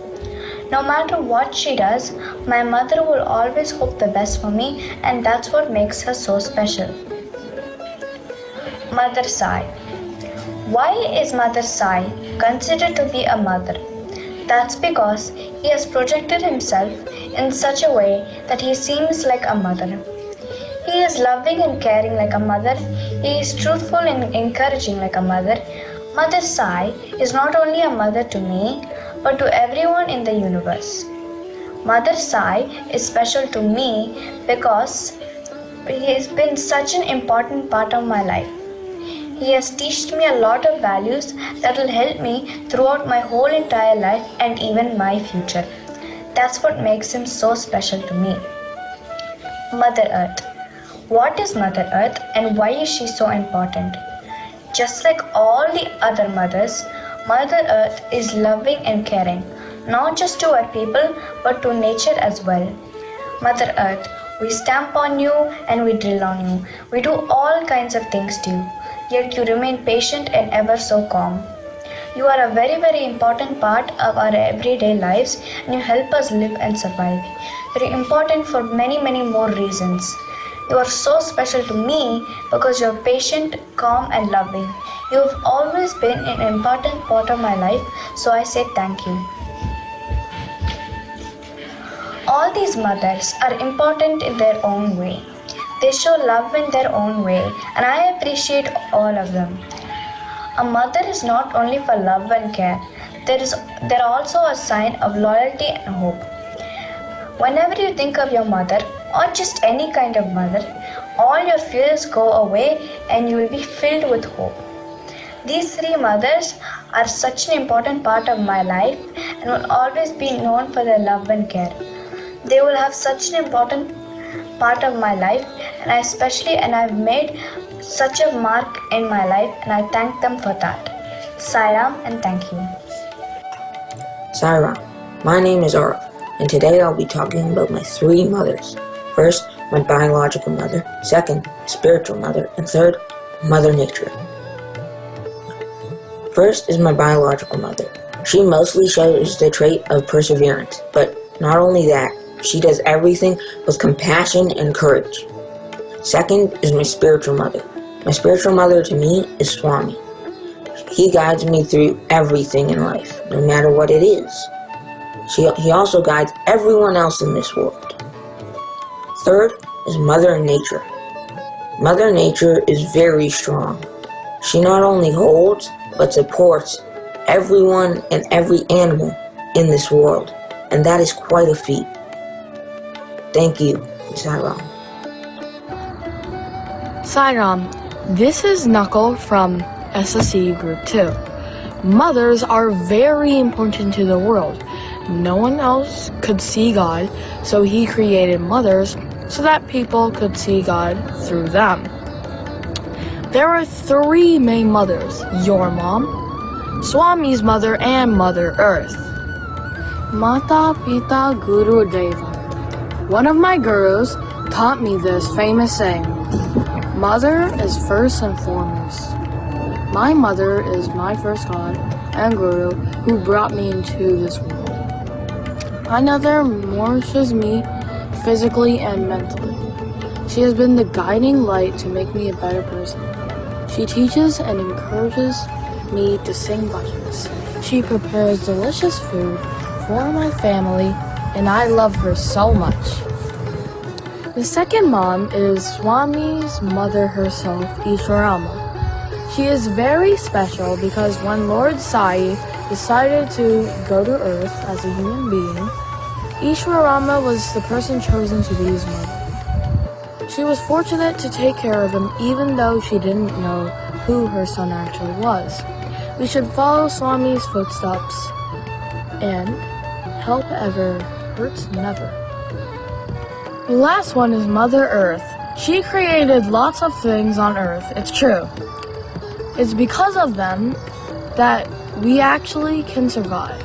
No matter what she does, my mother will always hope the best for me, and that's what makes her so special. Mother Sai. Why is Mother Sai considered to be a mother? That's because he has projected himself in such a way that he seems like a mother. He is loving and caring like a mother. He is truthful and encouraging like a mother. Mother Sai is not only a mother to me, but to everyone in the universe. Mother Sai is special to me because he has been such an important part of my life. He has taught me a lot of values that will help me throughout my whole entire life and even my future. That's what makes him so special to me. Mother Earth. What is Mother Earth and why is she so important? Just like all the other mothers, Mother Earth is loving and caring, not just to our people but to nature as well. Mother Earth, we stamp on you and we drill on you. We do all kinds of things to you, yet you remain patient and ever so calm. You are a very, very important part of our everyday lives and you help us live and survive. Very important for many, many more reasons. You are so special to me because you are patient, calm and loving. You have always been an important part of my life, so I say thank you. All these mothers are important in their own way. They show love in their own way and I appreciate all of them. A mother is not only for love and care, they're also a sign of loyalty and hope. Whenever you think of your mother, or just any kind of mother, all your fears go away and you will be filled with hope. These three mothers are such an important part of my life and will always be known for their love and care. They will have such an important part of my life and I've made such a mark in my life and I thank them for that. Sairam and thank you. Sairam, my name is Aura and today I'll be talking about my three mothers. First, my biological mother, second, spiritual mother, and third, Mother Nature. First is my biological mother. She mostly shows the trait of perseverance, but not only that, she does everything with compassion and courage. Second is my spiritual mother. My spiritual mother to me is Swami. He guides me through everything in life, no matter what it is. He also guides everyone else in this world. Third is Mother Nature. Mother Nature is very strong. She not only holds, but supports everyone and every animal in this world, and that is quite a feat. Thank you, Sairam. Sairam, this is Knuckle from SSC Group 2. Mothers are very important to the world. No one else could see God, so he created mothers so that people could see God through them. There are 3 main mothers: your mom, Swami's mother, and Mother Earth. Mata Pita Guru Deva. One of my gurus taught me this famous saying: Mother is first and foremost. My mother is my first God and Guru who brought me into this world. My mother nourishes me physically and mentally. She has been the guiding light to make me a better person. She teaches and encourages me to sing bhajans. She prepares delicious food for my family, and I love her so much. The second mom is Swami's mother herself, Eswaramma. She is very special because when Lord Sai decided to go to Earth as a human being, Eswaramma was the person chosen to be his mother. She was fortunate to take care of him even though she didn't know who her son actually was. We should follow Swami's footsteps and help ever hurts never. The last one is Mother Earth. She created lots of things on Earth, it's true. It's because of them that we actually can survive.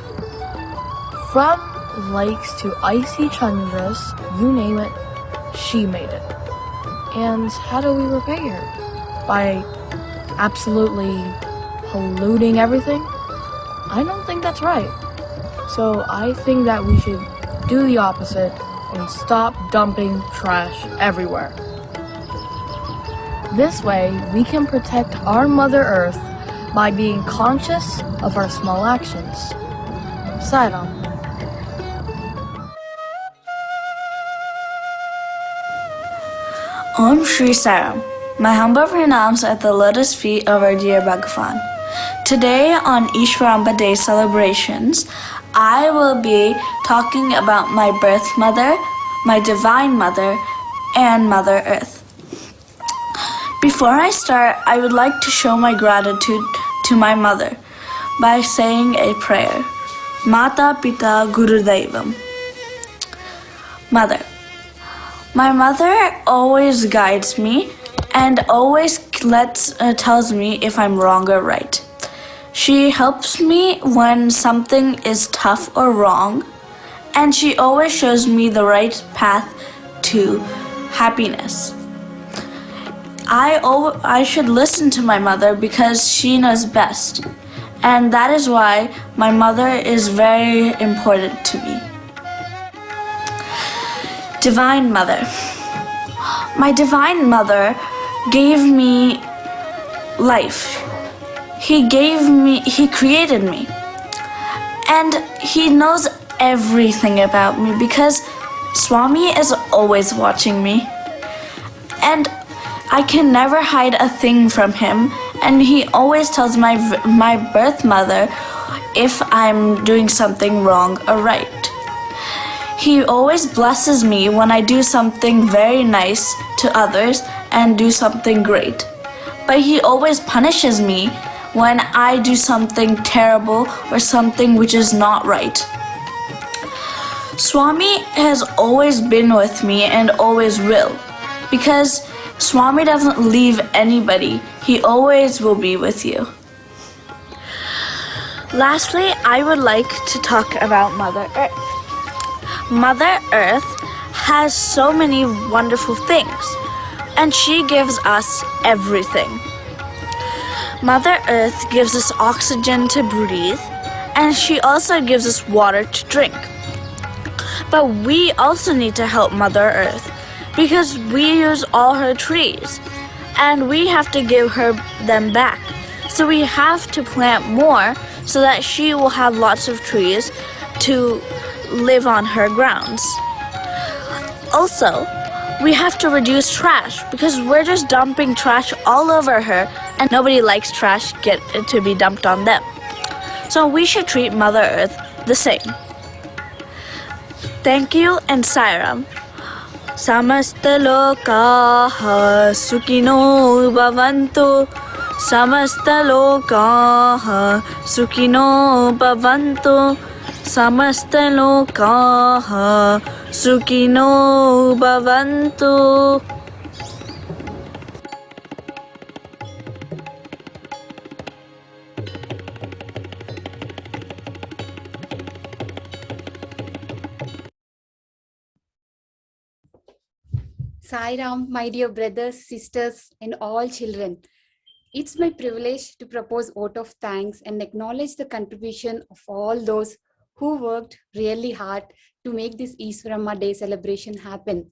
From lakes to icy tundras, you name it, she made it. And how do we repay her? By absolutely polluting everything? I don't think that's right. So I think that we should do the opposite and stop dumping trash everywhere. This way, we can protect our Mother Earth by being conscious of our small actions. Sairam. Om Shri Sairam. My humble pranams at the lotus feet of our dear Bhagavan. Today on EswarammaDayCelebrations, I will be talking about my birth mother, my divine mother, and Mother Earth. Before I start, I would like to show my gratitude to my mother by saying a prayer. Mata Pita Guru Devam. Mother. My mother always guides me and always tells me if I'm wrong or right. She helps me when something is tough or wrong, and she always shows me the right path to happiness. I should listen to my mother because she knows best, and that is why my mother is very important to me. Divine Mother. My divine mother gave me life. He created me. And he knows everything about me because Swami is always watching me. And I can never hide a thing from him, and he always tells my birth mother if I'm doing something wrong or right. He always blesses me when I do something very nice to others and do something great. But he always punishes me when I do something terrible or something which is not right. Swami has always been with me and always will, because Swami doesn't leave anybody. He always will be with you. Lastly, I would like to talk about Mother Earth. Mother Earth has so many wonderful things, and she gives us everything. Mother Earth gives us oxygen to breathe, and she also gives us water to drink. But we also need to help Mother Earth because we use all her trees, and we have to give her them back So we have to plant more so that she will have lots of trees to live on her grounds. Also, we have to reduce trash because we're just dumping trash all over her and nobody likes trash to be dumped on them. So we should treat Mother Earth the same. Thank you and Sairam. Samastalokaha sukino bhavantu. Samastalokaha sukino bhavantu. Samastalokaha sukino bhavantu. Sai Ram, my dear brothers, sisters, and all children. It's my privilege to propose vote of thanks and acknowledge the contribution of all those who worked really hard to make this Eswaramma Day celebration happen.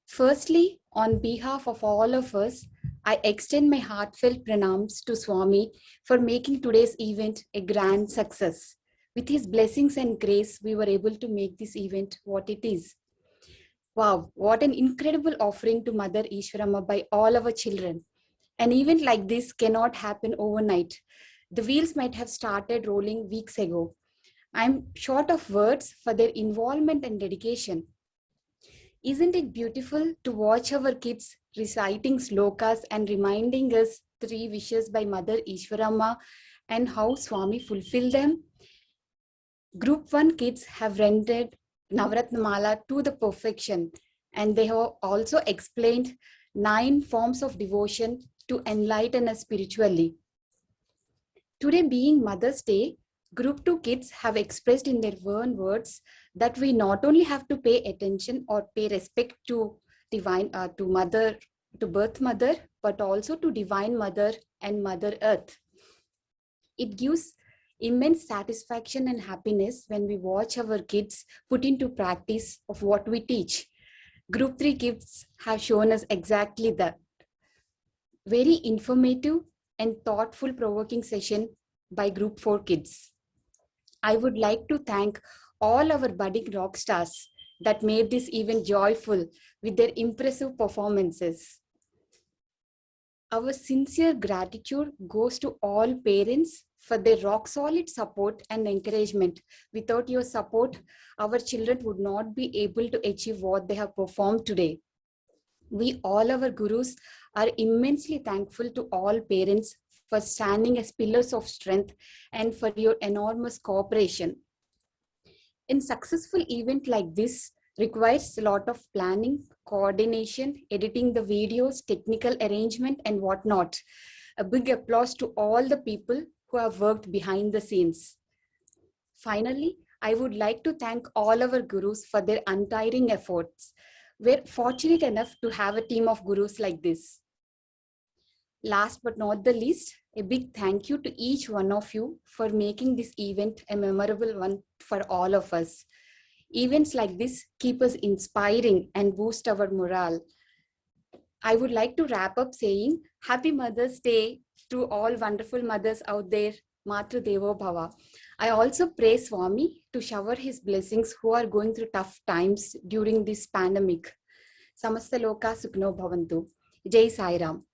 Firstly, on behalf of all of us, I extend my heartfelt pranams to Swami for making today's event a grand success. With his blessings and grace, we were able to make this event what it is. Wow, what an incredible offering to Mother Eswaramma by all our children. An event like this cannot happen overnight. The wheels might have started rolling weeks ago. I'm short of words for their involvement and dedication. Isn't it beautiful to watch our kids reciting slokas and reminding us 3 wishes by Mother Eswaramma and how Swami fulfilled them? Group 1 kids have rendered Navratnamala to the perfection, and they have also explained 9 forms of devotion to enlighten us spiritually. Today being Mother's Day, Group 2 kids have expressed in their own words that we not only have to pay attention or pay respect to divine, to Birth Mother, but also to Divine Mother and Mother Earth. It gives immense satisfaction and happiness when we watch our kids put into practice of what we teach. Group 3 kids have shown us exactly that. Very informative and thoughtful provoking session by Group 4 kids. I would like to thank all our budding rock stars that made this event joyful with their impressive performances. Our sincere gratitude goes to all parents for their rock solid support and encouragement. Without your support, our children would not be able to achieve what they have performed today. We all, our gurus, are immensely thankful to all parents for standing as pillars of strength and for your enormous cooperation. A successful event like this requires a lot of planning, coordination, editing the videos, technical arrangement, and whatnot. A big applause to all the people who have worked behind the scenes. Finally, I would like to thank all our gurus for their untiring efforts. We're fortunate enough to have a team of gurus like this. Last but not the least, a big thank you to each one of you for making this event a memorable one for all of us. Events like this keep us inspiring and boost our morale. I would like to wrap up saying Happy Mother's Day to all wonderful mothers out there. Matru Devo Bhava. I also pray Swami to shower his blessings who are going through tough times during this pandemic. Samasta Loka Sukno Bhavantu. Jai Sai Ram.